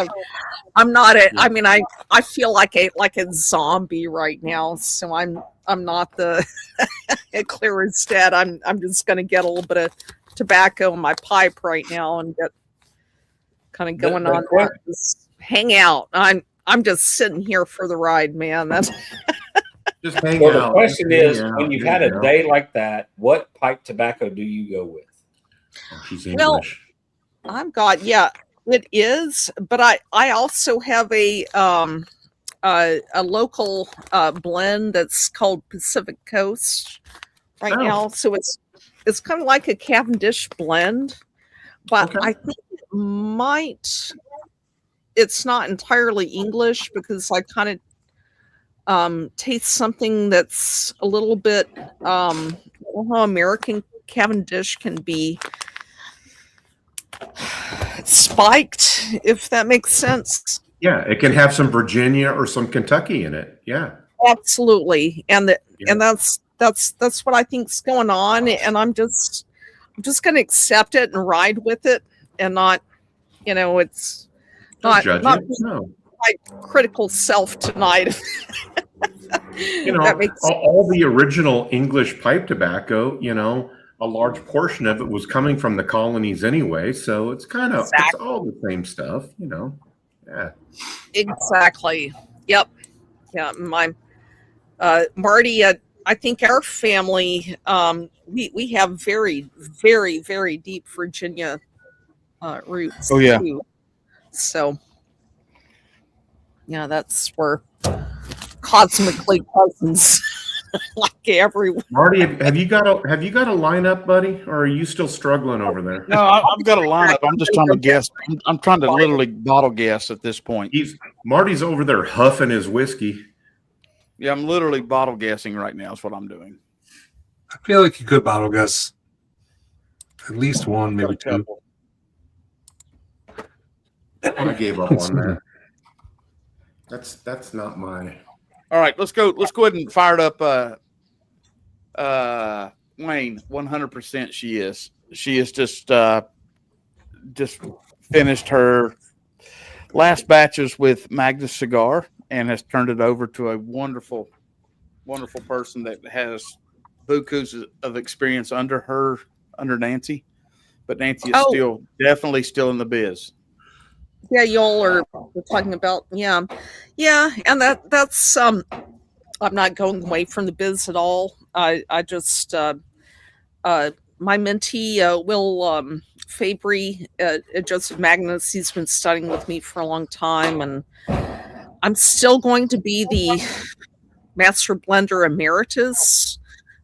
S7: I'm not I mean I feel like a zombie right now, so I'm not the clear as dead. I'm just gonna get a little bit of tobacco in my pipe right now and get kind of going on that. Just hang out. I'm just sitting here for the ride, man. That's
S2: Just hang
S4: Well, the
S2: out.
S4: question
S2: Hang
S4: is,
S2: out.
S4: when you've
S2: There
S4: had
S2: you
S4: a
S2: go.
S4: day like that, what pipe tobacco do you go with?
S2: Oh, she's
S7: Well,
S2: English.
S7: I've got it is, but I also have a local blend that's called Pacific Coast right
S2: Oh.
S7: now. So it's kind of like a Cavendish blend, but
S2: Okay.
S7: I think it's not entirely English because I kind of taste something that's a little bit how American Cavendish can be spiked, if that makes sense.
S2: Yeah, it can have some Virginia or some Kentucky in it. Yeah.
S7: Absolutely, and
S2: Yeah.
S7: that's what I think's going on, and I'm just going to accept it and ride with it, and not, it's
S2: Don't
S7: not
S2: judge
S7: not
S2: it. No.
S7: my critical self tonight. That makes
S2: all the original English pipe tobacco, a large portion of it was coming from the colonies anyway. So it's kind of, it's all the same stuff, Yeah.
S7: exactly. Yep. Yeah. My Marty. I think our family. We have very, very, very deep Virginia roots.
S1: Oh, yeah.
S7: Too. So. Yeah, that's where cosmically cousins, like everyone.
S2: Marty, have you got a lineup, buddy, or are you still struggling over there?
S1: No, I've got a lineup. I'm just trying to guess. I'm trying to literally bottle guess at this point.
S2: Marty's over there huffing his whiskey.
S1: Yeah, I'm literally bottle guessing right now. Is what I'm doing.
S5: I feel like you could bottle guess at least one, maybe two.
S2: I gave up on that. That's not my.
S1: All right, let's go. Let's go ahead and fire it up. Wayne, 100%. She is just finished her last batches with Magnus Cigar and has turned it over to a wonderful, wonderful person that has bukus of experience under her under Nancy, but Nancy is
S7: Oh.
S1: definitely still in the biz.
S7: Yeah, y'all are talking about yeah, and that's I'm not going away from the biz at all. I just my mentee Will Fabry, Joseph Magnus, he's been studying with me for a long time, and I'm still going to be the master blender emeritus.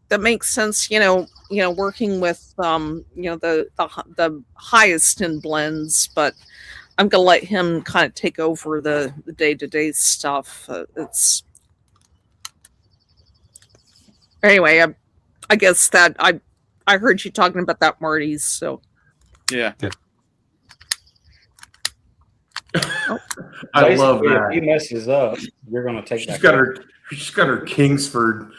S7: That makes sense, working with the highest in blends, but I'm gonna let him kind of take over the day-to-day stuff. It's anyway. I guess that I heard you talking about that, Marty's. So
S1: Yeah.
S2: I love
S4: Basically,
S2: that.
S4: If he messes up, you're going to take
S2: She's
S4: that.
S2: got her Kingsford.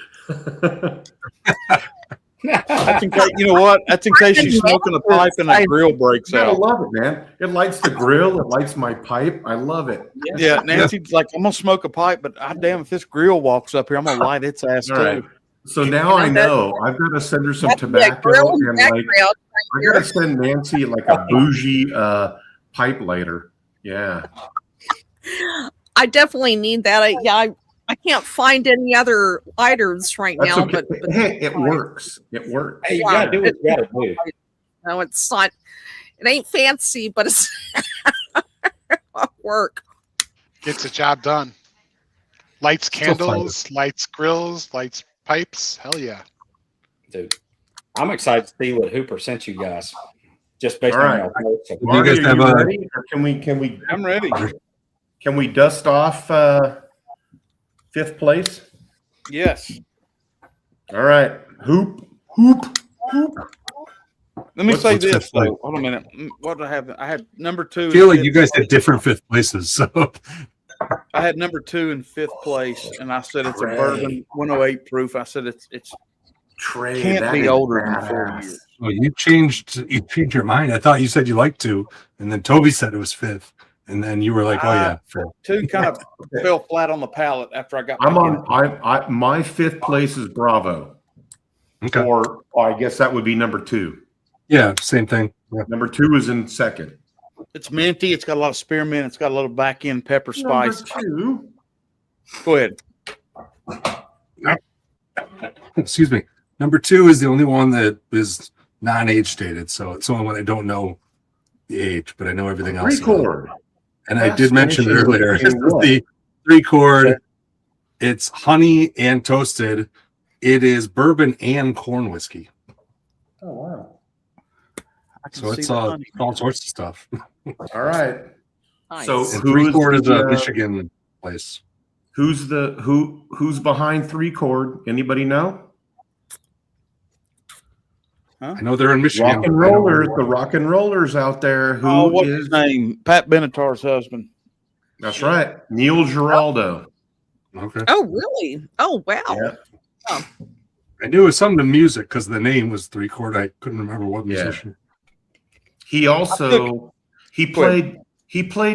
S1: That's in case, you know what? That's in case she's smoking a pipe and a grill breaks
S2: I
S1: out.
S2: love it, man. It lights the grill. It lights my pipe. I love it.
S1: Yeah, Nancy's like, I'm gonna smoke a pipe, but damn, if this grill walks up here, I'm gonna light its ass
S2: All
S1: too.
S2: right. So now I know I've got to send her some tobacco and like I got to send Nancy like a bougie pipe lighter. Yeah.
S7: I definitely need that. I can't find any other lighters right
S2: That's
S7: now,
S2: okay.
S7: but
S2: Hey, it works. It works.
S4: Hey, you got to do what you got to do.
S7: no, it's not. It ain't fancy, but it's work.
S6: Gets the job done. Lights candles, lights grills, lights pipes. Hell yeah.
S4: Dude, I'm excited to see what Hooper sent you guys. Just based
S2: All
S4: on
S2: right.
S4: your notes.
S2: Marty,
S5: you guys
S2: are
S5: have
S2: you
S5: a-
S2: ready? Or
S1: I'm ready.
S2: can we dust off fifth place?
S1: Yes.
S2: All right. Hoop.
S1: Let me
S5: What's
S1: say this
S5: fifth place?
S1: though. Hold on a minute. What did I have? I had number 2.
S5: I feel like you guys had different fifth places. So
S1: I had number 2 in 5th place, and I said it's a
S2: Trey.
S1: bourbon 108 proof. I said it's
S2: Trey,
S1: can't
S2: that
S1: be
S2: is
S1: older than
S2: badass.
S1: 4 years.
S5: well, you changed your mind. I thought you said you liked to, and then Toby said it was fifth, and then you were like, "Oh yeah, fifth."
S1: 2 kind of fell flat on the palate after I got.
S2: I'm
S1: back in.
S2: on. My fifth place is Bravo,
S5: Okay.
S2: or I guess that would be number 2.
S5: Yeah, same thing. Yeah.
S2: Number 2 is in second.
S1: It's minty. It's got a lot of spearmint. It's got a little back end pepper spice.
S2: Number 2.
S1: Go ahead.
S5: Excuse me. Number 2 is the only one that is non-age stated, so it's the only one I don't know the age, but I know everything else. about it.
S2: Record.
S5: And I
S2: That's
S5: did mention it
S2: finishing
S5: earlier.
S2: in
S5: This is
S2: what?
S5: the 3-chord. It's honey and toasted. It is bourbon and corn whiskey.
S2: Oh wow.
S1: I can
S5: So
S1: see
S5: it's
S1: the honey.
S5: all sorts of stuff.
S2: All right.
S7: Nice.
S2: So
S5: And
S2: who's
S5: 3-chord is a
S2: the,
S5: Michigan place.
S2: who's behind 3-chord? Anybody know?
S5: I know they're in Michigan.
S2: Rock and rollers, the rock and rollers out there. Who
S1: Oh, what's
S2: is?
S1: his name? Pat Benatar's husband.
S2: That's right, Neil Giraldo.
S5: Okay.
S7: Oh, really? Oh, wow.
S2: Yeah.
S5: I knew it was something to music because the name was 3-chord. I couldn't remember what
S2: Yeah.
S5: musician.
S2: He also he played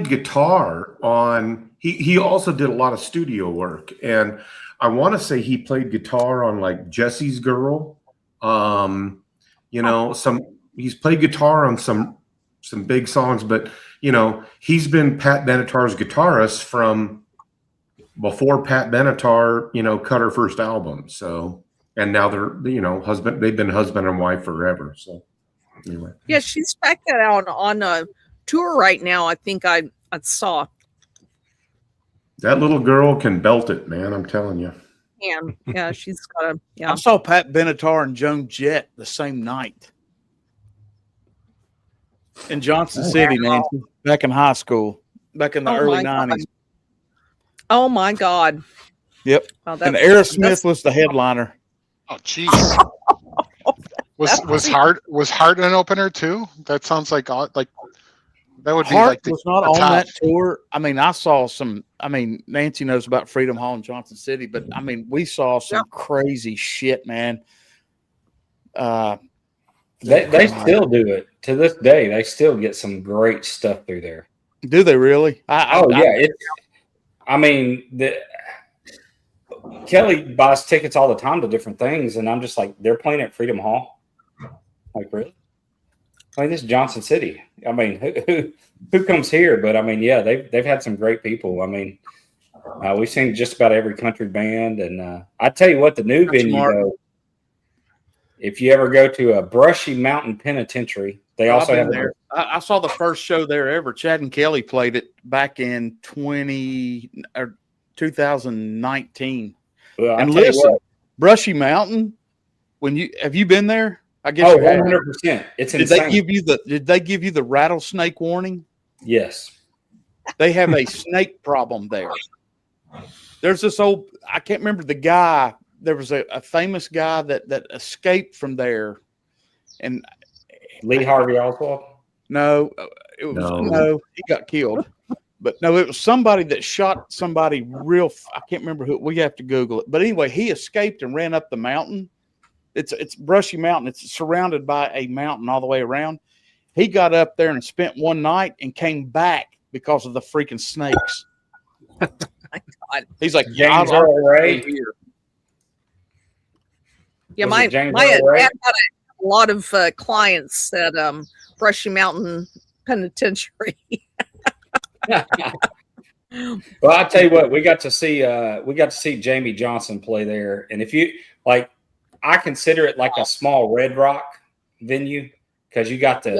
S2: guitar on. He also did a lot of studio work, and I want to say he played guitar on like Jesse's Girl. He's played guitar on some big songs, but he's been Pat Benatar's guitarist from before Pat Benatar, cut her first album. So, and now they're, they've been husband and wife forever. So anyway.
S7: Yeah, she's back out on a tour right now. I think I saw.
S2: That little girl can belt it, man. I'm telling you.
S7: And yeah, she's got a yeah.
S1: I saw Pat Benatar and Joan Jett the same night in Johnson City, Nancy, back in high school, back in the early '90s.
S7: Oh my God!
S1: Yep.
S7: Wow,
S1: And Aerosmith was the headliner.
S6: Oh, jeez. was Hart an opener too? That sounds like that would be
S1: Hart
S6: like
S1: was not on that tour. I mean, I saw some. I mean, Nancy knows about Freedom Hall in Johnson City, but I mean, we saw some crazy shit, man.
S4: They still do it to this day. They still get some great stuff through there.
S1: Do they really?
S4: Kelly buys tickets all the time to different things, and I'm just like, they're playing at Freedom Hall. Like, really? I mean, this is Johnson City. I mean, who comes here? But I mean, yeah, they've had some great people. I mean, we've seen just about every country band, and I tell you what, the new venue though. If you ever go to a Brushy Mountain Penitentiary, they also have
S1: there. I saw the first show there ever. Chad and Kelly played it back in 2019.
S4: Well,
S1: and listen, Brushy Mountain. Have you been there? I guess.
S4: 100%. It's insane.
S1: Did they give you the rattlesnake warning?
S4: Yes.
S1: They have a snake problem there. There's this I can't remember the guy. There was a famous guy that escaped from there, and
S4: Lee Harvey Oswald.
S1: No, he got killed. But no, it was somebody that shot somebody real. I can't remember who. We have to Google it. But anyway, he escaped and ran up the mountain. It's Brushy Mountain. It's surrounded by a mountain all the way around. He got up there and spent one night and came back because of the freaking snakes.
S7: My God.
S1: He's like,
S4: James Earl Ray.
S7: Yeah, my dad had a lot of clients at Brushy Mountain Penitentiary.
S4: Well, I'll tell you what, we got to see Jamie Johnson play there. And if you like, I consider it like a small Red Rock venue because you got the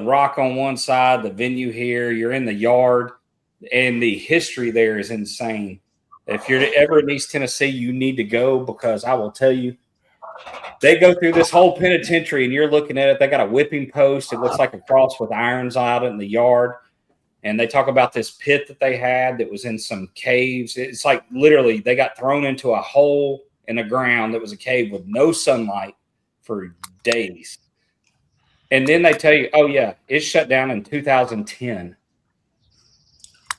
S4: rock on one side, the venue here, you're in the yard, and the history there is insane. If you're ever in East Tennessee, you need to go because I will tell you, they go through this whole penitentiary and you're looking at it. They got a whipping post. It looks like a cross with irons out in the yard. And they talk about this pit that they had that was in some caves. It's like literally they got thrown into a hole in the ground that was a cave with no sunlight for days. And then they tell you, oh, yeah, it shut down in 2010.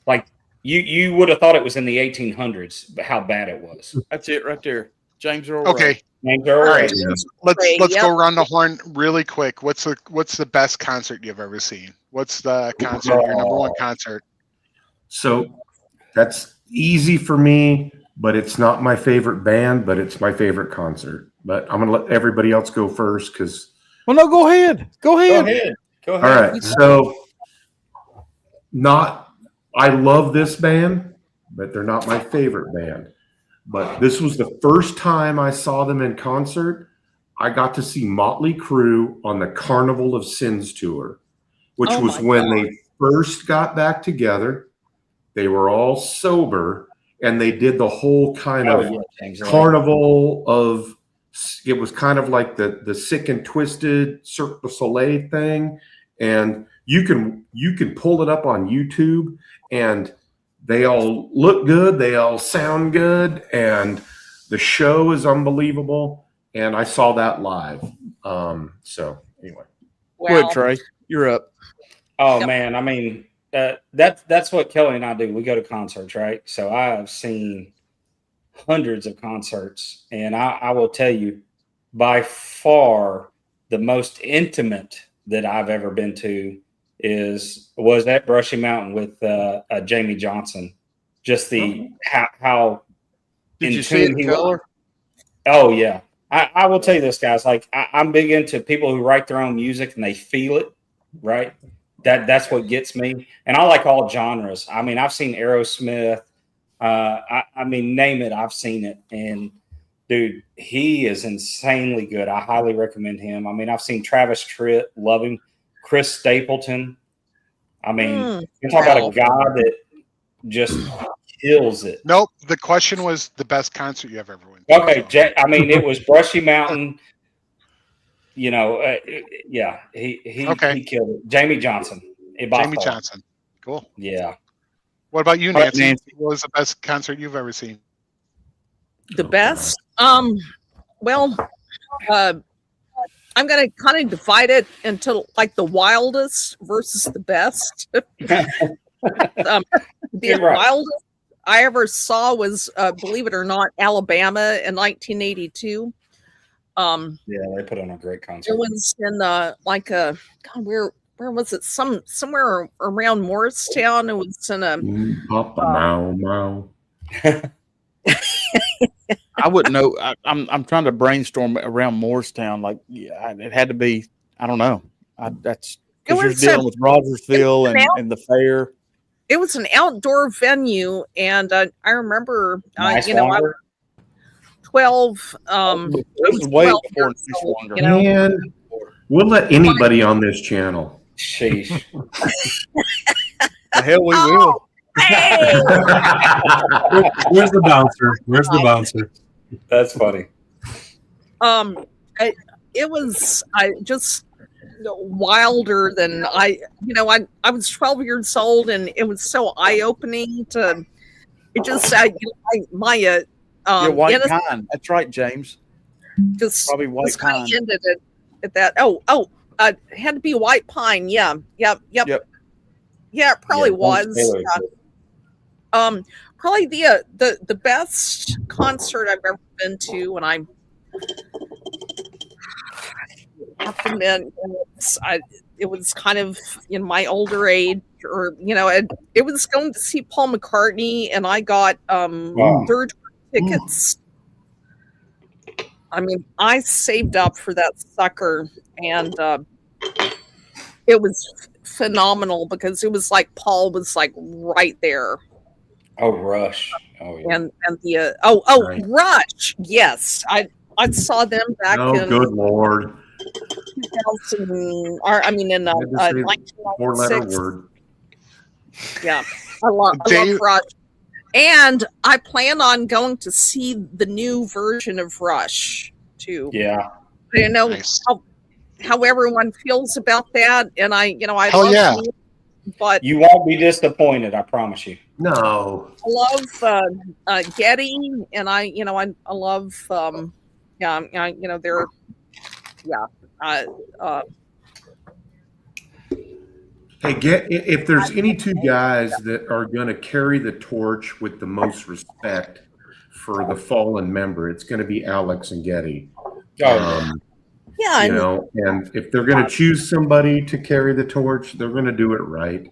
S4: Like, you would have thought it was in the 1800s, how bad it was.
S1: That's it right there. James Earl
S6: Okay.
S1: Ray.
S4: James Earl Ray.
S6: Let's go around the horn really quick. What's the best concert you've ever seen? What's the concert, your number one concert?
S2: So that's easy for me, but it's not my favorite band, but it's my favorite concert. But I'm going to let everybody else go first because.
S1: Well, no, go ahead. Go ahead.
S2: All right. So I love this band, but they're not my favorite band. But this was the first time I saw them in concert. I got to see Motley Crue on the Carnival of Sins tour, which was when they first got back together. They were all sober, and they did the whole kind of carnival of. It was kind of like the Sick and Twisted Cirque du Soleil thing, and you can pull it up on YouTube, and they all look good, they all sound good, and the show is unbelievable. And I saw that live. So anyway,
S1: Good, Trey. You're up.
S4: Oh man, I mean that's what Kelly and I do. We go to concerts, right? So I have seen hundreds of concerts, and I will tell you, by far the most intimate that I've ever been to was at Brushy Mountain with Jamie Johnson. Just how
S1: did you see it in color?
S4: Oh yeah, I will tell you this, guys. Like I'm big into people who write their own music and they feel it, right? That's what gets me. And I like all genres. I mean, I've seen Aerosmith. I mean, name it, I've seen it. And dude, he is insanely good. I highly recommend him. I mean, I've seen Travis Tritt, love him. Chris Stapleton. I mean, you're talking about a guy that just kills it.
S6: Nope. The question was the best concert you ever went
S4: to. Okay. I mean, it was Brushy Mountain. You know, yeah, he killed it. Jamie Johnson.
S6: Johnson. Cool.
S4: Yeah.
S6: What about you, Nancy? What was the best concert you've ever seen?
S7: The best? Well, I'm going to kind of divide it into like the wildest versus the best. The wildest I ever saw was, believe it or not, Alabama in 1982.
S4: Yeah, they put on a great concert.
S7: It was in like a God, where was it? Somewhere around Morristown. It was in a
S1: I wouldn't know. I'm trying to brainstorm around Moorestown. Like, yeah, it had to be. I don't know. That's because you're dealing with Rogersville and the fair.
S7: It was an outdoor venue, and I remember,
S4: Nice
S7: you know, I
S4: water.
S7: was 12.
S1: This is way
S7: 12
S1: before
S7: years
S1: Nice
S7: old,
S1: Wander.
S7: you know?
S2: And we'll let anybody on this channel.
S4: Sheesh.
S1: The hell we
S7: Oh,
S1: will.
S7: hey!
S5: Where's the bouncer? Where's the bouncer?
S4: That's funny.
S7: It was just wilder than I was 12 years old, and it was so eye-opening to it just my
S1: white
S7: innocence
S1: pine. That's right, James.
S7: just
S1: Probably white
S7: just kind
S1: pine.
S7: of ended it at that. It had to be white pine. Yep. Yeah, it probably was. Probably the best concert I've ever been to, and I have to admit, it was kind of in my older age, or it was going to see Paul McCartney, and I got third tickets. I mean, I saved up for that sucker, and it was phenomenal because it was like Paul was like right there.
S4: Oh, Rush. Oh, yeah.
S7: And the
S2: Right.
S7: Rush, yes, I saw them back
S2: Oh,
S7: in
S2: good Lord.
S7: 2000, or I mean in
S2: I had to say the four-letter
S7: 1996.
S2: word.
S7: Yeah, I love Rush, and I plan on going to see the new version of Rush too.
S4: Yeah.
S7: I don't know
S6: Nice.
S7: how everyone feels about that, and I
S6: Hell
S7: love
S6: yeah.
S7: Neil, but
S4: You won't be disappointed, I promise you.
S2: No.
S7: I love Getty, and I love they're
S2: Hey, if there's any two guys that are going to carry the torch with the most respect for the fallen member, it's going to be Alex and Getty.
S7: yeah,
S2: And if they're going to choose somebody to carry the torch, they're going to do it right.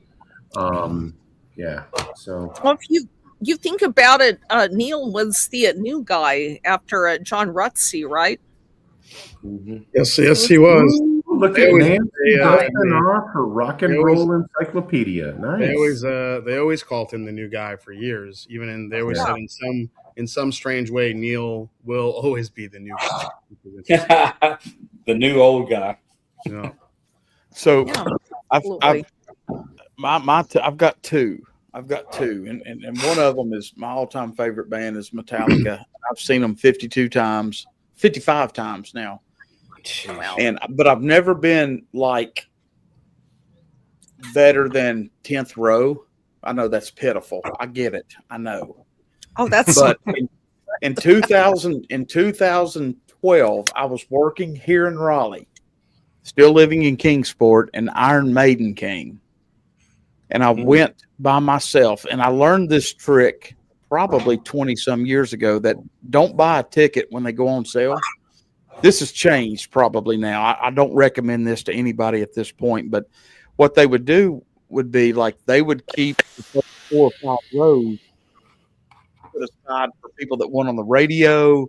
S2: Yeah. So.
S7: well, if you think about it, Neil was the new guy after John Rutsey, right?
S2: Mhm.
S8: Yes, he was.
S2: Ooh, look
S8: They
S2: at
S8: always-
S2: Nancy
S8: they,
S2: dusting off her rock and
S8: they always-
S2: roll encyclopedia. Nice.
S8: They always called him the new guy for years. They always said in some strange way, Neil will always be the new guy.
S4: The new old guy.
S8: Yeah.
S1: So
S7: Yeah,
S1: I've
S7: absolutely.
S1: I've got two. And one of them is my all-time favorite band is Metallica. I've seen them 55 times now.
S7: Wow.
S1: But I've never been like better than 10th row. I know that's pitiful. I get it. I know.
S7: Oh, that's
S1: But in 2012, I was working here in Raleigh, still living in Kingsport, and Iron Maiden came. And I went by myself, and I learned this trick probably 20 some years ago, that don't buy a ticket when they go on sale. This has changed probably now. I don't recommend this to anybody at this point, but what they would do would be like they would keep the first 4 or 5 rows put aside for people that went on the radio,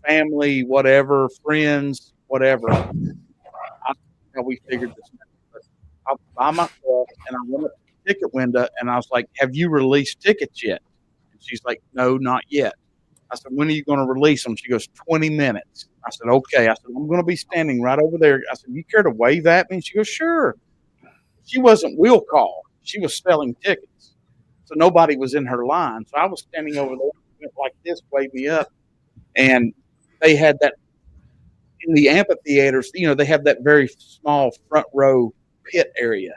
S1: family, whatever, friends, whatever. How we figured this out. I was by myself, and I went up to the ticket window, and I was like, "Have you released tickets yet?" And she's like, "No, not yet." I said, "When are you going to release them?" She goes, 20 minutes. I said, "Okay." I said, "I'm going to be standing right over there." I said, "You care to wave at me?" She goes, "Sure." She wasn't wheel call. She was selling tickets. So nobody was in her line. So I was standing over there, went like this, waved me up. And they had that in the amphitheaters, they have that very small front row pit area.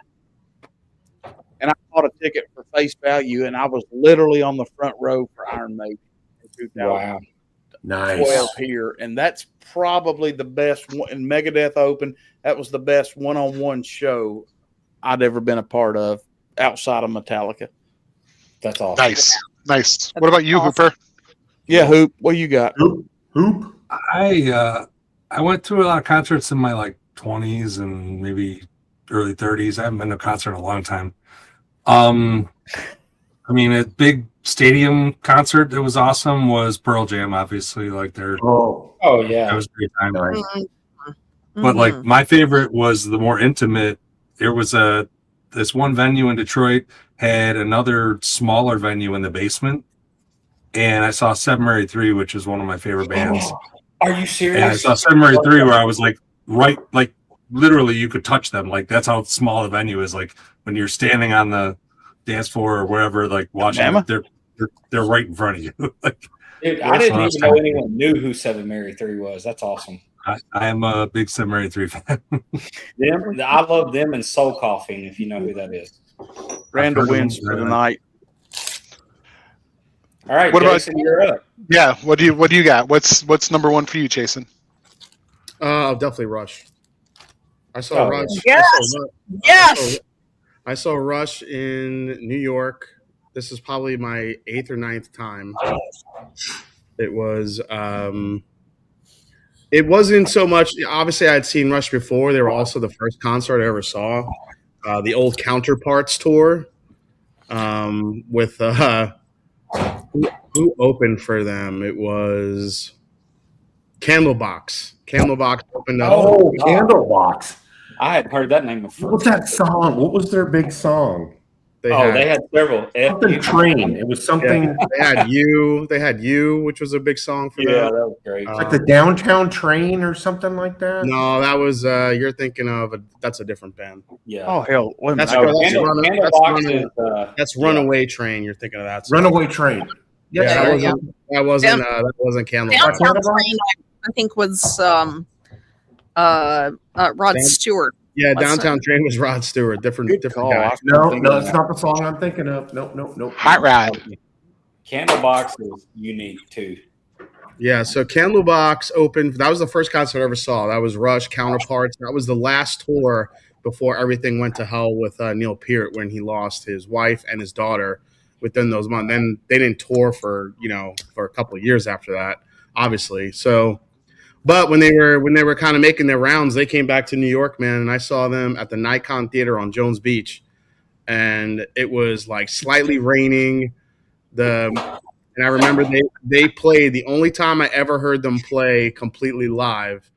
S1: And I bought a ticket for face value, and I was literally on the front row for Iron Maiden in 2012
S2: Nice.
S1: here. And that's probably the best one. In Megadeth Open, that was the best one-on-one show I'd ever been a part of outside of Metallica.
S4: That's awesome.
S6: Nice. What about you,
S7: awesome.
S6: Hooper?
S1: Yeah, Hoop, what you got?
S2: Hoop.
S5: I went to a lot of concerts in my 20s and maybe early 30s. I haven't been to a concert in a long time. I mean, a big stadium concert that was awesome was Pearl Jam. Obviously, like that
S4: yeah,
S5: was a great time.
S7: Mm-hmm.
S5: But like my favorite was the more intimate. There was this one venue in Detroit had another smaller venue in the basement, and I saw Seven Mary 3, which is one of my favorite bands.
S4: Are you serious?
S5: And I saw Seven Mary 3 where I was like like literally you could touch them. Like that's how small the venue is. Like when you're standing on the dance floor or wherever, like watching it, they're right in front of you. Like,
S4: dude, I didn't even know anyone knew who Seven Mary 3 was. That's awesome.
S5: I am a big Seven Mary 3 fan.
S4: I love them and Soul Coughing, if you know who that is.
S1: Randall wins for the night.
S4: All right,
S6: What
S4: Jason, you're up.
S6: Yeah. What do you got? What's number one for you, Jason?
S8: Definitely Rush. I saw Rush.
S7: Yes.
S8: I saw Rush in New York. This is probably my 8th or 9th time. It was. It wasn't so much. Obviously, I had seen Rush before. They were also the first concert I ever saw. The old Counterparts tour. With who opened for them? It was Candlebox. Candlebox opened up.
S2: Oh, Candlebox.
S4: I had heard that name before.
S2: What's that song? What was their big song?
S4: They had several.
S2: Something Train. It was something.
S8: Yeah, they had You. They had You, which was a big song for them.
S4: Yeah, that was great.
S2: Like the Downtown Train or something like that.
S8: No, that was you're thinking of that's a different band.
S4: Yeah.
S1: Oh hell, wait a
S8: That's,
S1: minute.
S8: that's Runaway Train. You're thinking of that song.
S2: Runaway Train.
S8: Yeah, that wasn't Candlebox.
S7: Downtown Train, I think, was Rod Stewart.
S8: Yeah, Downtown Train was Rod Stewart. Different guy.
S2: No, it's not the song I'm thinking of. Nope.
S6: Hot Rod.
S4: Candlebox is unique too.
S8: Yeah, so Candlebox opened. That was the first concert I ever saw. That was Rush, Counterparts. That was the last tour before everything went to hell with Neil Peart when he lost his wife and his daughter within those months. Then they didn't tour for a couple of years after that, obviously. So, but when they were kind of making their rounds, they came back to New York, man, and I saw them at the Nikon Theater on Jones Beach, and it was like slightly raining. And I remember they played the only time I ever heard them play completely live,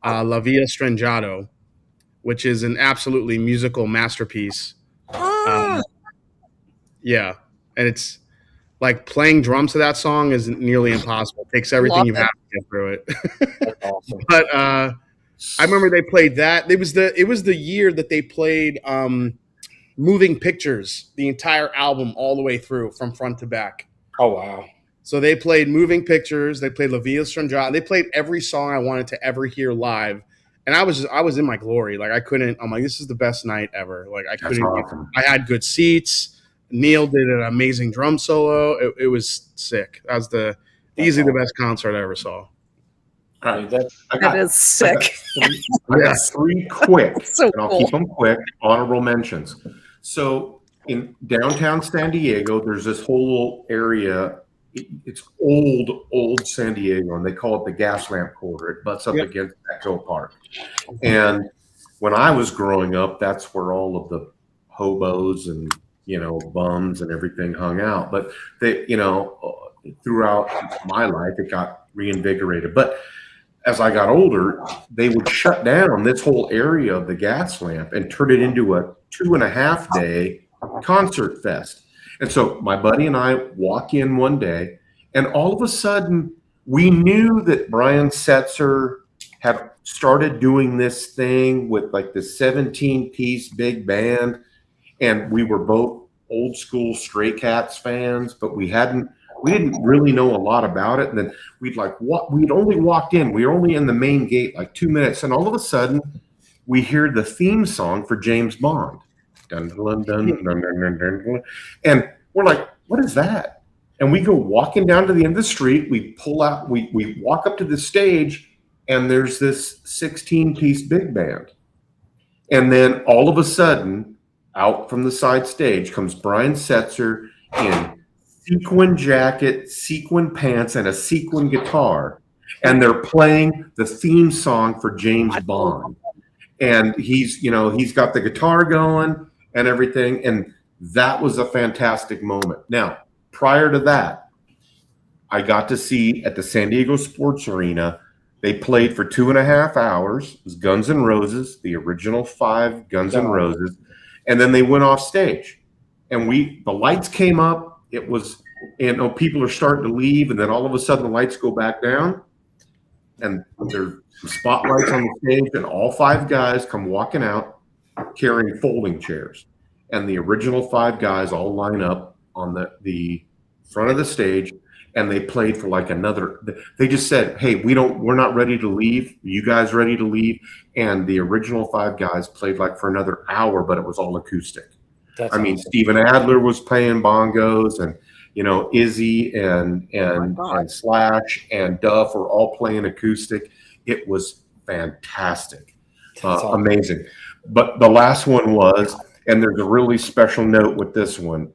S8: La Via Stringato, which is an absolutely musical masterpiece. Yeah, and it's like playing drums to that song is nearly impossible. It takes everything you have to get through it.
S4: That's awesome.
S8: But I remember they played that. It was the year that they played Moving Pictures, the entire album all the way through from front to back.
S4: Oh wow.
S8: So they played Moving Pictures, they played La Via Stringato, they played every song I wanted to ever hear live. And I was in my glory. Like I'm like, this is the best night ever. Like I had good seats. Neil did an amazing drum solo. It was sick. That was easily the best concert I ever saw.
S2: All right.
S7: That is sick.
S2: I got three quick,
S7: So
S2: and I'll
S7: cool.
S2: keep them quick, honorable mentions. So in downtown San Diego, there's this whole area. It's old San Diego, and they call it the Gas Lamp Quarter. It butts up against Echo Park. And when I was growing up, that's where all of the hobos and bums and everything hung out. But they, throughout my life, it got reinvigorated. But as I got older, they would shut down this whole area of the Gas Lamp and turn it into a 2.5-day concert fest. And so my buddy and I walk in one day, and all of a sudden we knew that Brian Setzer had started doing this thing with like the 17-piece big band. And we were both old school Stray Cats fans, but we didn't really know a lot about it. And then we'd only walked in. We were only in the main gate like 2 minutes. And all of a sudden we hear the theme song for James Bond. Dun, dun, dun, dun, dun, dun, dun, dun. And we're like, what is that? And we go walking down to the end of the street. We pull out, we walk up to the stage, and there's this 16-piece big band. And then all of a sudden, out from the side stage comes Brian Setzer in sequin jacket, sequin pants, and a sequin guitar. And they're playing the theme song for James Bond. And he's got the guitar going and everything. And That was a fantastic moment. Now, prior to that, I got to see at the San Diego Sports Arena, they played for 2.5 hours. It was Guns N' Roses, the original 5 Guns N' Roses, and then they went off stage. And the lights came up. It was, and people are starting to leave, and then all of a sudden the lights go back down, and there's some spotlights on the stage, and all 5 guys come walking out carrying folding chairs. And the original 5 guys all line up on the front of the stage, and they played for like another. They just said, "Hey, we're not ready to leave. Are you guys ready to leave?" And the original 5 guys played like for another hour, but it was all acoustic. I mean, Steven Adler was playing bongos, and Izzy and Slash and Duff were all playing acoustic. It was fantastic, amazing. But the last one was, and there's a really special note with this one.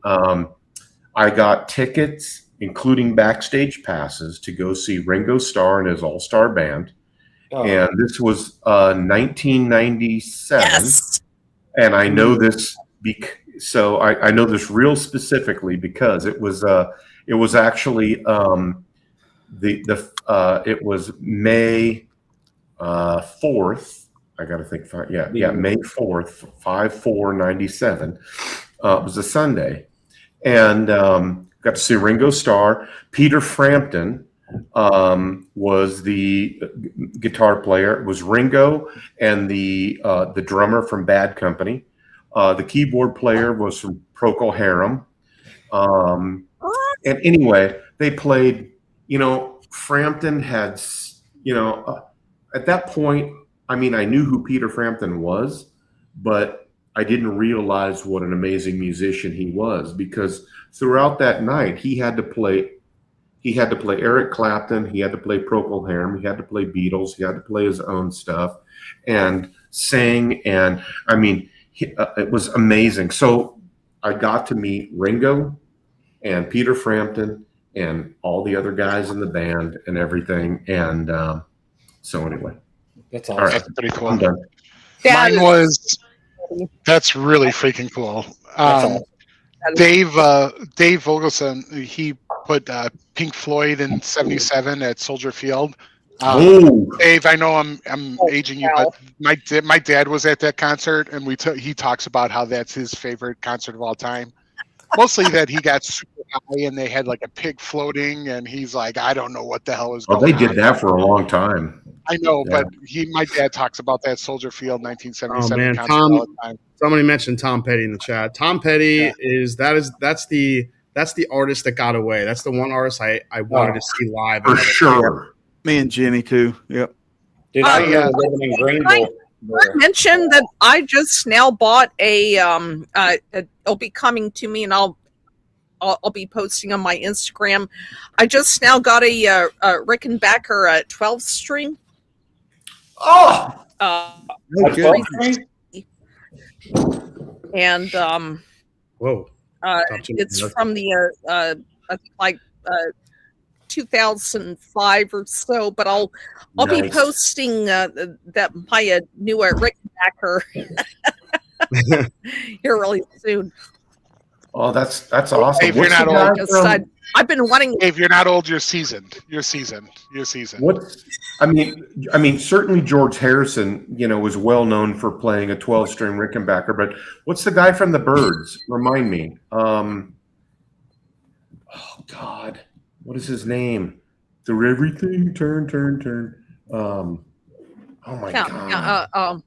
S2: I got tickets, including backstage passes, to go see Ringo Starr and his all-star band. Oh. And this was 1997. Yes. And I know this so I know this real specifically because it was actually it was May 4th. I got to think. May 4th, 5/4/97. It was a Sunday, and got to see Ringo Starr. Peter Frampton was the guitar player. It was Ringo and the drummer from Bad Company. The keyboard player was from Procol Harum. And anyway, they played. Frampton had. At that point, I mean, I knew who Peter Frampton was, but I didn't realize what an amazing musician he was, because throughout that night he had to play Eric Clapton, he had to play Procol Harum, he had to play Beatles, he had to play his own stuff and sing, and I mean, it was amazing. So I got to meet Ringo and Peter Frampton and all the other guys in the band and everything, and so anyway. That's awesome.
S6: Right. That's pretty cool. That's really freaking cool. Dave Vogelson, he put Pink Floyd in '77 at Soldier Field. Dave, I know I'm aging you, but my dad was at that concert, and he talks about how that's his favorite concert of all time. Mostly that he got super high and they had like a pig floating, and he's like, I don't know what the hell is going on.
S2: They did that for a long time.
S6: I know, but my dad talks about that Soldier Field 1977 concert all the time.
S8: Somebody mentioned Tom Petty in the chat. Tom Petty that's the artist that got away. That's the one artist I wanted to see live.
S2: For sure.
S1: Me and Jenny too. Yep.
S4: Dude, living in Greenville.
S7: I mentioned that I just now bought it'll be coming to me, and I'll be posting on my Instagram. I just now got a Rickenbacker 12 string.
S1: Oh,
S7: and
S8: whoa,
S7: it's from the like 2005 or so, but I'll be posting that my new Rickenbacker here really soon.
S2: Oh, that's awesome.
S6: If you're not old,
S7: I've been wanting.
S6: If you're not old, you're seasoned. You're seasoned.
S2: What? I mean, certainly George Harrison, was well known for playing a 12-string Rickenbacker. But what's the guy from the Byrds? Remind me. Oh God, what is his name? Through everything, turn. Oh my God.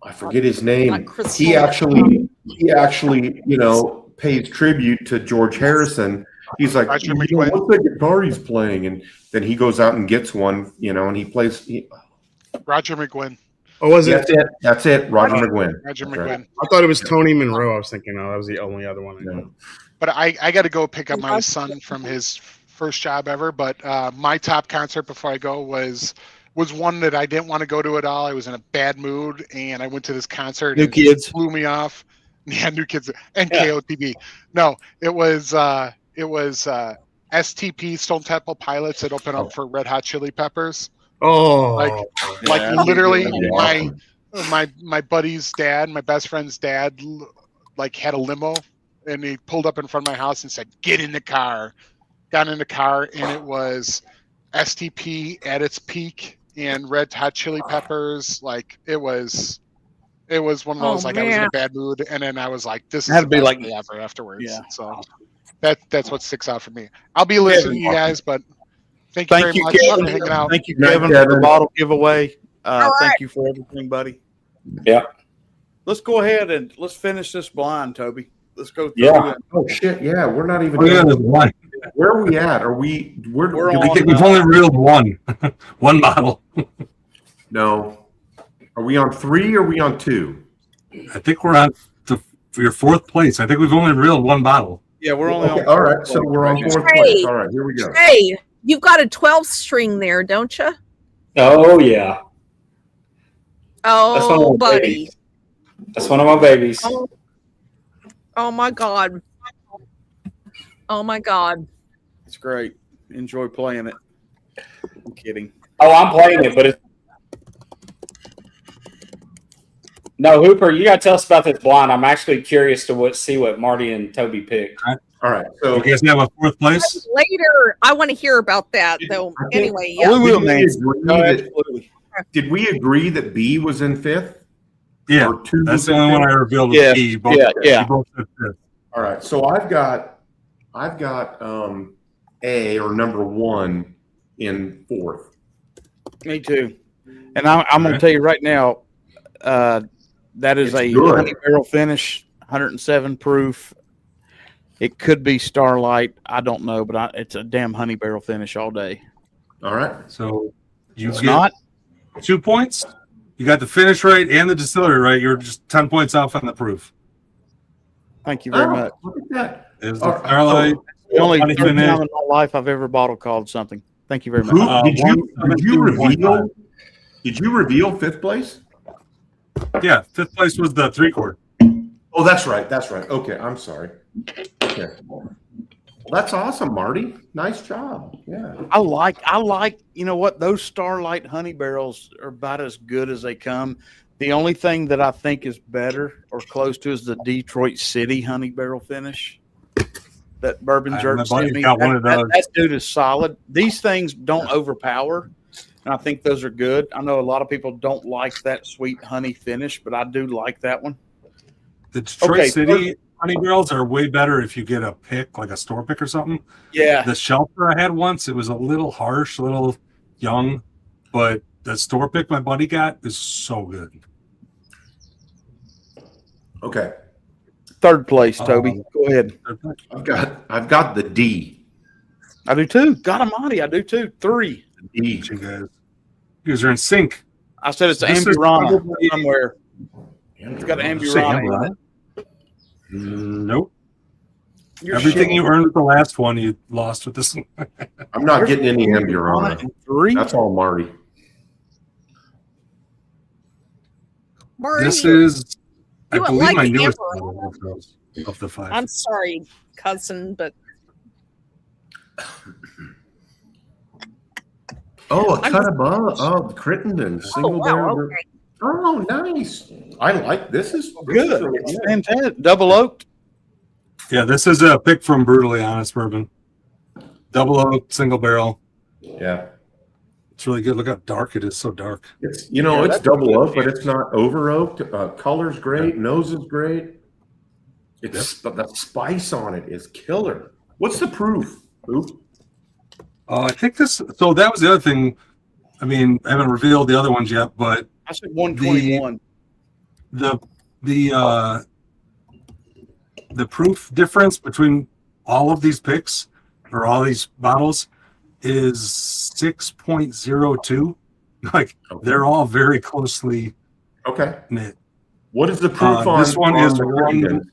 S2: I forget his name. He actually, pays tribute to George Harrison. He's like, what's the guitar he's playing? And then he goes out and gets one, and he plays.
S6: Roger McGuinn.
S8: Oh, was it?
S2: That's it. Roger McGuinn.
S6: Roger McGuinn. Right.
S8: I thought it was Tony Monroe. I was thinking, that was the only other one I know.
S6: But I got to go pick up my son from his first job ever. But my top concert before I go was one that I didn't want to go to at all. I was in a bad mood, and I went to this concert.
S1: New Kids.
S6: It blew me off. Yeah, New Kids and KOTB. No, it was STP, Stone Temple Pilots, that opened up for Red Hot Chili Peppers.
S8: Oh,
S6: like literally my buddy's dad, my best friend's dad, like had a limo, and he pulled up in front of my house and said, "Get in the car." Got in the car, and it was STP at its peak and Red Hot Chili Peppers. Like it was one of those. I was in a bad mood, and then I was like, "This is
S1: Had to be like
S6: day ever." Afterwards,
S1: Yeah.
S6: So that's what sticks out for me. I'll be listening to you guys, but thank you very much
S1: Kevin.
S6: for hanging out.
S1: Thank you,
S2: Good night,
S1: Kevin, for the
S2: Kevin.
S1: bottle giveaway.
S7: All
S1: Thank
S7: right.
S1: you for everything, buddy.
S4: Yeah.
S1: Let's go ahead and let's finish this blind, Toby. Let's go through
S4: Yeah.
S1: it.
S2: Oh shit! Yeah, we're not even.
S5: Oh, yeah, there's one.
S2: Where are we at? Are we?
S1: We're
S2: did we
S1: on-
S2: get-
S5: We've only reeled one. One bottle.
S2: no. Are we on 3 or are we on 2?
S5: I think we're on for your 4th place. I think we've only reeled one bottle.
S1: Yeah, we're only
S2: Okay,
S1: on.
S2: all right, so we're on 4th
S7: Hey.
S2: place. All right, here we go.
S7: Hey, you've got a 12 string there, don't you?
S4: Oh yeah. That's one of
S7: Oh,
S4: my
S7: buddy.
S4: babies. That's one of my babies.
S7: Oh my God. Oh my God.
S1: It's great. Enjoy playing it. I'm kidding.
S4: Oh, I'm playing it, but it's no Hooper. You gotta tell us about this blind. I'm actually curious to see what Marty and Toby picked.
S2: All right, so
S5: You guys have a 4th place?
S7: Later, I want to hear about that, though.
S2: I think-
S7: Anyway, yeah.
S1: We will,
S2: Did we
S1: Nancy.
S2: agree
S1: No,
S2: that-
S1: absolutely.
S2: did we agree that B was in 5th?
S5: Yeah.
S2: Or 2
S5: That's
S2: was
S5: the
S2: in
S5: only one I
S2: 5th?
S5: revealed
S1: Yeah,
S5: with E. Both,
S1: yeah.
S5: you both said 5th.
S2: All right, so I've got A or number 1 in 4th.
S1: Me too. And I'm going to tell you right now, that is
S2: It's
S1: a
S2: good.
S1: honey barrel finish, 107 proof. It could be Starlight. I don't know, but it's a damn honey barrel finish all day.
S2: All right.
S5: So you
S1: It's
S5: get
S1: not.
S5: 2 points. You got the finish right and the distillery right. You're just 10 points off on the proof.
S1: Thank you very
S2: Oh,
S1: much.
S2: look at that.
S5: Is
S2: All
S5: the
S2: right.
S5: Starlight.
S1: The only
S5: honey
S1: third
S5: finish.
S1: time in my life I've ever bottle called something. Thank you very much.
S2: Who,
S5: Uh,
S2: did you reveal?
S5: 117.5.
S2: Did you reveal 5th place?
S5: Yeah, 5th place was the 3-quart.
S2: Oh, that's right. That's right. Okay, I'm sorry. Okay. Well, that's awesome, Marty. Nice job. Yeah.
S1: I like, you know what? Those Starlight honey barrels are about as good as they come. The only thing that I think is better or close to is the Detroit City honey barrel finish. That bourbon
S5: My
S1: jerk
S5: buddy
S1: sent me.
S5: got one of those.
S1: That dude is solid. These things don't overpower, and I think those are good. I know a lot of people don't like that sweet honey finish, but I do like that one.
S5: The Detroit
S1: Okay,
S5: City honey barrels are way better if you get a pick, like a store pick or something.
S1: Yeah,
S5: The shelter I had once, it was a little harsh, a little young, but the store pick my buddy got is so good.
S2: Okay.
S1: third place, Toby. Go ahead.
S2: I've got the D.
S1: I do too. God Almighty, I do too. 3.
S2: D.
S5: You guys are in sync.
S1: I said it's
S5: This is
S1: Ambirana
S5: probably-
S1: somewhere. It's got
S5: Say
S1: Ambirana in it.
S5: Nope.
S1: You're
S5: Everything
S1: shitting.
S5: you earned with the last one, you lost with this one.
S2: I'm not
S1: There's
S2: getting any Ambirana.
S1: in 3.
S2: That's all Marty.
S7: Marty,
S5: This is, I
S7: You would
S5: believe,
S7: like
S5: my
S7: the
S5: newest
S7: Amber.
S5: one of those, of the 5.
S7: I'm sorry, cousin, but
S2: Oh, a
S7: I'm
S2: cut
S7: just-
S2: above. Oh, Crittenden.
S7: oh
S2: Single barrel.
S7: wow, okay.
S2: Oh, nice. I like this. Is
S1: Good.
S2: really
S1: It's
S2: good.
S1: fantastic. Double oaked.
S5: Yeah, this is a pick from Brutally Honest Bourbon. Double oak, single barrel.
S2: Yeah.
S5: It's really good. Look how dark it is. So dark.
S2: It's
S1: Yeah,
S2: it's
S1: that's
S2: double
S1: good.
S2: oak, but it's not over oaked. Color's great. Nose is great. It's but the spice on it is killer. What's the proof? Oop.
S5: I think this. So that was the other thing. I mean, I haven't revealed the other ones yet, but
S1: I said 121.
S5: the proof difference between all of these picks or all these bottles is 6.02. Like they're all very closely
S2: Okay.
S5: knit.
S2: What is the proof on
S5: this one? Is
S2: the Crittenden?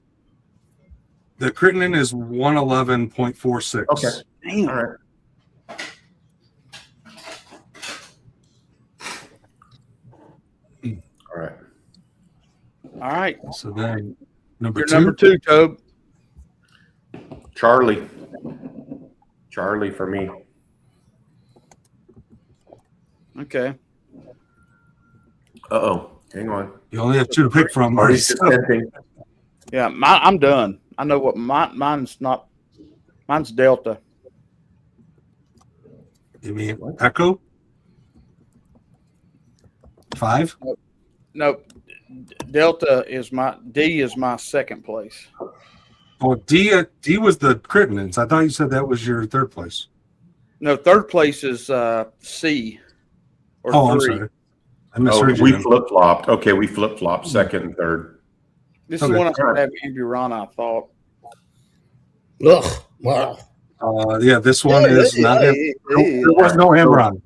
S5: the Crittenden is 111.46.
S2: Okay.
S1: Damn.
S2: All right. All right.
S1: All right.
S5: So then number
S1: You're
S5: two.
S1: number 2, Tobe.
S2: Charlie. Charlie for me.
S1: Okay.
S2: Uh-oh. Hang on.
S5: You only have 2 to pick from, Marty.
S2: Marty's just tempting.
S1: Yeah, I'm done. I know what mine's not. Mine's Delta.
S5: You mean Echo? 5?
S1: Nope. Delta is D is my second place.
S5: Oh, D was the Crittenden's. I thought you said that was your 3rd place.
S1: No, third place is C. Or
S5: I'm
S1: 3.
S5: sorry. I misheard
S2: we
S5: you.
S2: flip flopped. Okay, we flip flopped second and third.
S1: This is one I should have Andrew Rana, I thought.
S8: Ugh. Wow.
S5: Yeah, this one is not. There was no Ambron.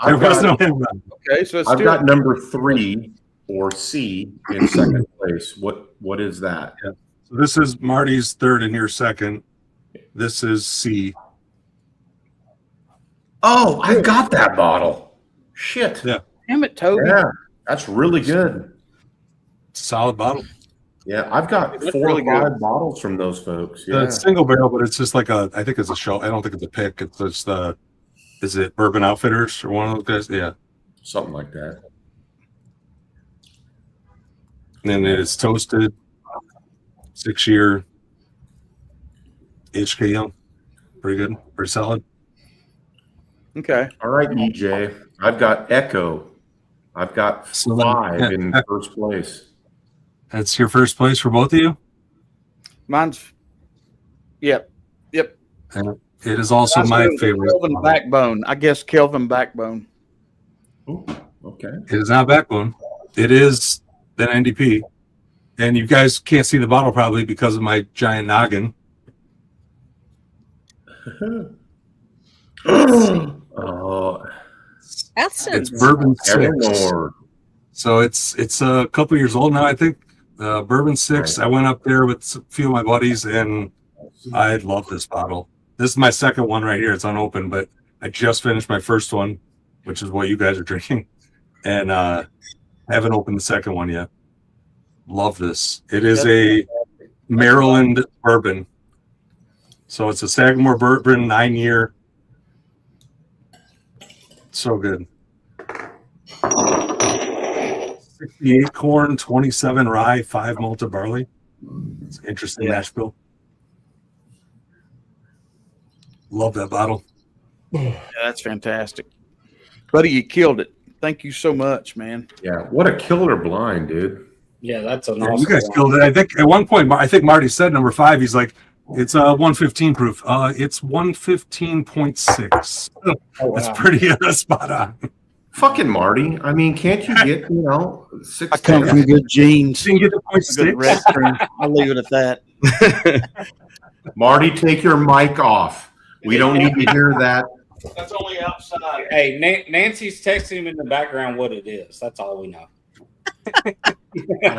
S5: There was no Ambron.
S1: Okay, so it's
S2: I've
S1: still
S2: got number 3 or C in second place. What is that?
S5: Yeah. So this is Marty's 3rd and your 2nd. This is C.
S2: Oh, I got that bottle. Shit.
S5: Yeah.
S1: damn it, Toby.
S2: Yeah, that's really good.
S5: It's a solid bottle.
S2: Yeah, I've got
S1: That's
S2: 4
S1: really
S2: or 5 bottles from those folks. Yeah.
S5: It's single barrel, but it's just like I think it's a show. I don't think it's a pick. It's just is it Bourbon Outfitters or one of those guys? Yeah.
S2: Something like that.
S5: And then it's toasted, 6-year HK Young. Pretty good. Pretty solid.
S1: Okay.
S2: All right, EJ. I've got Echo. I've got 5 in first place.
S5: That's your first place for both of you?
S1: Mine's Yep.
S5: And it is also my favorite.
S1: Kelvin Backbone. I guess Kelvin Backbone.
S2: Ooh, okay.
S5: It is not Backbone. It is an NDP. And you guys can't see the bottle probably because of my giant noggin.
S2: Oh,
S7: That's
S5: It's Bourbon 6.
S2: Evermore.
S5: So it's a couple years old now, I think. Bourbon 6. I went up there with a few of my buddies, and I love this bottle. This is my second one right here. It's unopened, but I just finished my first one, which is what you guys are drinking, and I haven't opened the second one yet. Love this. It is a Maryland bourbon. So it's a Sagamore bourbon, 9-year. So good. 68 corn, 27 rye, 5 malted barley. It's an interesting mash bill. Love that bottle.
S1: Yeah, that's fantastic. Buddy, you killed it. Thank you so much, man.
S2: Yeah, what a killer blind, dude.
S4: Yeah, that's an
S5: Yeah,
S4: awesome
S5: you guys
S4: one.
S5: killed it. I think at one point, I think Marty said number 5. He's like, it's 115 proof. It's 115.6.
S4: Oh, wow.
S5: That's pretty spot on.
S2: Fucking Marty. I mean, can't you get, 6?
S1: I come from good genes.
S5: You can get the
S1: Good
S5: 0.6.
S1: restroom. I'll leave it at that.
S2: Marty, take your mic off. We don't need to hear that.
S1: That's only outside.
S4: Hey, Nancy's texting him in the background what it is. That's all we know.
S2: I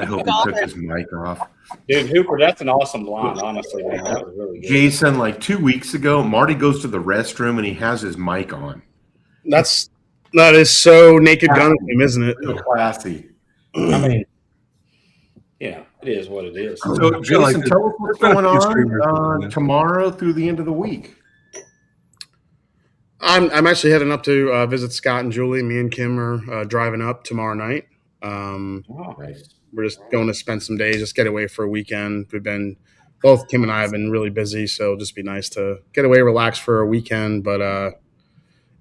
S2: hope he took his mic off.
S4: Dude, Hooper, that's an awesome line, honestly, man. That was really good.
S2: Jason, like 2 weeks ago, Marty goes to the restroom and he has his mic on.
S8: That is so Naked Gun of him, isn't it?
S2: Real classy.
S4: I mean, it is what it is.
S2: So, Jason, tell us what's going on tomorrow through the end of the week.
S8: I'm actually heading up to visit Scott and Julie. Me and Kim are driving up tomorrow night.
S2: Nice.
S8: We're just going to spend some days, just get away for a weekend. Both Kim and I have been really busy, so it'll just be nice to get away, relax for a weekend. But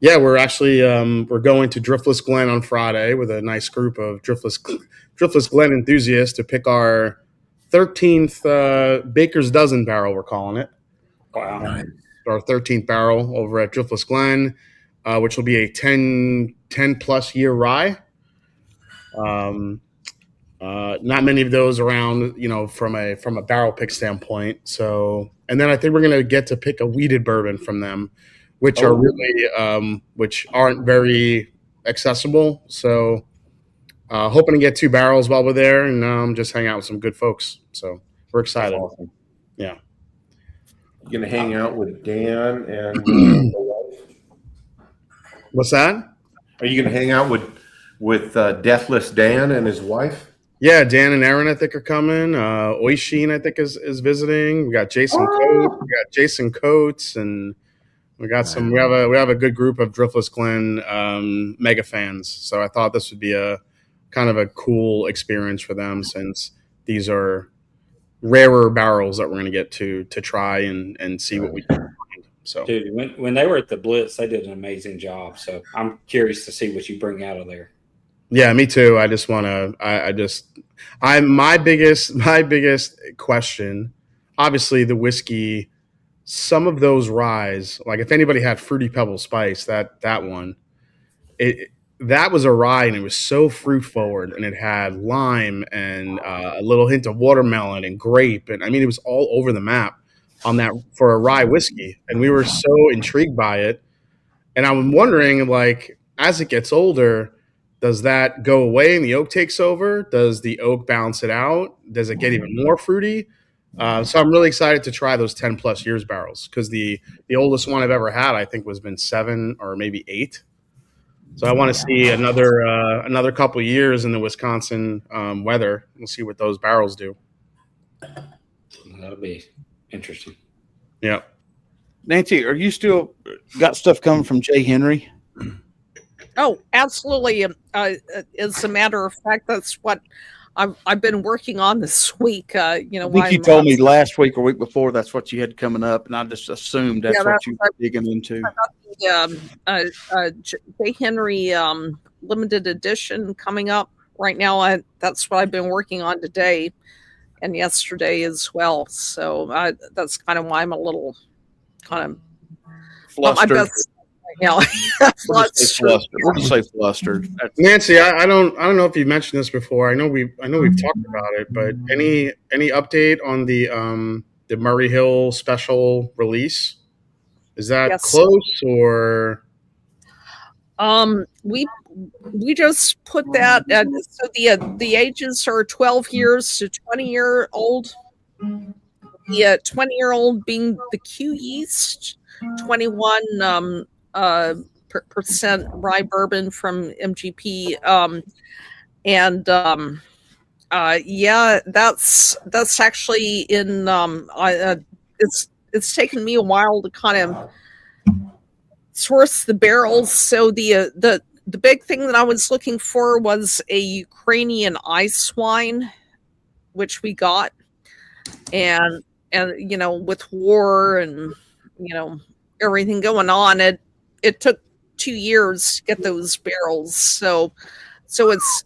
S8: we're actually we're going to Driftless Glen on Friday with a nice group of Driftless Glen enthusiasts to pick our 13th Baker's Dozen barrel, we're calling it.
S4: Wow.
S2: Nice.
S8: Our 13th barrel over at Driftless Glen, which will be a 10 plus year rye. Not many of those around, from a barrel pick standpoint. So, and then I think we're going to get to pick a weeded bourbon from them, which are really, which aren't very accessible. So, hoping to get 2 barrels while we're there and just hang out with some good folks. So we're excited.
S2: Awesome.
S8: Yeah.
S2: You gonna hang out with Dan and the wife?
S8: What's that?
S2: Are you gonna hang out with Deathless Dan and his wife?
S8: Yeah, Dan and Aaron, I think, are coming. Oishin, I think, is visiting. We got Jason Coates, and we got some. We have a good group of Driftless Glen mega fans. So I thought this would be a kind of a cool experience for them, since these are rarer barrels that we're going to get to try and see what we can find. So,
S4: dude, when they were at the Blitz, they did an amazing job. So I'm curious to see what you bring out of there.
S8: yeah, me too. I just want to. My biggest question. Obviously, the whiskey. Some of those ryes, like if anybody had Fruity Pebble Spice, that one, that was a rye, and it was so fruit forward, and it had lime and a little hint of watermelon and grape, and I mean it was all over the map on that for a rye whiskey, and we were so intrigued by it. And I'm wondering, like, as it gets older, does that go away and the oak takes over? Does the oak balance it out? Does it get even more fruity? So I'm really excited to try those 10 plus years barrels, because the oldest one I've ever had, I think, was been 7 or maybe 8. So I want to see another couple of years in the Wisconsin weather. We'll see what those barrels do.
S4: That'll be interesting.
S8: Yeah.
S1: Nancy, are you still got stuff coming from Jay Henry?
S7: Oh, absolutely. As a matter of fact, that's what I've been working on this week.
S1: I think you told me last week or week before that's what you had coming up, and I just assumed that's what you were digging into. Jay Henry limited edition coming up right now. That's what I've been working on today and yesterday as well. So that's kind of why I'm a little kind of flustered.
S7: My best right now.
S1: We'll just say flustered.
S8: Nancy, I don't know if you've mentioned this before. I know we've talked about it, but any update on the Murray Hill special release? Is that close, or?
S7: We just put that. So the ages are 12 years to 20-year-old. The 20-year-old being the Q Yeast, 21 percent rye bourbon from MGP, that's actually in. It's taken me a while to kind of source the barrels. So the big thing that I was looking for was a Ukrainian ice wine, which we got, and with war and everything going on, it took 2 years to get those barrels. So it's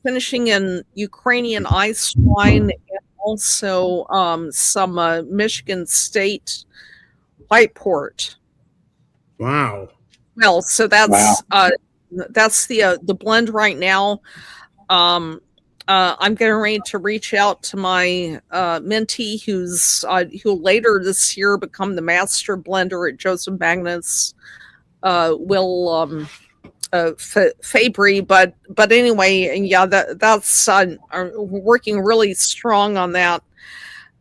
S7: finishing in Ukrainian ice wine and also some Michigan State white port.
S8: Wow.
S7: Well, so that's the blend right now. I'm getting ready to reach out to my mentee, who'll later this year become the master blender at Joseph Magnus, Will Fabry. But anyway, yeah, that's working really strong on that.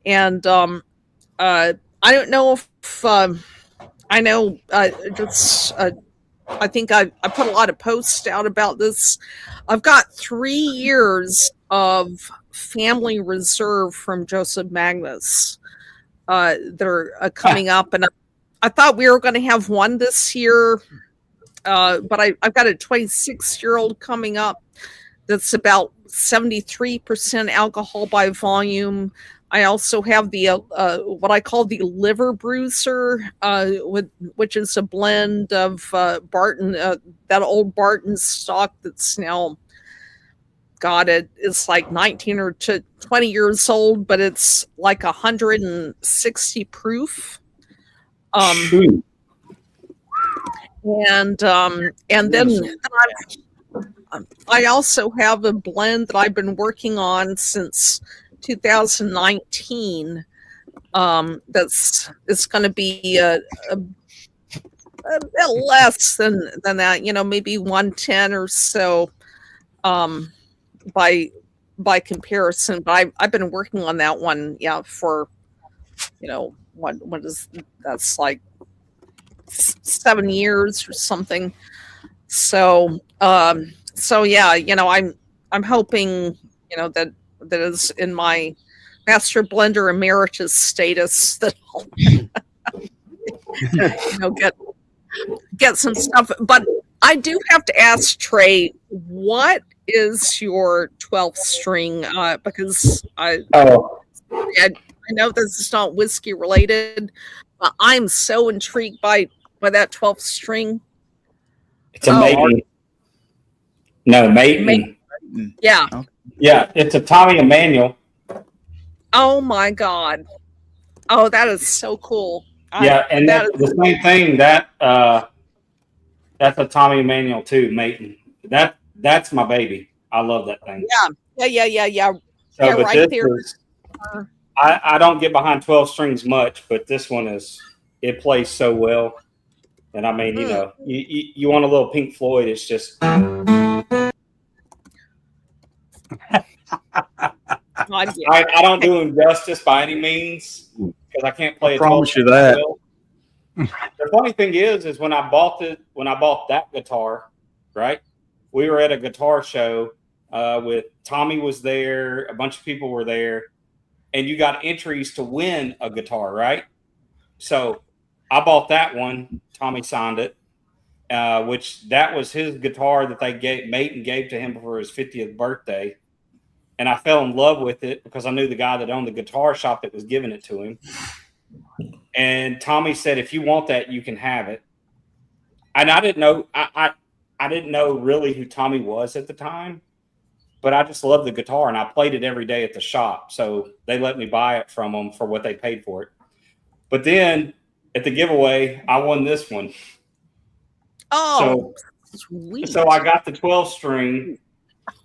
S7: And I don't know if I know. I think I put a lot of posts out about this. I've got 3 years of family reserve from Joseph Magnus. They're coming up, and I thought we were going to have one this year, but I've got a 26-year-old coming up that's about 73% alcohol by volume. I also have the what I call the Liver Bruiser, which is a blend of Barton, that old Barton stock that's now, God, it is like 19 or 20 years old, but it's like 160 proof. And then I also have a blend that I've been working on since 2019. It's going to be a bit less than that, maybe 110 or so by comparison. But I've been working on that one, for what is that's like 7 years or something. So yeah, I'm hoping that is in my master blender emeritus status that I'll get some stuff. But I do have to ask Trey, what is your 12th string? Because
S4: Oh,
S7: I know this is not whiskey related, but I'm so intrigued by that 12th string.
S4: it's a Maiden. No, Maiden.
S7: Yeah.
S4: Yeah, it's a Tommy Emmanuel.
S7: Oh my God. Oh, that is so cool.
S4: Yeah, and that's the same thing. That's a Tommy Emmanuel too, Maiden. That's my baby. I love that thing.
S7: Yeah.
S4: So,
S7: Yeah,
S4: but
S7: right
S4: this
S7: there.
S4: is, I don't get behind 12 strings much, but this one it plays so well. And I mean, you know, you want a little Pink Floyd, it's just. I don't do him justice by any means because I can't play.
S1: I promise you that.
S4: The funny thing is when I bought that guitar, right? We were at a guitar show with Tommy was there, a bunch of people were there, and you got entries to win a guitar, right? So I bought that one. Tommy signed it, which that was his guitar that Maiden gave to him for his 50th birthday. And I fell in love with it because I knew the guy that owned the guitar shop that was giving it to him. And Tommy said, if you want that, you can have it. And I didn't know, I didn't know really who Tommy was at the time, but I just loved the guitar and I played it every day at the shop. So they let me buy it from them for what they paid for it. But then at the giveaway, I won this one.
S7: Oh, sweet.
S4: So I got the 12 string.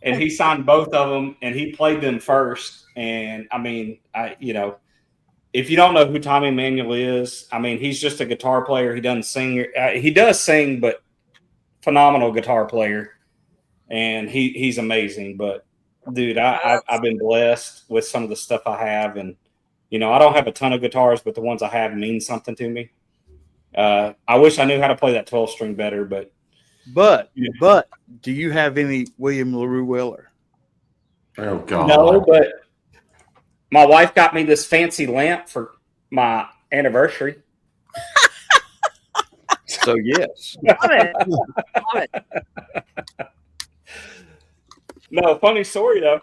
S4: And he signed both of them, and he played them first. And I mean, if you don't know who Tommy Emmanuel is, I mean, he's just a guitar player. He doesn't sing. He does sing, but phenomenal guitar player, and he's amazing. But dude, I've been blessed with some of the stuff I have, and I don't have a ton of guitars, but the ones I have mean something to me. I wish I knew how to play that 12 string better, but.
S1: But do you have any William LaRue Weller?
S2: Oh God.
S4: No, but my wife got me this fancy lamp for my anniversary.
S1: So yes.
S7: Love it.
S4: No, funny story though.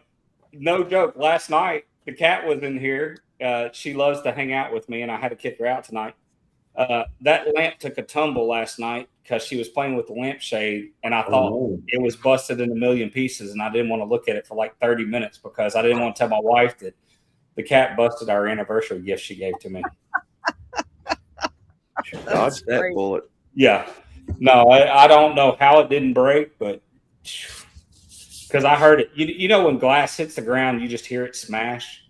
S4: No joke. Last night the cat was in here. She loves to hang out with me, and I had to kick her out tonight. That lamp took a tumble last night because she was playing with the lampshade, and I thought it was busted in a million pieces, and I didn't want to look at it for like 30 minutes because I didn't want to tell my wife that the cat busted our anniversary gift she gave to me.
S1: Dodge that
S7: great.
S1: bullet.
S4: Yeah. No, I don't know how it didn't break, but because I heard it. You know when glass hits the ground, you just hear it smash.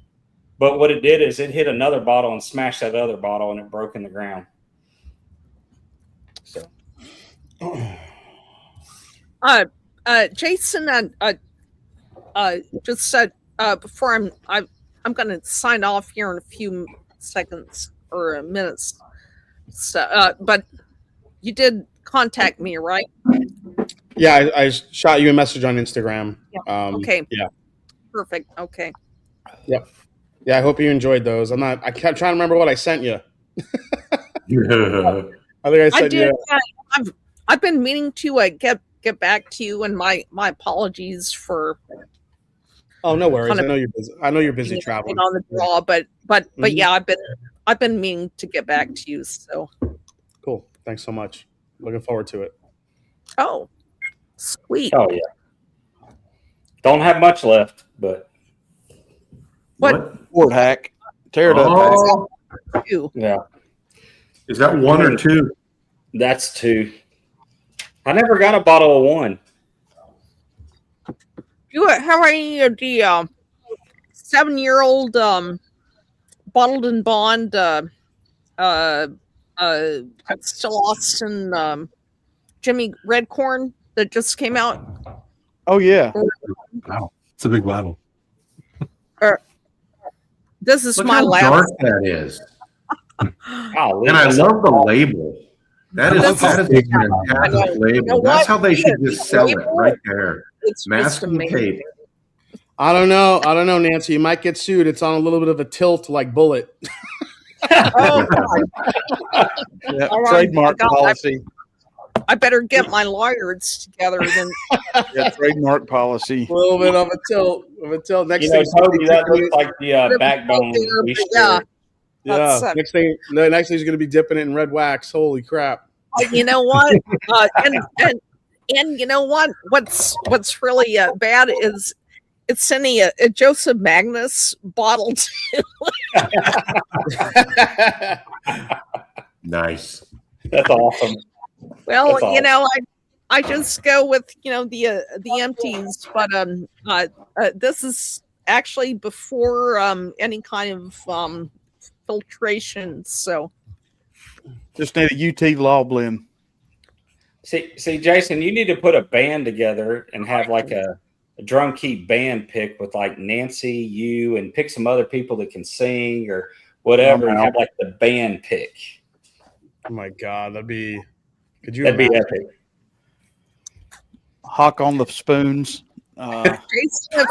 S4: But what it did is it hit another bottle and smashed that other bottle, and it broke in the ground. So,
S7: Jason, just said before I'm going to sign off here in a few seconds or minutes. So, but you did contact me, right?
S8: Yeah, I shot you a message on Instagram.
S7: Yeah. Okay.
S8: Yeah.
S7: Perfect. Okay.
S8: Yep. Yeah, I hope you enjoyed those. I kept trying to remember what I sent you. I think I sent
S7: did.
S8: you.
S7: I've been meaning to get back to you, and my apologies for.
S8: Oh, no worries. I know you're busy traveling
S7: on the draw, but yeah, I've been meaning to get back to you. So
S8: cool. Thanks so much. Looking forward to it.
S7: Oh, sweet.
S4: oh yeah. Don't have much left, but
S7: What?
S1: Ford hack. Tear it up.
S7: Two.
S4: Yeah.
S2: Is that one or two?
S4: That's two. I never got a bottle of one.
S7: You how many of the 7-year-old bottled and bond still Austin Jimmy Redcorn that just came out?
S1: Oh yeah.
S5: Wow, it's a big bottle.
S7: This is
S2: Look
S7: my
S2: how
S7: last.
S2: dark that is.
S4: Golly,
S2: And I
S4: that's-
S2: love the label. That is
S7: That's
S2: a
S7: big.
S2: fantastic label.
S7: You know
S2: That's
S7: what?
S2: how they should
S7: The
S2: just sell it
S7: label,
S2: right there.
S7: It's just
S2: Masking
S7: amazing.
S2: tape.
S8: I don't know, Nancy. You might get sued. It's on a little bit of a tilt like Bullet.
S7: Oh, God.
S1: Yeah,
S7: All right.
S1: trademark
S7: I got-
S1: policy.
S7: I better get my lawyers together. Then
S1: Yeah, trademark policy.
S8: A little bit of a tilt. Next
S4: You know,
S8: thing,
S4: Toby, that looks like the backbone. we
S7: yeah,
S8: yeah.
S7: that's,
S8: Next thing, the next thing he's going to be dipping it in red wax. Holy crap!
S7: you know what? And you know what? What's really bad is it's sending a Joseph Magnus bottle too.
S2: Nice.
S4: That's awesome.
S7: Well,
S4: That's
S7: you know, I just go with the empties, but this is actually before any kind of filtration. So
S1: Just need a UT law blend.
S4: See, Jason, you need to put a band together and have like a drum key band pick with like Nancy, you, and pick some other people that can sing or whatever, and have like the band pick.
S8: Oh my god, that'd be. Could you?
S4: That'd be
S8: imagine?
S4: epic.
S1: Hawk on the spoons.
S7: Jason,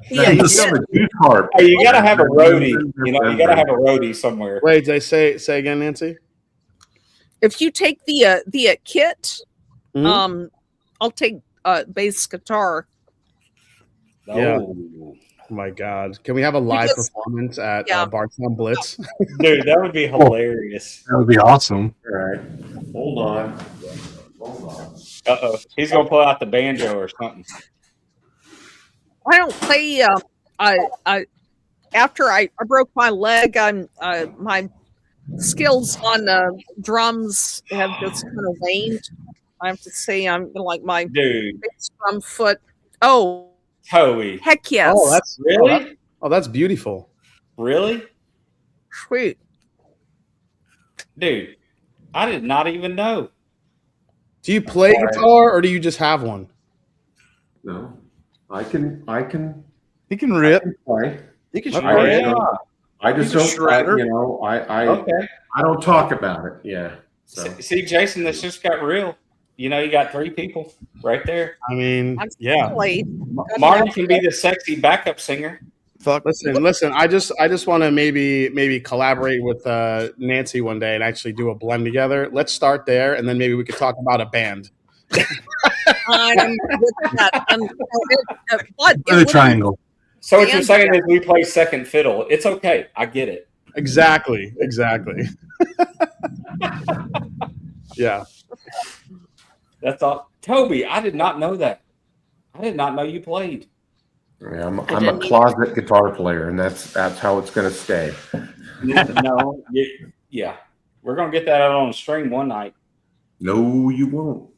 S2: Hey, you have a juice harp.
S4: Hey, you gotta have a roadie. You know, you gotta have a roadie somewhere.
S8: Wait, did I say again, Nancy?
S7: if you take the kit,
S8: Mhm.
S7: I'll take bass guitar.
S8: Yeah.
S4: Oh.
S8: Oh my god, can we have a live
S7: Because-
S8: performance at
S7: Yeah.
S8: Bartown Blitz?
S4: Dude, that would be hilarious.
S5: That would be awesome.
S2: All right. Hold on. Hold on.
S4: Uh-oh. He's gonna pull out the banjo or something.
S7: I don't play. I after I broke my leg, my skills on drums have just kind of waned. I have to say, I'm like my
S4: Dude,
S7: bass drum foot. Oh
S4: Toey.
S7: heck yes!
S8: Oh, that's
S4: Really?
S8: that's beautiful.
S4: Really?
S7: sweet.
S4: Dude, I did not even know.
S8: Do you play guitar or do you just have one?
S2: No, I can
S1: He can rip.
S2: play.
S1: He can
S2: I,
S1: shred.
S2: I just
S1: He's a
S2: don't,
S1: shredder.
S2: you know, I
S4: Okay.
S2: don't talk about it. Yeah. So
S4: See, Jason, this just got real. You know, you got 3 people right there.
S8: I mean,
S7: I'm
S8: yeah.
S7: played.
S4: Martin can be the sexy backup singer.
S1: Fuck.
S8: Listen. I just want to maybe collaborate with Nancy one day and actually do a blend together. Let's start there, and then maybe we could talk about a band.
S7: I'm with that. But it
S5: The
S7: would-
S5: triangle.
S4: So what you're
S7: And-
S4: saying is we play second fiddle. It's okay. I get it.
S8: Exactly. Yeah.
S4: That's all. Toby, I did not know that. I did not know you played.
S2: yeah, I'm a closet guitar player, and that's how it's going to stay.
S4: No. Yeah. We're going to get that out on the stream one night.
S2: No, you won't.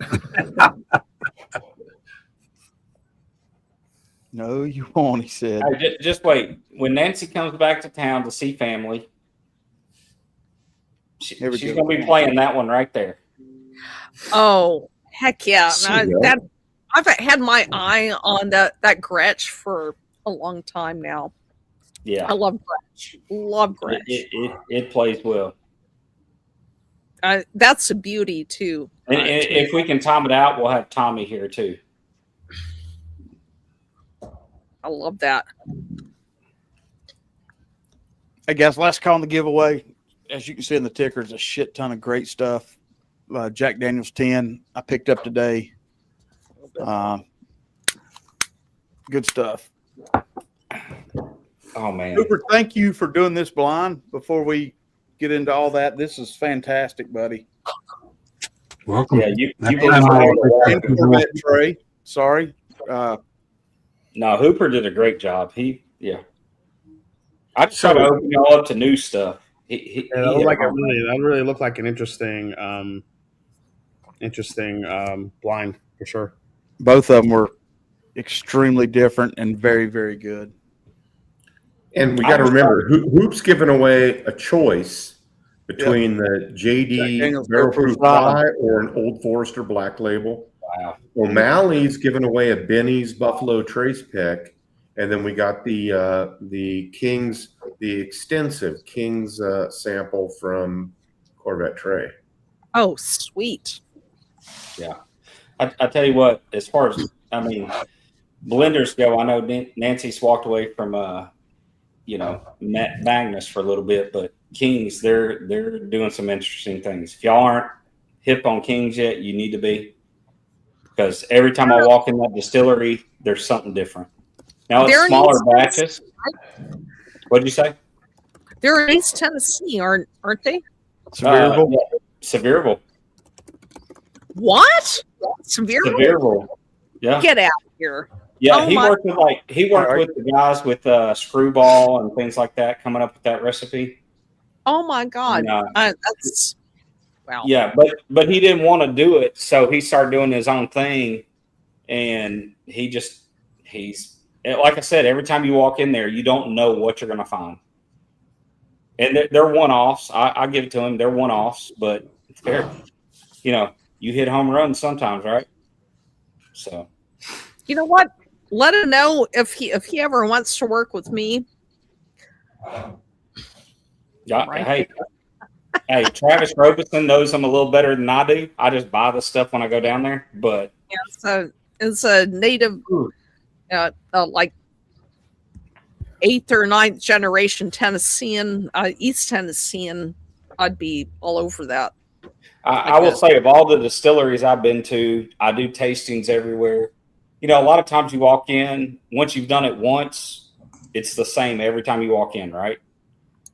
S1: No, you won't, he said.
S4: Hey, just wait. When Nancy comes back to town to see family,
S1: Here we
S4: she's
S1: go.
S4: going to be playing that one right there.
S7: Oh heck yeah!
S2: See ya.
S7: I've had my eye on that Gretsch for a long time now.
S4: Yeah.
S7: I love Gretsch. Love Gretsch.
S4: It plays well.
S7: That's a beauty too.
S4: And if we can time it out, we'll have Tommy here too.
S7: I love that.
S1: Hey guys, last call on the giveaway. As you can see in the ticker, there's a shit ton of great stuff. Jack Daniels 10 I picked up today. Good stuff.
S4: Oh man.
S1: Cooper, thank you for doing this blind. Before we get into all that, this is fantastic, buddy.
S5: Welcome.
S4: Yeah, you
S5: Next
S4: put
S5: time
S4: us
S5: I'll-
S4: on.
S1: And Corvette Trey. Sorry.
S4: No, Hooper did a great job. I just try
S2: So-
S4: to open y'all up to new stuff. He
S8: Yeah, that really looked like an interesting blind for sure.
S1: Both of them were extremely different and very, very good.
S2: And we got to remember, Hoop's giving away a choice between the
S1: Jack
S2: JD
S1: Daniels
S2: Barrel Proof
S1: Rye.
S2: Rye or an Old Forester Black Label.
S4: Wow.
S2: O'Malley's giving away a Benny's Buffalo Trace pick, and then we got the King's, the extensive King's sample from Corvette Trey.
S7: Oh, sweet.
S4: I tell you what, as far as blenders go, I know Nancy's walked away from Magnus for a little bit, but Kings they're doing some interesting things. If y'all aren't hip on Kings yet, you need to be. Because every time I walk in that distillery, there's something different. Now it's
S7: They're in
S4: smaller
S7: East
S4: batches. What'd you say?
S7: They're in East Tennessee, aren't they?
S1: Sevierville.
S4: Yeah, Sevierville.
S7: What? Sevierville?
S4: Sevierville. Yeah.
S7: Get out of here.
S4: Yeah,
S7: Oh
S4: he
S7: my-
S4: worked with the guys with Screwball and things like that, coming up with that recipe.
S7: Oh my God.
S4: And,
S7: That's wow.
S4: yeah, but he didn't want to do it, so he started doing his own thing, and he's like I said, every time you walk in there, you don't know what you're going to find, and they're one-offs. I give it to him; they're one-offs, but they're, you hit home runs sometimes, right? So,
S7: You know what? Let him know if he ever wants to work with me.
S4: yeah,
S7: Right.
S4: Hey, Travis Robeson knows him a little better than I do. I just buy the stuff when I go down there, but
S7: Yeah, so it's a native, like 8th or 9th generation Tennessean, East Tennessean. I'd be all over that.
S4: I will say, of all the distilleries I've been to, I do tastings everywhere. A lot of times you walk in, once you've done it once, it's the same every time you walk in, right?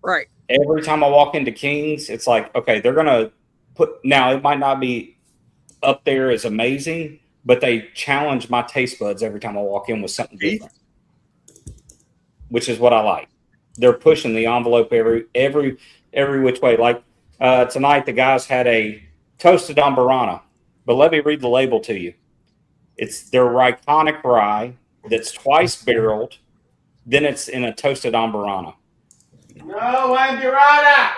S7: Right.
S4: Every time I walk into King's, it's like, okay, they're going to now it might not be up there as amazing, but they challenge my taste buds every time I walk in with something different, which is what I like. They're pushing the envelope every which way. Like tonight, the guys had a toasted Amburana, but let me read the label to you. It's their Ryconic rye that's twice barreled, then it's in a toasted Amburana.
S9: No, Amburana.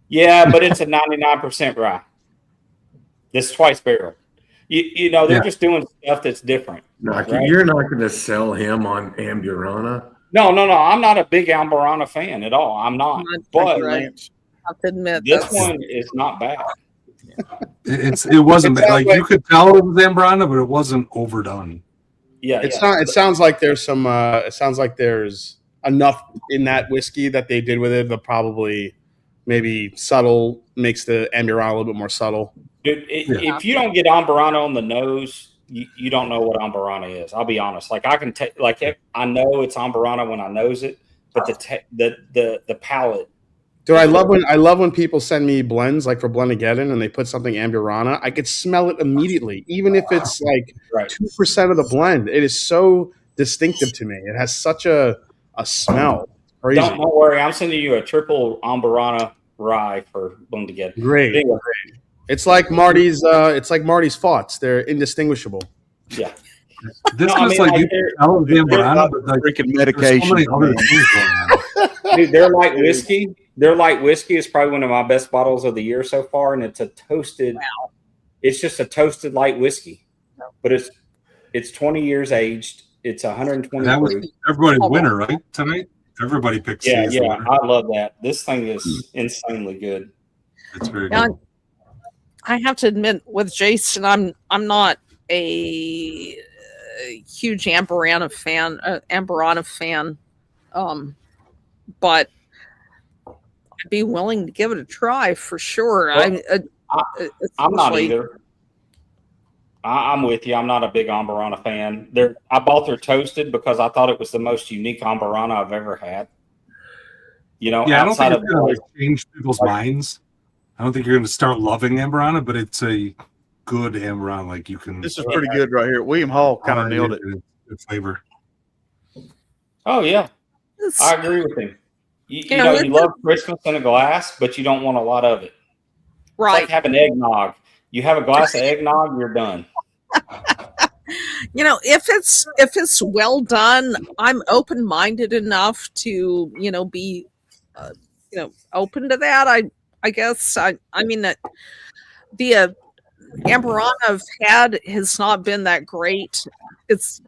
S4: Yeah, but it's a 99% rye. This twice barrel. They're just doing stuff that's different.
S2: Rocky,
S4: right?
S2: you're not going to sell him on Amburana.
S4: No. I'm not a big Amburana fan at all. I'm not. But
S7: I have to admit,
S4: this one is not bad.
S5: It wasn't bad. Like you could tell it was Amburana, but it wasn't overdone.
S4: Yeah,
S8: It sounds like there's some. It sounds like there's enough in that whiskey that they did with it that probably maybe subtle makes the Amburana a little bit more subtle.
S4: Dude, if you don't get Amburana on the nose, you don't know what Amburana is. I'll be honest. Like I can take, I know it's Amburana when I nose it, but the palate.
S8: Dude, I love when people send me blends like for Blendageddon and they put something Amburana. I could smell it immediately, even if it's like 2% of the blend. It is so distinctive to me. It has such a smell. Crazy.
S4: Don't worry. I'm sending you a triple Amburana rye for Blendageddon.
S8: Great. It's like Marty's. It's like Marty's thoughts. They're indistinguishable.
S4: Yeah.
S5: This was like you tell it was Amburana, but like
S1: freaking medication.
S5: so many other things going on.
S4: Dude, their light whiskey. Their light whiskey is probably one of my best bottles of the year so far, and it's a toasted. Wow. It's just a toasted light whiskey, but it's 20 years aged. It's 120.
S5: That was everybody's winner, right? Tonight, everybody picks.
S4: Yeah. I love that. This thing is insanely good.
S5: It's very good.
S7: I have to admit, with Jason, I'm not a huge Amburana fan, but I'd be willing to give it a try for sure.
S4: Well, I'm not either. I'm with you. I'm not a big Amburana fan. I bought their toasted because I thought it was the most unique Amburana I've ever had.
S5: I don't think it's going to change people's minds. I don't think you're going to start loving Amburana, but it's a good Amburana. Like you can.
S1: This is pretty good right here. William Hall kind of nailed it.
S5: Good flavor.
S4: Oh yeah, I agree with him. You love Christmas in a glass, but you don't want a lot of it.
S7: Right.
S4: It's like having eggnog. You have a glass of eggnog, you're done.
S7: If it's well done, I'm open-minded enough to be open to that. I guess the Amburana I've had has not been that great. It's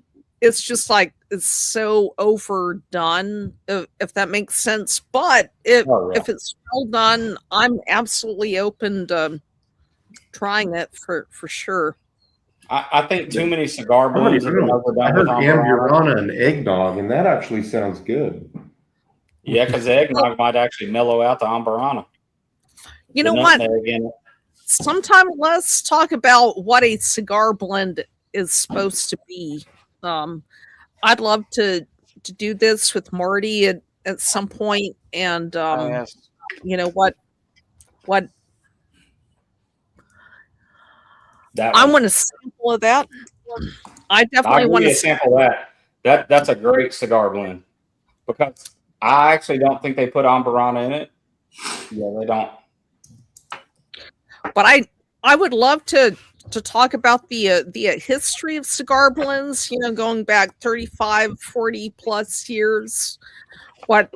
S7: just like it's so overdone, if that makes sense. But if it's well done, I'm absolutely open to trying it for sure.
S4: I think too many cigar blends are overdone.
S2: I heard Amburana and eggnog, and that actually sounds good.
S4: Yeah, because the eggnog might actually mellow out the Amburana.
S7: You know what? sometime let's talk about what a cigar blend is supposed to be. I'd love to do this with Marty at some point, and
S1: Yes.
S7: you know what
S4: That
S7: I
S4: one.
S7: want a sample of that. I
S4: I
S7: definitely
S4: give
S7: want
S4: you a
S7: to.
S4: sample of that. That's a great cigar blend because I actually don't think they put Ambarana in it. Yeah, they don't.
S7: But I would love to talk about the history of cigar blends, going back 35, 40 plus years. What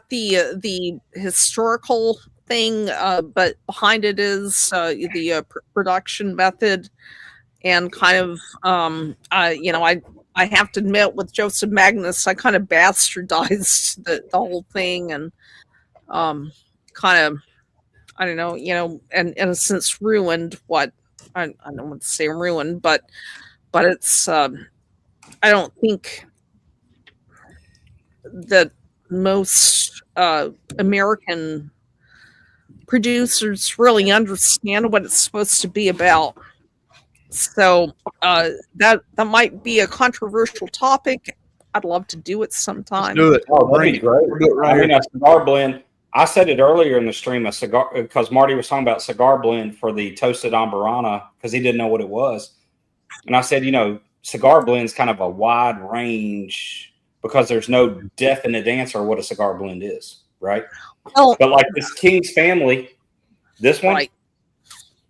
S7: the historical thing, but behind it is the production method, and kind of I have to admit, with Joseph Magnus, I kind of bastardized the whole thing, and kind of, I don't know, and in a sense ruined what I don't want to say ruined, but it's I don't think that most American producers really understand what it's supposed to be about. So that might be a controversial topic. I'd love to do it sometime.
S1: Let's do it.
S4: Oh, that'd be great.
S1: We'll do it right
S4: I mean,
S1: here.
S4: a cigar blend. I said it earlier in the stream, a cigar, because Marty was talking about cigar blend for the toasted Ambarana because he didn't know what it was. And I said, cigar blend is kind of a wide range because there's no definite answer what a cigar blend is, right?
S7: Well,
S4: But like this King's Family, this one,
S7: right.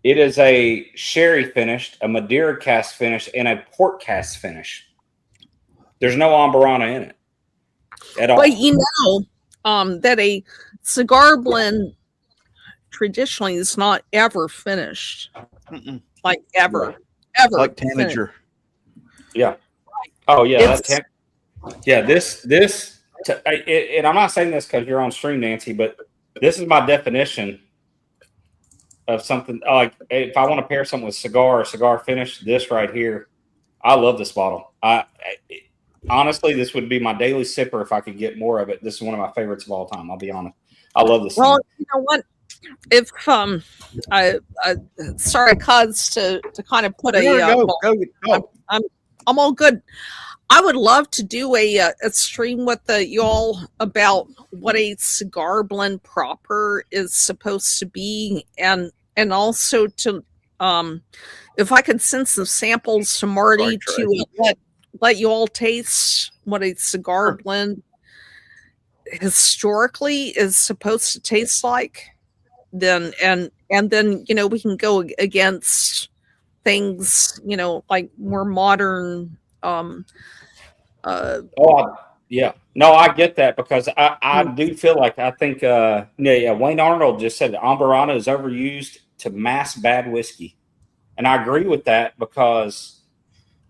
S4: it is a sherry finished, a Madeira cast finish, and a port cast finish. There's no Ambarana in it at all.
S7: But that a cigar blend traditionally is not ever finished.
S1: Mm-mm.
S7: Like ever.
S4: Right.
S7: Ever.
S1: Like
S7: finished.
S1: Tanager.
S4: Yeah. Oh yeah.
S7: It's-
S4: And I'm not saying this because you're on stream, Nancy, but this is my definition of something. Like if I want to pair something with cigar finish, this right here. I love this bottle. Honestly, this would be my daily sipper if I could get more of it. This is one of my favorites of all time. I'll be honest. I love this.
S7: Well,
S4: thing.
S7: you know what? If sorry, cuz to kind of put I'm all good. I would love to do a stream with you all about what a cigar blend proper is supposed to be, and also to if I could send some samples to Marty to let you all taste what a cigar blend historically is supposed to taste like, then and then we can go against things like more modern
S4: yeah. No, I get that because I do feel like I think Wayne Arnold just said that Ambarana is overused to mask bad whiskey. And I agree with that because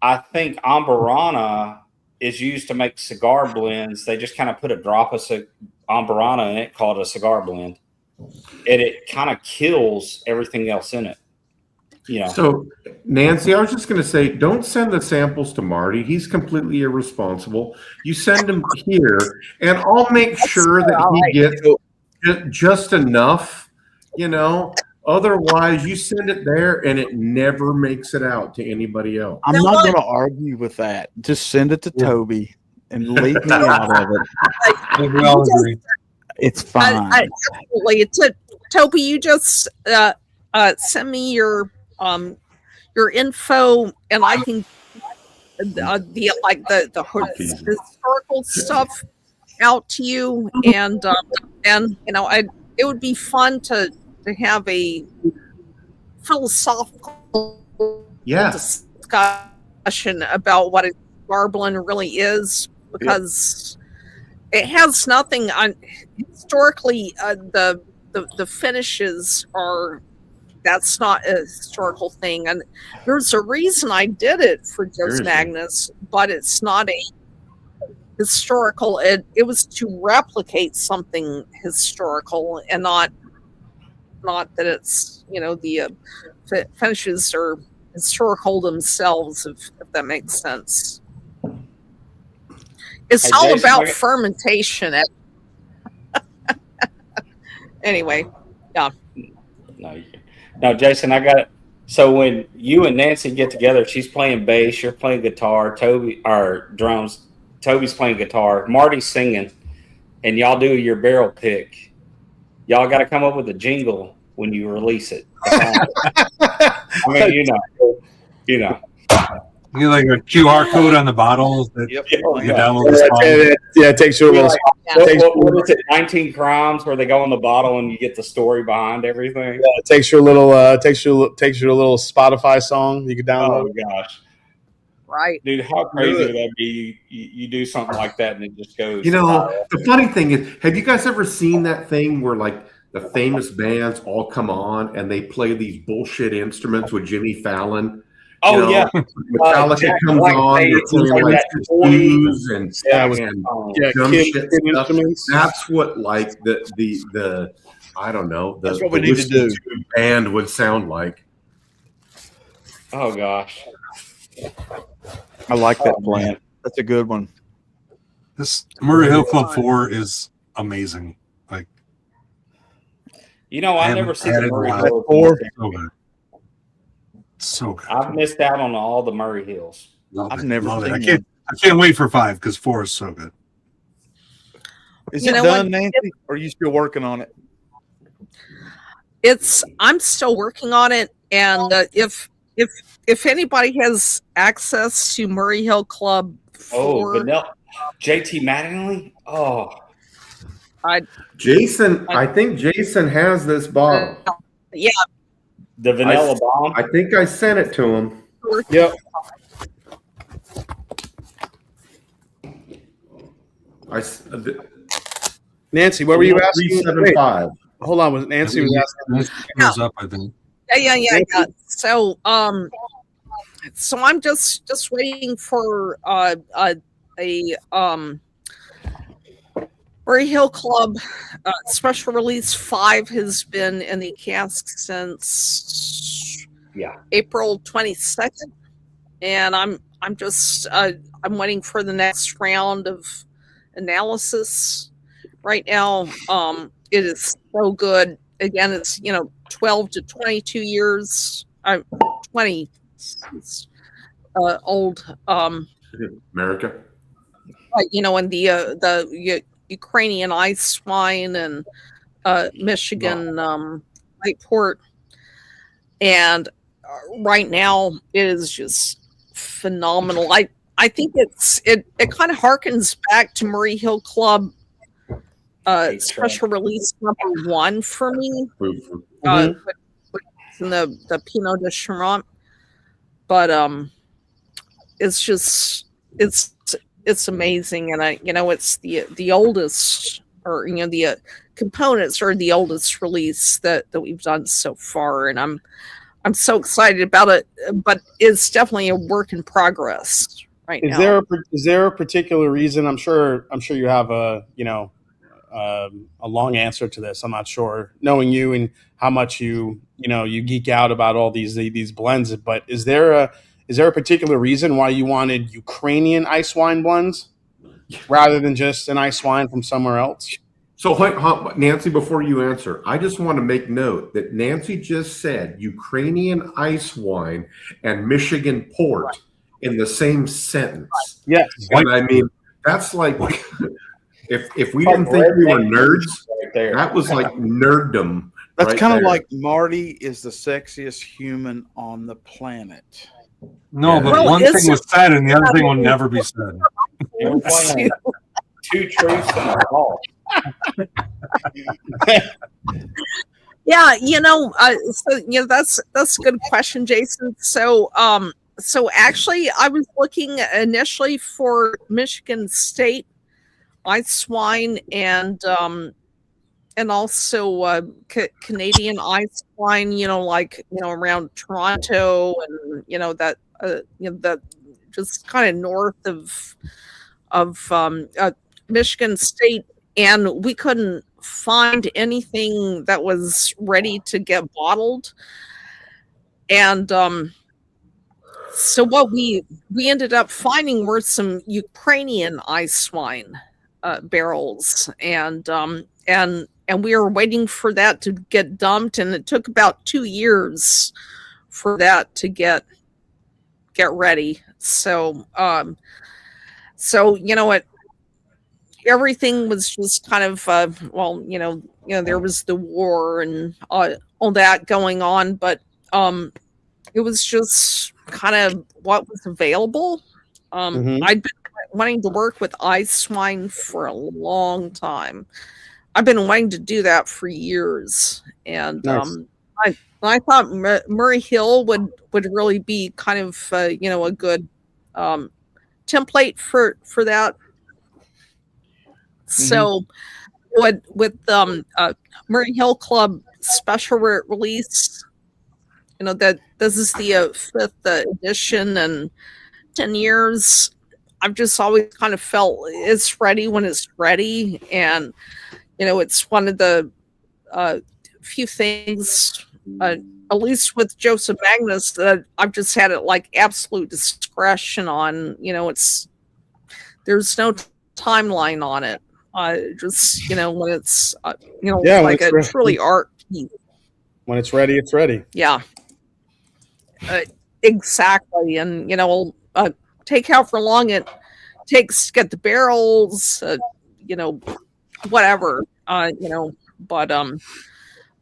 S4: I think Ambarana is used to make cigar blends. They just kind of put a drop of Ambarana in it, called a cigar blend. And it kind of kills everything else in it.
S2: So, Nancy, I was just going to say, don't send the samples to Marty. He's completely irresponsible. You send them here, and I'll make sure that he gets just enough, Otherwise, you send it there, and it never makes it out to anybody else.
S1: I'm not going to argue with that. Just send it to Toby and leave me out of it.
S5: I think we all agree.
S1: It's fine.
S7: Absolutely. Toby, you just send me your info, and I can the historical stuff out to you, and it would be fun to have a philosophical discussion about what a cigar blend really is, because it has nothing on historically. The finishes are. That's not a historical thing, and there's a reason I did it for Joseph Magnus, but it's not a historical. It was to replicate something historical, and not that it's the finishes are historical themselves, if that makes sense. It's all about fermentation. Anyway, yeah.
S4: No, Now, Jason, I got it. So when you and Nancy get together, she's playing bass, you're playing guitar, Toby or drums, Toby's playing guitar, Marty's singing, and y'all do your barrel pick. Y'all got to come up with a jingle when you release it. I mean, you know.
S5: You like a QR code on the bottle that you download the song.
S8: It takes you a little.
S4: What is it? 19 Crimes, where they go on the bottle and you get the story behind everything.
S8: Yeah, it takes you a little. Takes you a little Spotify song you can download.
S4: Oh gosh,
S7: Right.
S4: dude, how crazy would that be? You do something like that and it just goes.
S2: The funny thing is, have you guys ever seen that thing where like the famous bands all come on and they play these bullshit instruments with Jimmy Fallon?
S4: Yeah,
S2: Metallica comes on, they're playing like blues and dumb shit stuff. That's what like the I don't know.
S1: That's what we need to do.
S2: Band would sound like.
S4: Oh gosh,
S1: I like that plan. That's a good one.
S5: This Murray Hill Club 4 is amazing. Like,
S4: I never seen the Murray Hill
S1: 4.
S5: So good.
S4: I've missed out on all the Murray Hills.
S1: I've never seen
S5: it. I can't wait for 5 because 4 is so good.
S1: Is it done, Nancy? Or are you still working on it?
S7: I'm still working on it, and if anybody has access to Murray Hill Club 4,
S4: Vanilla, JT Mattingly.
S2: Jason, I think Jason has this bottle.
S7: Yeah.
S4: The Vanilla Bomb.
S2: I think I sent it to him.
S8: Yep. Nancy, what were you asking?
S2: 375.
S8: Hold on, was Nancy was asking?
S5: Goes up, I think.
S7: Yeah. So I'm just waiting for a Murray Hill Club special release 5 has been in the cask since April 22nd, and I'm waiting for the next round of analysis. Right now, it is so good. Again, it's 12 to 22 years. 20 old.
S2: America.
S7: And the Ukrainian ice wine and Michigan light port, and right now it is just phenomenal. I think it kind of harkens back to Murray Hill Club special release number 1 for me. In the Pinot de Charente, but it's amazing, and it's the oldest, or the components are the oldest release that we've done so far, and I'm so excited about it, but it's definitely a work in progress right now.
S8: Is there a particular reason? I'm sure you have a long answer to this. I'm not sure, knowing you and how much you geek out about all these blends, but is there a particular reason why you wanted Ukrainian ice wine blends rather than just an ice wine from somewhere else?
S2: So, Nancy, before you answer, I just want to make note that Nancy just said Ukrainian ice wine and Michigan port in the same sentence.
S8: Yes.
S2: And I mean, that's like, if we didn't think we were nerds, that was like nerddom.
S1: That's kind of like Marty is the sexiest human on the planet.
S5: No, but one thing was said and the other thing will never be said.
S4: Two truths and a false.
S7: That's a good question, Jason. So actually, I was looking initially for Michigan State ice wine and also Canadian ice wine. Around Toronto and that just kind of north of Michigan State, and we couldn't find anything that was ready to get bottled. And so what we ended up finding were some Ukrainian ice wine barrels, and and we were waiting for that to get dumped, and it took about 2 years for that to get ready. So so what, everything was just kind of well, there was the war and all that going on, but it was just kind of what was available. I'd been wanting to work with ice swine for a long time. I've been wanting to do that for years, and
S8: Nice.
S7: I thought Murray Hill would really be kind of a good template for that. So with Murray Hill Club special release, that this is the 5th edition and 10 years. I've just always kind of felt it's ready when it's ready, and it's one of the few things, at least with Joseph Magnus, that I've just had it like absolute discretion on. There's no timeline on it. Just when it's like a truly art piece.
S8: When it's ready, it's ready.
S7: Yeah, exactly. And take however long it takes to get the barrels. Whatever.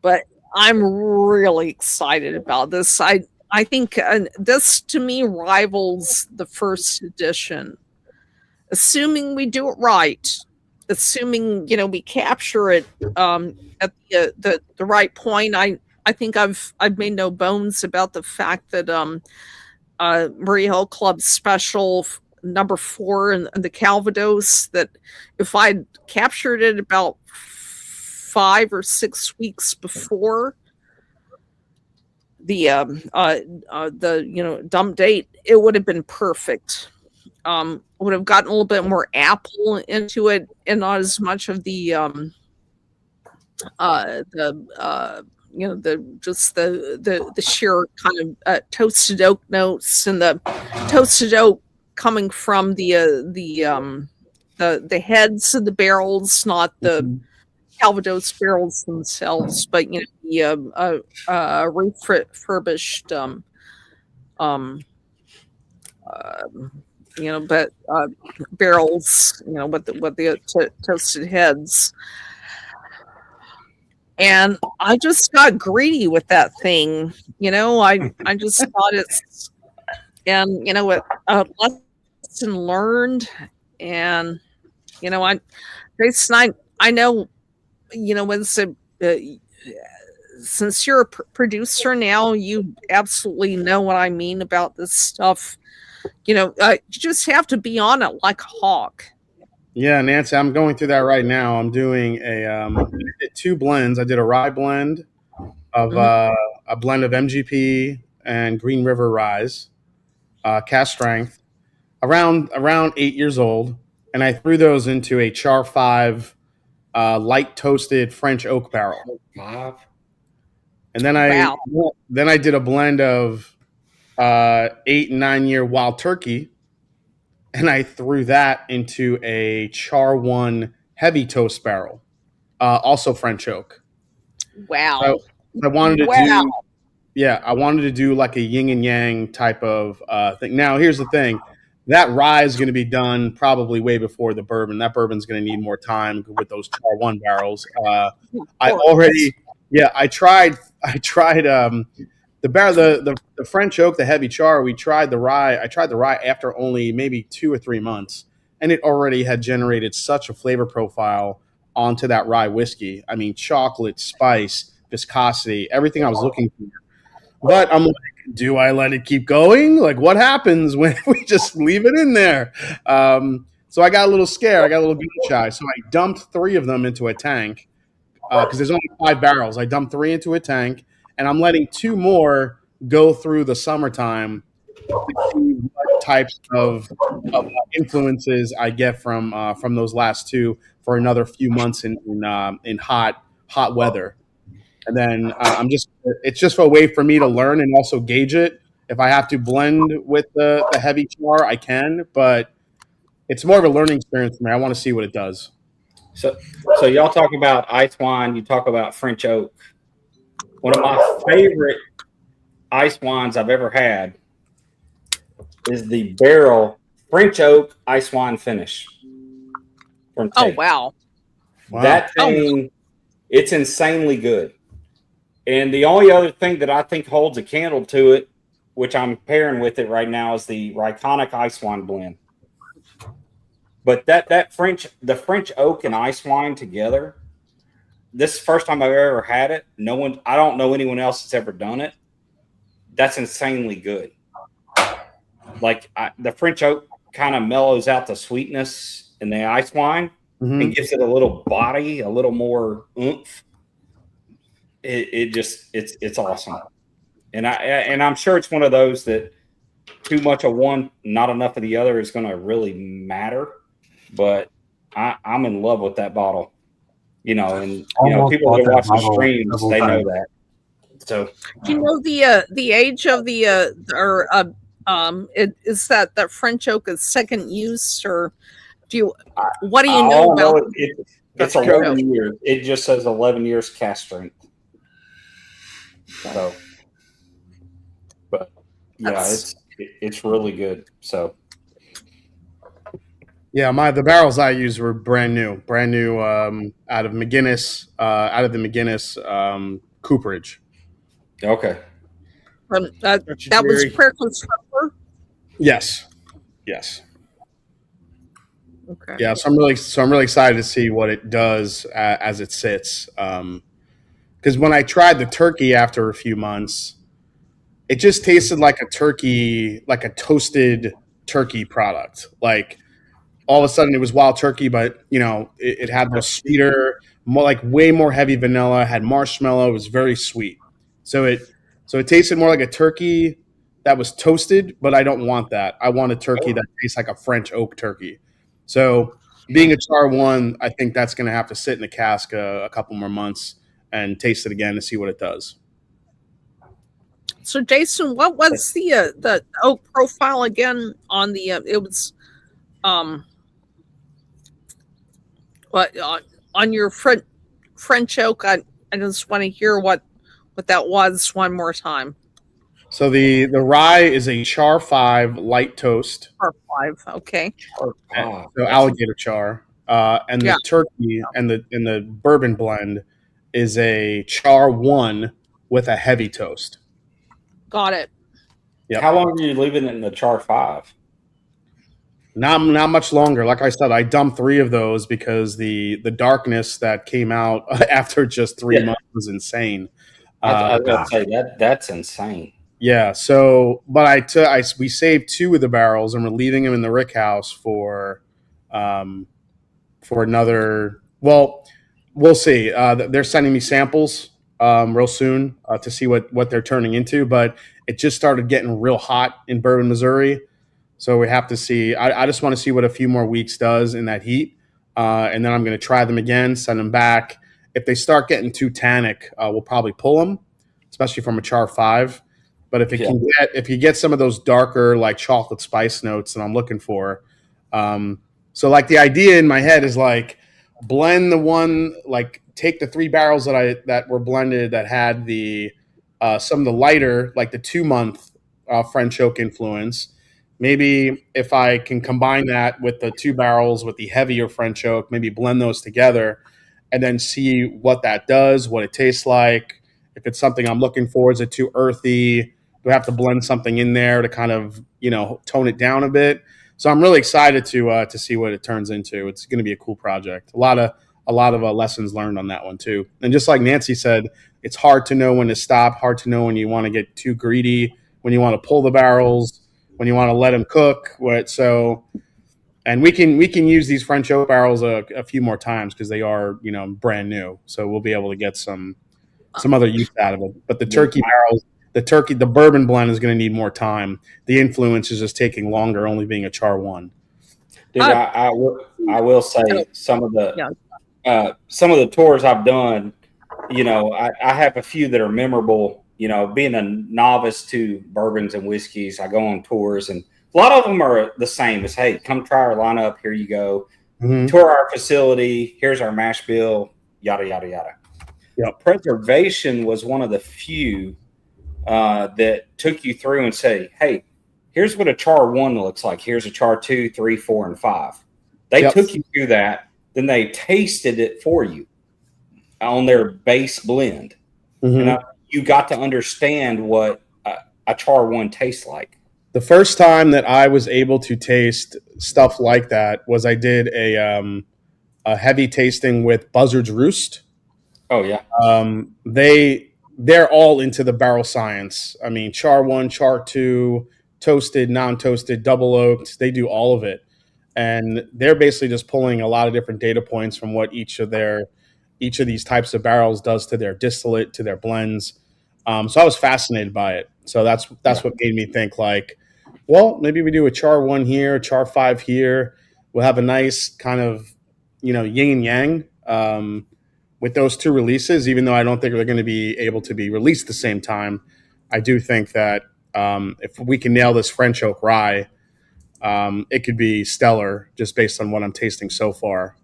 S7: But I'm really excited about this. I think this to me rivals the first edition, assuming we do it right. Assuming we capture it at the right point. I think I've made no bones about the fact that Murray Hill Club Special number 4 and the Calvados, that if I'd captured it about 5 or 6 weeks before the dump date, it would have been perfect. Would have gotten a little bit more apple into it, and not as much of the sheer kind of toasted oak notes, and the toasted oak coming from the heads of the barrels, not the Calvados barrels themselves, but the refurbished barrels, with the toasted heads. And I just got greedy with that thing. I just thought it's, and a lesson learned. And I know, since you're a producer now, you absolutely know what I mean about this stuff. You just have to be on it like a hawk.
S8: Yeah, Nancy, I'm going through that right now. I'm doing I did 2 blends. I did a rye blend of a blend of MGP and Green River Rise, cast strength, around 8 years old, and I threw those into a Char 5 light toasted French oak barrel. And then I did a blend of 8 and 9 year Wild Turkey, and I threw that into a Char 1 heavy toast barrel, also French oak.
S7: Wow!
S8: So I wanted to do like a yin and yang type of thing. Now, here's the thing: that rye is going to be done probably way before the bourbon. That bourbon's going to need more time with those Char 1 barrels. I tried the French oak, the heavy char. We tried the rye. I tried the rye after only maybe 2 or 3 months, and it already had generated such a flavor profile onto that rye whiskey. I mean, chocolate, spice, viscosity, everything I was looking for. But I'm like, do I let it keep going? Like, what happens when we just leave it in there? So I got a little scared. I got a little gun shy. So I dumped 3 of them into a tank because there's only 5 barrels. I dumped 3 into a tank, and I'm letting 2 more go through the summertime to see what types of influences I get from those last 2 for another few months in hot weather. And then it's just a way for me to learn and also gauge it. If I have to blend with the heavy char, I can, but it's more of a learning experience for me. I want to see what it does.
S4: So y'all talk about ice wine. You talk about French oak. One of my favorite ice wines I've ever had is the barrel French oak ice wine finish from
S7: Oh
S4: Tate.
S7: wow.
S4: That thing, it's insanely good. And the only other thing that I think holds a candle to it, which I'm pairing with it right now, is the Ryconic ice wine blend. But the French oak and ice wine together, this is the first time I've ever had it. I don't know anyone else that's ever done it. That's insanely good. Like the French oak kind of mellows out the sweetness in the ice wine and gives it a little body, a little more oomph. It's awesome. And I'm sure it's one of those that too much of one, not enough of the other is going to really matter. But I'm in love with that bottle, and people that watch the streams, they know that. So,
S7: do you know the age of the is that French oak is second use, or what do you know about
S4: it's 11 years. It just says 11 years cast strength. So, but yeah, it's really good. So,
S8: yeah, the barrels I used were brand new, out of McGinnis, the McGinnis cooperage.
S4: Okay.
S7: That was pre-constructor.
S8: Yes.
S7: Okay.
S8: Yeah, so I'm really excited to see what it does as it sits. Because when I tried the turkey after a few months, it just tasted like a turkey, like a toasted turkey product. Like all of a sudden it was wild turkey, but it had the sweeter, more like way more heavy vanilla, had marshmallow. It was very sweet. So it tasted more like a turkey that was toasted, but I don't want that. I want a turkey that tastes like a French oak turkey. So being a char one, I think that's going to have to sit in the cask a couple more months and taste it again to see what it does.
S7: So Jason, what was the oak profile again on the it was what on your French oak? I just want to hear what that was one more time.
S8: So the rye is a char 5 light toast.
S7: Char 5, okay.
S8: So alligator char, and the turkey and the bourbon blend is a char 1 with a heavy toast.
S7: Got it.
S8: Yep.
S4: How long are you leaving it in the char 5?
S8: Not much longer. Like I said, I dumped 3 of those because the darkness that came out after just 3 months was insane.
S4: I was going to say that's insane.
S8: Yeah. So, but we saved 2 of the barrels and we're leaving them in the rick house for another. Well, we'll see. They're sending me samples real soon to see what they're turning into. But it just started getting real hot in Bourbon, Missouri. So we have to see. I just want to see what a few more weeks does in that heat. And then I'm going to try them again, send them back. If they start getting too tannic, we'll probably pull them, especially from a char 5. But if you get some of those darker, like chocolate spice notes that I'm looking for. So like the idea in my head is like blend the one, like take the 3 barrels that were blended that had the some of the lighter, like the 2-month French oak influence. Maybe if I can combine that with the 2 barrels with the heavier French oak, maybe blend those together and then see what that does, what it tastes like. If it's something I'm looking for, is it too earthy? Do I have to blend something in there to kind of, tone it down a bit? So I'm really excited to see what it turns into. It's going to be a cool project. A lot of lessons learned on that one too. And just like Nancy said, it's hard to know when to stop, hard to know when you want to get too greedy, when you want to pull the barrels, when you want to let them cook. And we can use these French oak barrels a few more times because they are, brand new. So we'll be able to get some other use out of it. But the turkey barrels, the bourbon blend is going to need more time. The influence is just taking longer, only being a char 1.
S4: Dude, I will say some of the tours I've done, I have a few that are memorable. Being a novice to bourbons and whiskeys, I go on tours and a lot of them are the same as, hey, come try our lineup. Here you go. tour our facility. Here's our mash bill, yada, yada, yada.
S8: Yep.
S4: Preservation was one of the few that took you through and say, hey, here's what a char 1 looks like. Here's a char 2, 3, 4, and 5. They took you through that. Then they tasted it for you on their base blend. And you got to understand what a char 1 tastes like.
S8: The first time that I was able to taste stuff like that was I did a heavy tasting with Buzzard's Roost.
S4: Oh, yeah.
S8: They're all into the barrel science. I mean, char 1, char 2, toasted, non-toasted, double oaked. They do all of it. And they're basically just pulling a lot of different data points from what each of these types of barrels does to their distillate, to their blends. So I was fascinated by it. So that's what made me think like, well, maybe we do a char 1 here, a char 5 here. We'll have a nice kind of, yin and yang with those two releases, even though I don't think they're going to be able to be released at the same time. I do think that if we can nail this French oak rye, it could be stellar just based on what I'm tasting so far.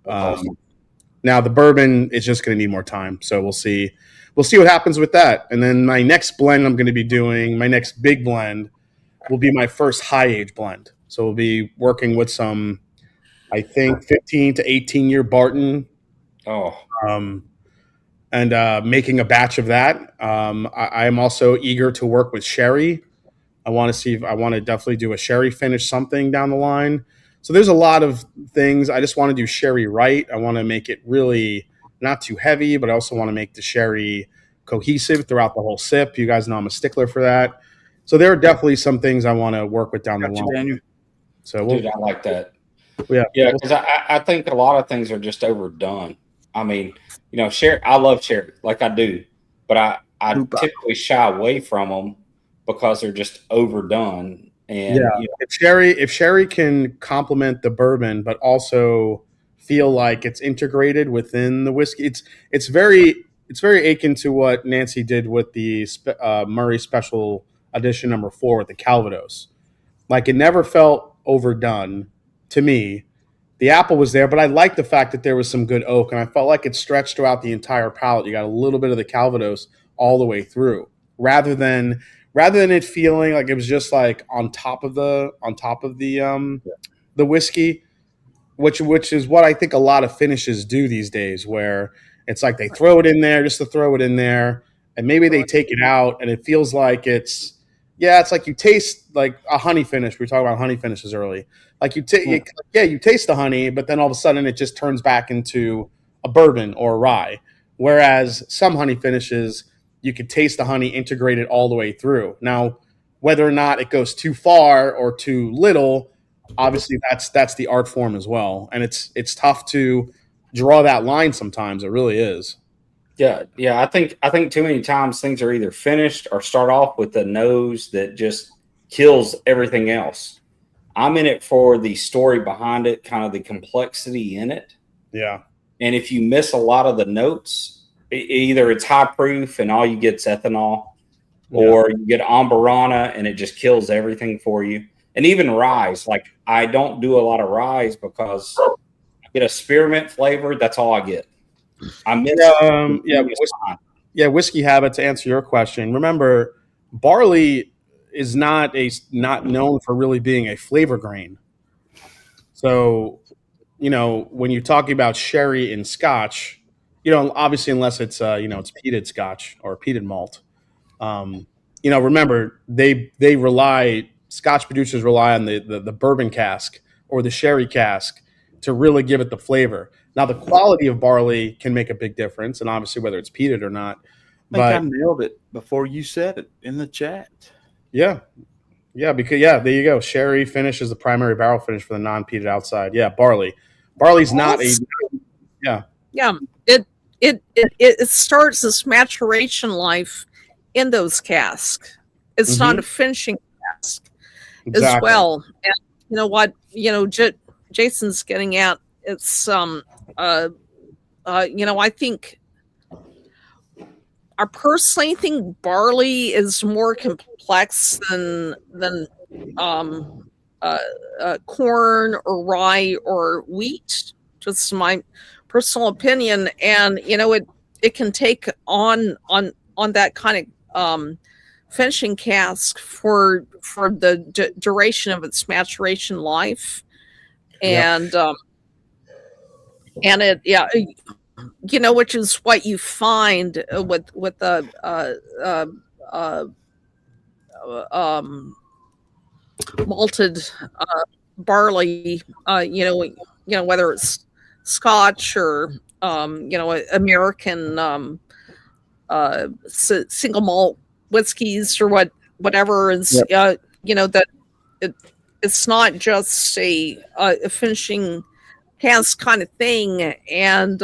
S8: Now the bourbon is just going to need more time. So we'll see what happens with that. And then my next blend I'm going to be doing, my next big blend will be my first high age blend. So we'll be working with some, I think 15 to 18 year Barton. And making a batch of that. I am also eager to work with sherry. I want to definitely do a sherry finish something down the line. So there's a lot of things. I just want to do sherry right. I want to make it really not too heavy, but I also want to make the sherry cohesive throughout the whole sip. You guys know I'm a stickler for that. So there are definitely some things I want to work with down the line.
S1: Daniel.
S4: So dude, I like that.
S8: Yeah,
S4: because I think a lot of things are just overdone. I mean, sherry. I love sherry, like I do, but I typically shy away from them because they're just overdone. And
S8: if sherry can complement the bourbon, but also feel like it's integrated within the whiskey, it's very akin to what Nancy did with the Murray Special Edition number 4 with the Calvados. Like it never felt overdone to me. The apple was there, but I liked the fact that there was some good oak, and I felt like it stretched throughout the entire palate. You got a little bit of the Calvados all the way through, rather than it feeling like it was just like on top of the whiskey, which is what I think a lot of finishes do these days, where it's like they throw it in there just to throw it in there, and maybe they take it out, and it feels like it's like you taste like a honey finish. We were talking about honey finishes early. Like you taste the honey, but then all of a sudden it just turns back into a bourbon or a rye. Whereas some honey finishes, you could taste the honey integrated all the way through. Now, whether or not it goes too far or too little, obviously that's the art form as well. And it's tough to draw that line sometimes. It really is.
S4: Yeah. I think too many times things are either finished or start off with a nose that just kills everything else. I'm in it for the story behind it, kind of the complexity in it.
S8: Yeah.
S4: And if you miss a lot of the notes, either it's high proof and all you get is ethanol, or you get ambarana and it just kills everything for you. And even ryes, like I don't do a lot of ryes because I get a spearmint flavor. That's all I get. I miss
S8: whiskey habit. To answer your question, remember barley is not known for really being a flavor grain. So, when you're talking about sherry and Scotch, obviously unless it's it's peated Scotch or peated malt, remember Scotch producers rely on the bourbon cask or the sherry cask to really give it the flavor. Now, the quality of barley can make a big difference, and obviously whether it's peated or not.
S1: I nailed it before you said it in the chat.
S8: Yeah, because there you go. Sherry finish is the primary barrel finish for the non-peated outside. Yeah, barley's not
S7: It starts its maturation life in those casks. It's not a finishing cask as well. And you know what? Jason's getting at. It's I personally think barley is more complex than corn or rye or wheat. just my personal opinion. And it can take on that kind of finishing cask for the duration of its maturation life. And and it which is what you find with the malted barley, whether it's Scotch or American single malt whiskeys or whatever is that it's not just a finishing cask kind of thing, and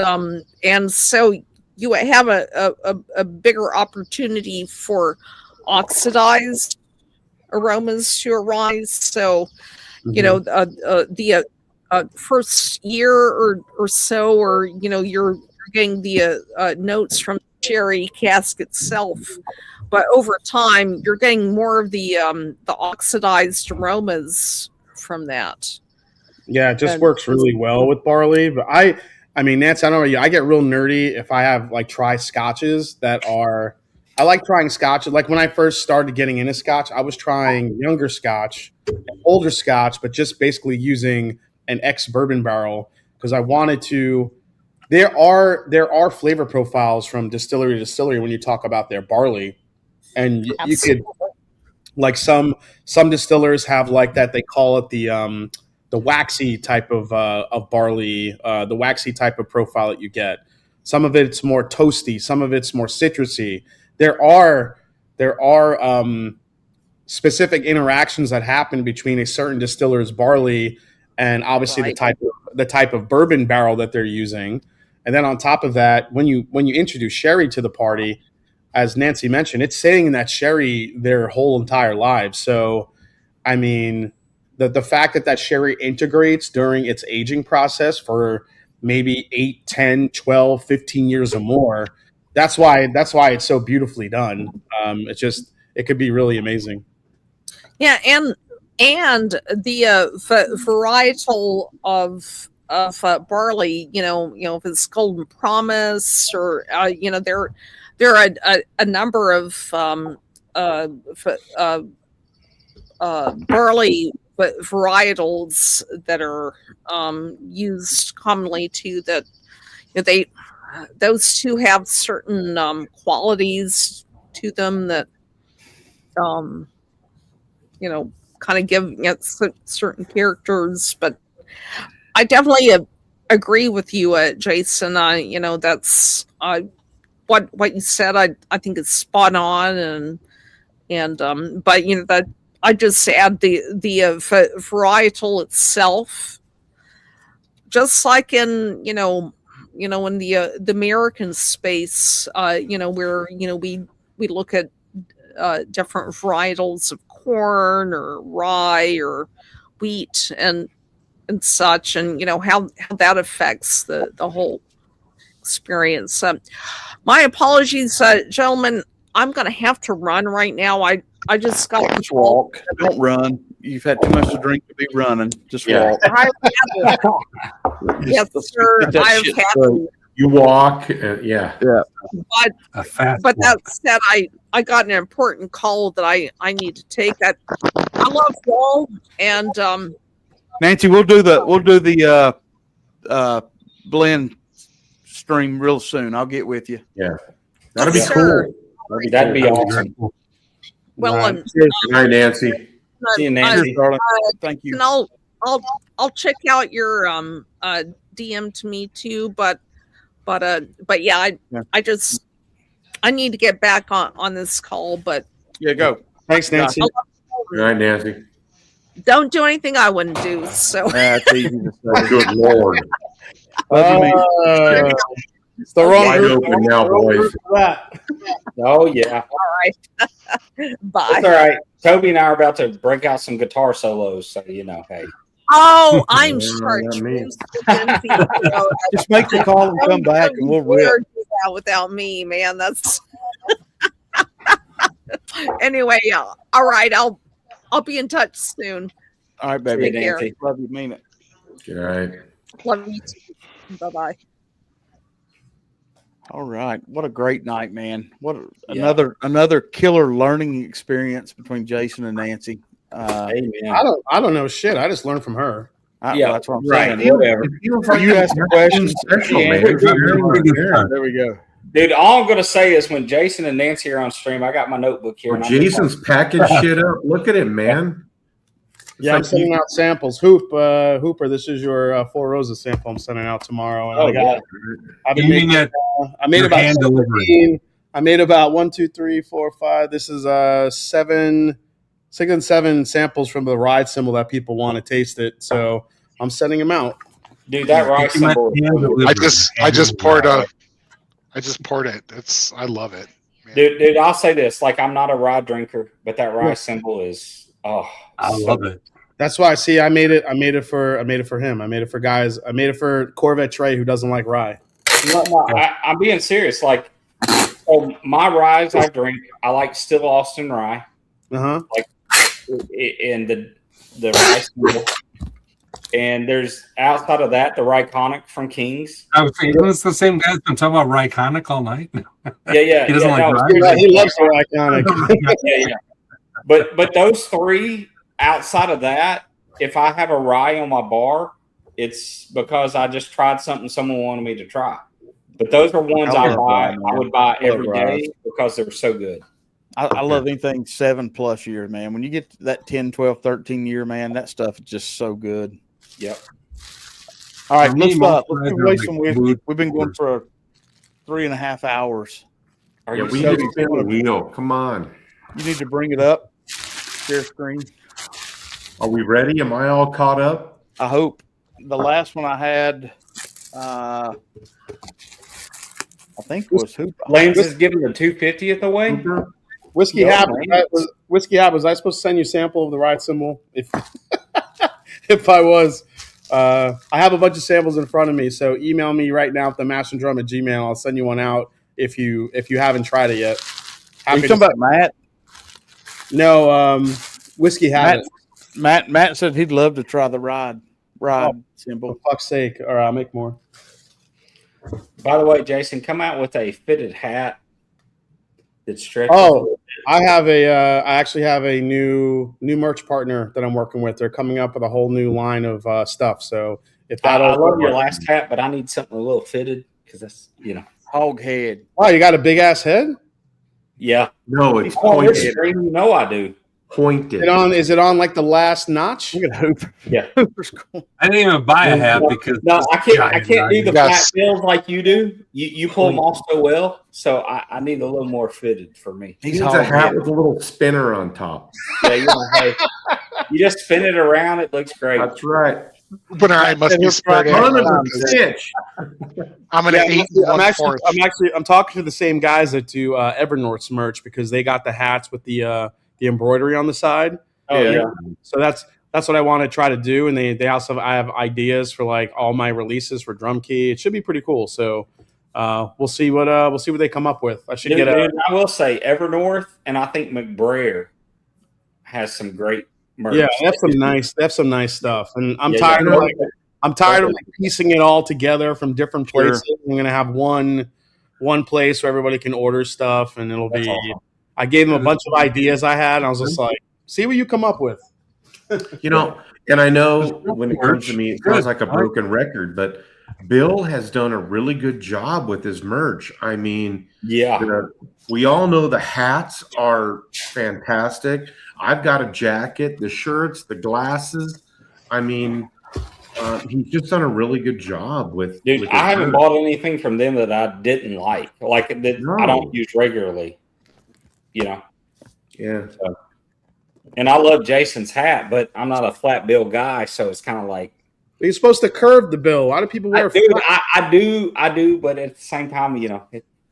S7: so you have a bigger opportunity for oxidized aromas to arise. So the first year or so, or you're getting the notes from the sherry cask itself, but over time you're getting more of the oxidized aromas from that.
S8: Yeah, it just works really well with barley. But I mean, Nancy, I don't know you. I get real nerdy if I have try scotches that are. I like trying scotch. Like when I first started getting into scotch, I was trying younger scotch, older scotch, but just basically using an ex-bourbon barrel because I wanted to. There are flavor profiles from distillery to distillery when you talk about their barley, and you could some distillers have that. They call it the waxy type of barley, the waxy type of profile that you get. Some of it's more toasty, some of it's more citrusy. There are specific interactions that happen between a certain distiller's barley and obviously the type of bourbon barrel that they're using. And then on top of that, when you introduce sherry to the party, as Nancy mentioned, it's sitting in that sherry their whole entire lives. So, I mean, the fact that sherry integrates during its aging process for maybe 8, 10, 12, 15 years or more, that's why it's so beautifully done. It could be really amazing.
S7: Yeah, and the varietal of barley, if it's Golden Promise or there are a number of barley varietals that are used commonly too. That those two have certain qualities to them that kind of give certain characters. But I definitely agree with you, Jason. That's what you said. I think it's spot on, and but that I just add the varietal itself, just like in in the American space, where we look at different varietals of corn or rye or wheat and such, and how that affects the whole experience. My apologies, gentlemen. I'm going to have to run right now. I just got to
S1: walk. Don't run. You've had too much to drink to be running. Just walk.
S7: Yes, sir. I've had.
S2: You walk. Yeah.
S7: But that said, I got an important call that I need to take. I love fall, and
S1: Nancy, we'll do the blend stream real soon. I'll get with you.
S2: Yeah, that'd be
S7: sure.
S2: Cool.
S4: That'd be awesome.
S7: Well,
S2: good night, Nancy.
S4: See you, Nancy.
S1: Thank you.
S7: And I'll check out your DM to me too, but yeah, I need to get back on this call, but
S1: yeah, go.
S8: Thanks, Nancy.
S2: Good night, Nancy.
S7: Don't do anything I wouldn't do. So
S1: that's easy to say.
S2: Good Lord.
S8: It's the wrong
S2: Wide open now, boys.
S4: Oh yeah.
S7: All right. Bye.
S4: That's all right. Toby and I are about to break out some guitar solos, so hey.
S7: Oh, I'm sure.
S1: Just make the call and come back, and we'll rip.
S7: Without me, man. That's anyway. All right. I'll be in touch soon.
S1: All right, baby.
S4: Nancy.
S1: Love you. Mean it.
S2: Good night.
S7: Love you too. Bye bye.
S1: All right. What a great night, man. Another killer learning experience between Jason and Nancy.
S4: Amen.
S8: I don't know shit. I just learned from her.
S1: That's what I'm
S4: right.
S1: saying.
S4: Whatever.
S1: You ask the questions.
S2: Central, man.
S1: There we go.
S4: Dude, all I'm going to say is when Jason and Nancy are on stream, I got my notebook here.
S2: Well, Jason's packing shit up. Look at him, man.
S8: Yeah, I'm sending out samples. Hooper, this is your Four Roses sample I'm sending out tomorrow. And I made about 17. I made about 1, 2, 3, 4, 5. This is 6 and 7 samples from the ride symbol that people want to taste it. So I'm sending them out.
S4: Dude, that ride symbol.
S6: I just poured it. I love it. Man.
S4: Dude, I'll say this. Like, I'm not a rye drinker, but that rye symbol is
S5: I love it.
S8: That's why I made it for him. I made it for guys. I made it for Corvette Trey who doesn't like rye.
S4: No, I'm being serious. Like, so my ryes I drink, I like Still Austin rye. Like, and the rye symbol. And there's outside of that, the Ryconic from Kings.
S5: I was thinking it's the same guy's been talking about Ryconic all night.
S4: Yeah.
S5: He doesn't like rye.
S8: He loves the Ryconic.
S4: Yeah. But those three, outside of that, if I have a rye on my bar, it's because I just tried something someone wanted me to try. But those are ones I would buy every day because they're so good.
S1: I love anything 7+ years, man. When you get to that 10, 12, 13 year, man, that stuff is just so good.
S4: Yep.
S1: All right, let's waste some. We've been going for 3.5 hours.
S2: We need to spin the wheel. Come on.
S1: You need to bring it up. Share screen.
S2: Are we ready? Am I all caught up?
S1: I hope. The last one I had, I think was Hoopa.
S4: Lance is giving the 250th away.
S8: Whiskey Hat. Whiskey Hat. Was I supposed to send you a sample of the ride symbol? If I was, I have a bunch of samples in front of me. So email me right now at themasterdrum@gmail. I'll send you one out if you haven't tried it yet.
S1: Are you talking about Matt?
S8: No, Whiskey Hat.
S1: Matt said he'd love to try the ride symbol.
S8: For fuck's sake. All right, I'll make more.
S4: By the way, Jason, come out with a fitted hat that stretches.
S8: Oh, I actually have a new merch partner that I'm working with. They're coming up with a whole new line of stuff. So if that,
S4: I love your last hat, but I need something a little fitted because that's
S1: hog head.
S8: Oh, you got a big ass head?
S4: Yeah.
S2: No, it's
S4: pointed.
S2: pointed.
S4: I do.
S2: Pointed.
S8: Is it on like the last notch?
S1: Look at Hooper.
S4: Yeah.
S1: Hooper's cool.
S5: I didn't even buy a hat because
S4: I can't do the flat bills like you do. You pull them off so well, so I need a little more fitted for me.
S2: He needs a hat with a little spinner on top.
S4: Yeah, you just spin it around, it looks great.
S2: That's right.
S6: But I must be spread out. I'm gonna eat.
S8: I'm talking to the same guys that do Evernorth's merch because they got the hats with the embroidery on the side.
S4: Oh yeah.
S8: So that's what I want to try to do, and they also I have ideas for like all my releases for Drum Key. It should be pretty cool. So we'll see what they come up with. I should
S4: I will say Evernorth, and I think McBrayer has some great merch.
S8: Yeah, they have some nice stuff, and I'm tired of piecing it all together from different places. Sure. I'm gonna have one place where everybody can order stuff, and it'll be. Awesome. I gave them a bunch of ideas I had, and I was just like, see what you come up with.
S2: And I know when it comes to me, it sounds like a broken record, but Bill has done a really good job with his merch. I mean, we all know the hats are fantastic. I've got a jacket, the shirts, the glasses. I mean, he's just done a really good job with.
S4: Dude, I haven't bought anything from them that I didn't like that I don't use regularly. Yeah.
S2: So.
S4: And I love Jason's hat, but I'm not a flat bill guy, so it's kind of like
S8: you're supposed to curve the bill. Why do people wear?
S4: I do, but at the same time,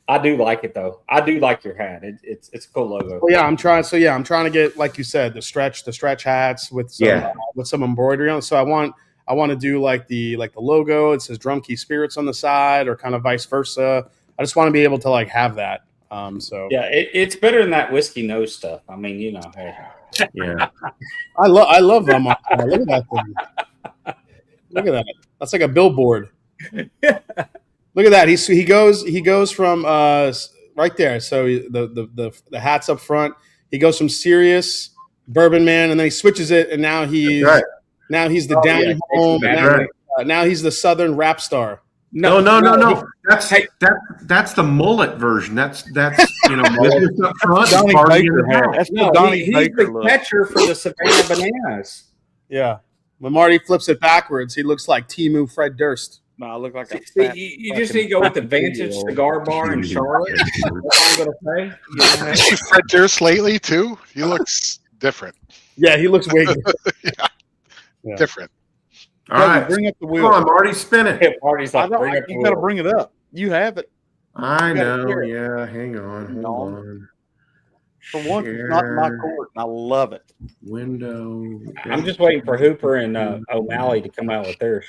S4: I do like it though. I do like your hat. It's a cool logo.
S8: Well, I'm trying to get, like you said, the stretch hats with some embroidery on. So I want to do like the logo. It says Drum Key Spirits on the side, or kind of vice versa. I just want to be able to like have that.
S4: It's better than that whiskey nose stuff. I mean, hey.
S2: Yeah,
S8: I love them. Look at that thing. Look at that. That's like a billboard. Look at that. He goes from right there. So the hat's up front. He goes from serious bourbon man, and then he switches it, and now he's the down home. Now he's the Southern rap star.
S2: No. That's the mullet version. That's business up front.
S1: Donnie Baker hat. That's
S4: No,
S1: Donnie
S4: he's
S1: Baker
S4: the
S1: look.
S4: catcher for the Savannah Bananas.
S8: Yeah. When Marty flips it backwards, he looks like Temu Fred Durst.
S1: No, I look like a
S4: See,
S1: fat
S4: you just need to go with the Vantage Cigar Bar in Charlotte. That's all I'm going to say.
S6: See Fred Durst lately too. He looks different.
S8: Yeah, he looks way good.
S6: Yeah. Different.
S2: All right,
S1: bring up the wheel.
S2: Come on, Marty, spin it.
S4: Marty's like, bring up the
S1: You got to
S4: wheel.
S1: bring it up. You have it.
S2: I
S1: gotta
S2: know.
S1: hear it.
S2: Yeah, hang on. Hold on.
S1: For once, it's not my court, and I love it.
S2: Window.
S4: I'm just waiting for Hooper and O'Malley to come out with their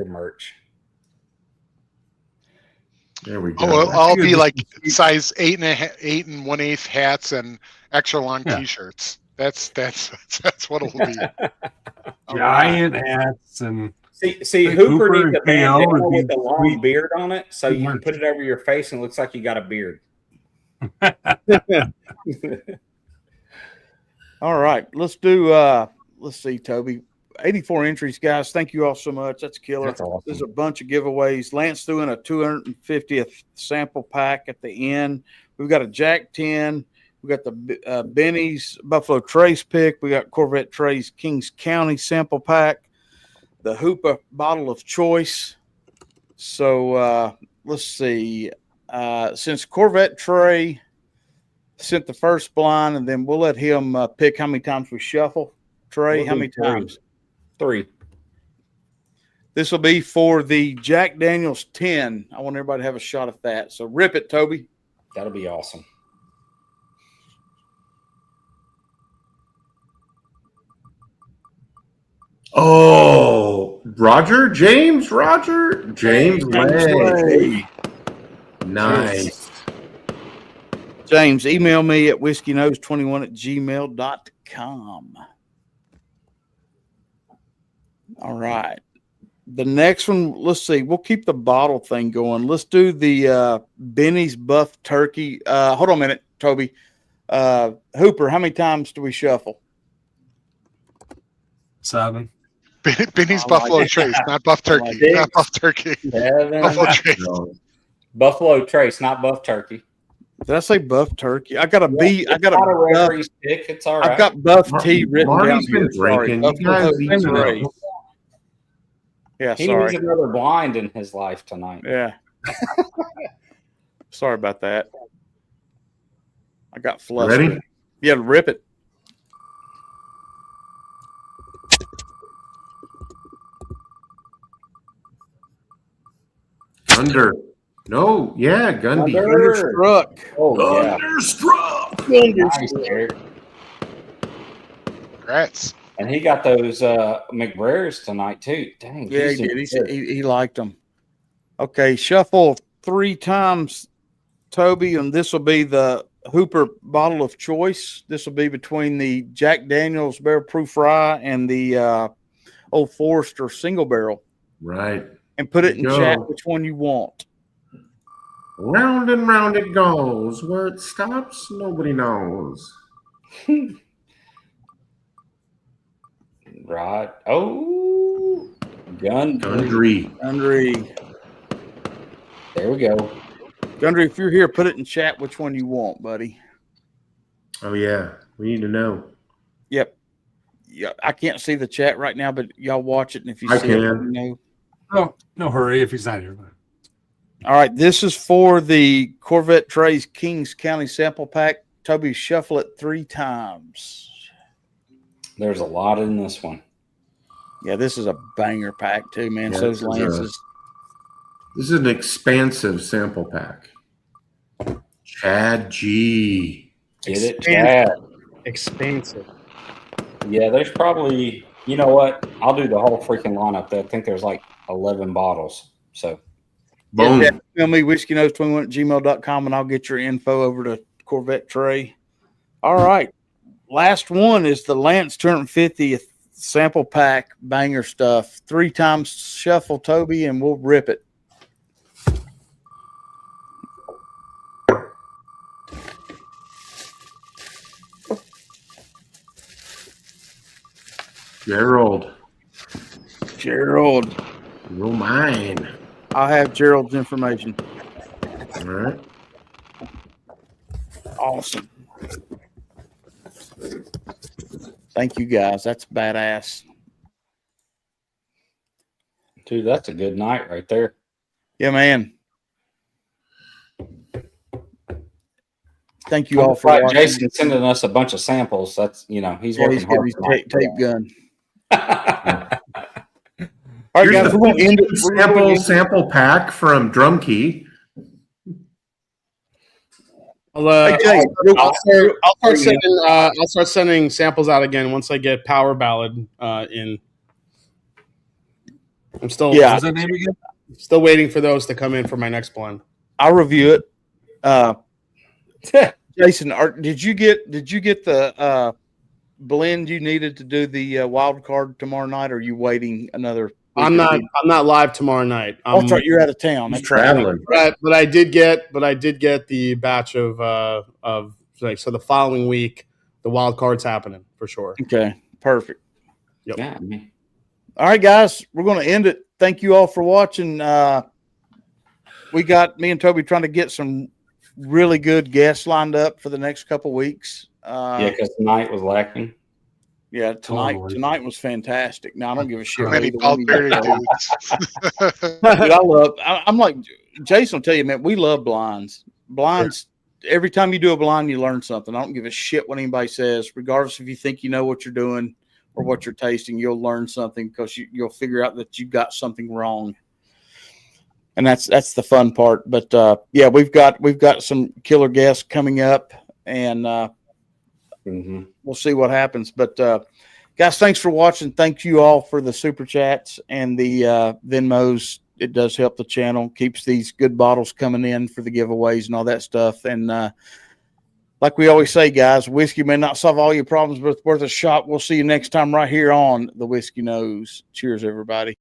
S4: merch.
S2: There we go.
S6: Oh, I'll be like size 8 and 1/8 hats and extra long T-shirts. That's what it'll be.
S5: Giant hats and
S4: See, Hooper needs a bandana with a long beard on it, so you can put it over your face and it looks like you got a beard.
S1: All right, let's do. Let's see, Toby. 84 entries, guys. Thank you all so much. That's killer.
S4: That's awesome.
S1: There's a bunch of giveaways. Lance threw in a 250th sample pack at the end. We've got a Jack 10. We got the Benny's Buffalo Trace pick. We got Corvette Trey's Kings County sample pack. The Hoopa bottle of choice. So let's see. Since Corvette Trey sent the first blind, and then we'll let him pick how many times we shuffle. Trey, how many times?
S4: 3.
S1: This will be for the Jack Daniels 10. I want everybody to have a shot at that. So rip it, Toby.
S4: That'll be awesome.
S2: Oh, James Lay. Nice.
S1: James, email me at whiskeynose21@gmail.com. All right. The next one, let's see. We'll keep the bottle thing going. Let's do the Benny's Buff Turkey. Hold on a minute, Toby. Hooper, how many times do we shuffle?
S5: 7.
S6: Benny's Buffalo Trace, not Buff Turkey. Not Buff Turkey.
S4: 7.
S6: Buffalo Trace.
S4: Buffalo Trace, not Buff Turkey.
S1: Did I say Buff Turkey? I got a B. I got
S4: Not a
S1: a
S4: rare
S1: Buff.
S4: breed stick. It's all right.
S1: I've got Buff T written down
S2: Marty's
S1: here.
S2: been drinking.
S1: Sorry.
S2: You guys
S1: Buffalo
S2: need to know.
S1: Trace. Yeah,
S4: He
S1: sorry.
S4: needs another blind in his life tonight.
S1: Yeah. Sorry about that. I got flustered.
S2: Ready?
S1: Yeah, rip it.
S2: Under. No, yeah, Gundy.
S1: Thunderstruck.
S4: Oh, yeah.
S2: Thunderstruck.
S4: Nice, Eric.
S6: Congrats.
S4: And he got those McBrares tonight, too. Dang.
S1: Yeah, he
S4: he's
S1: did. He liked them. Okay, shuffle 3 times, Toby, and this will be the Hooper bottle of choice. This will be between the Jack Daniels Barrel Proof Rye and the Old Forester Single Barrel.
S2: Right.
S1: And put it in
S2: Go.
S1: chat which one you want.
S2: Round and round it goes. Where it stops, nobody knows.
S4: right. Oh,
S2: Gundry.
S1: Gundry.
S4: There we go.
S1: Gundry, if you're here, put it in chat which one you want, buddy.
S2: Oh, yeah. We need to know.
S1: Yep. Yeah, I can't see the chat right now, but y'all watch it, and if you
S2: I
S1: see it, let
S2: can.
S1: me know.
S5: Oh, no hurry if he's not here.
S1: All right, this is for the Corvette Trey's Kings County sample pack. Toby, shuffle it 3 times.
S4: There's a lot in this one.
S1: Yeah, this is a banger pack too, man.
S2: Yeah,
S1: So's
S2: this is
S1: Lance's.
S2: This is an expansive sample pack. Chad G.
S4: Get it, Chad?
S8: Expansive.
S4: Yeah, there's probably, you know what? I'll do the whole freaking lineup. I think there's like 11 bottles. So,
S2: Boom.
S1: Yeah, email me whiskeynose21@gmail.com and I'll get your info over to Corvette Trey. All right. Last one is the Lance 250th sample pack, banger stuff. 3 times shuffle, Toby, and we'll rip it.
S2: Gerald,
S1: Gerald.
S2: you're mine.
S1: I'll have Gerald's information.
S2: All right.
S1: Awesome. Thank you, guys. That's badass.
S4: Dude, that's a good night right there.
S1: Yeah, man. Thank you all for watching.
S4: Jason sending us a bunch of samples. That's, he's working
S1: he's getting
S4: hard.
S1: his tape gun.
S2: All right, guys, we're going to end it. Sample pack from Drum Key.
S8: I'll start sending samples out again once I get Power Ballad in. I'm still
S5: What's that name again?
S8: Still waiting for those to come in for my next blend.
S1: I'll review it. Jason, did you get the blend you needed to do the wild card tomorrow night? Or are you waiting another?
S8: I'm not live tomorrow night.
S1: That's right. You're out of town. That's
S2: traveling.
S1: Right.
S8: But I did get the batch of so the following week the wild card's happening for sure.
S1: Okay, perfect.
S8: Yep.
S4: Yeah.
S1: All right, guys, we're going to end it. Thank you all for watching. We got me and Toby trying to get some really good guests lined up for the next couple weeks.
S4: Because tonight was lacking.
S1: Yeah, tonight was fantastic. Now I don't give a shit.
S6: Many bald-bearded dudes.
S1: Dude, I'm like Jason will tell you, man. We love blinds. Blinds. Every time you do a blind, you learn something. I don't give a shit what anybody says, regardless if you think you know what you're doing or what you're tasting. You'll learn something because you'll figure out that you got something wrong, and that's the fun part. But yeah, we've got some killer guests coming up, and we'll see what happens. But guys, thanks for watching. Thank you all for the super chats and the Venmos. It does help the channel, keeps these good bottles coming in for the giveaways and all that stuff. And like we always say, guys, whiskey may not solve all your problems, but it's worth a shot. We'll see you next time right here on the Whiskey Knows. Cheers, everybody.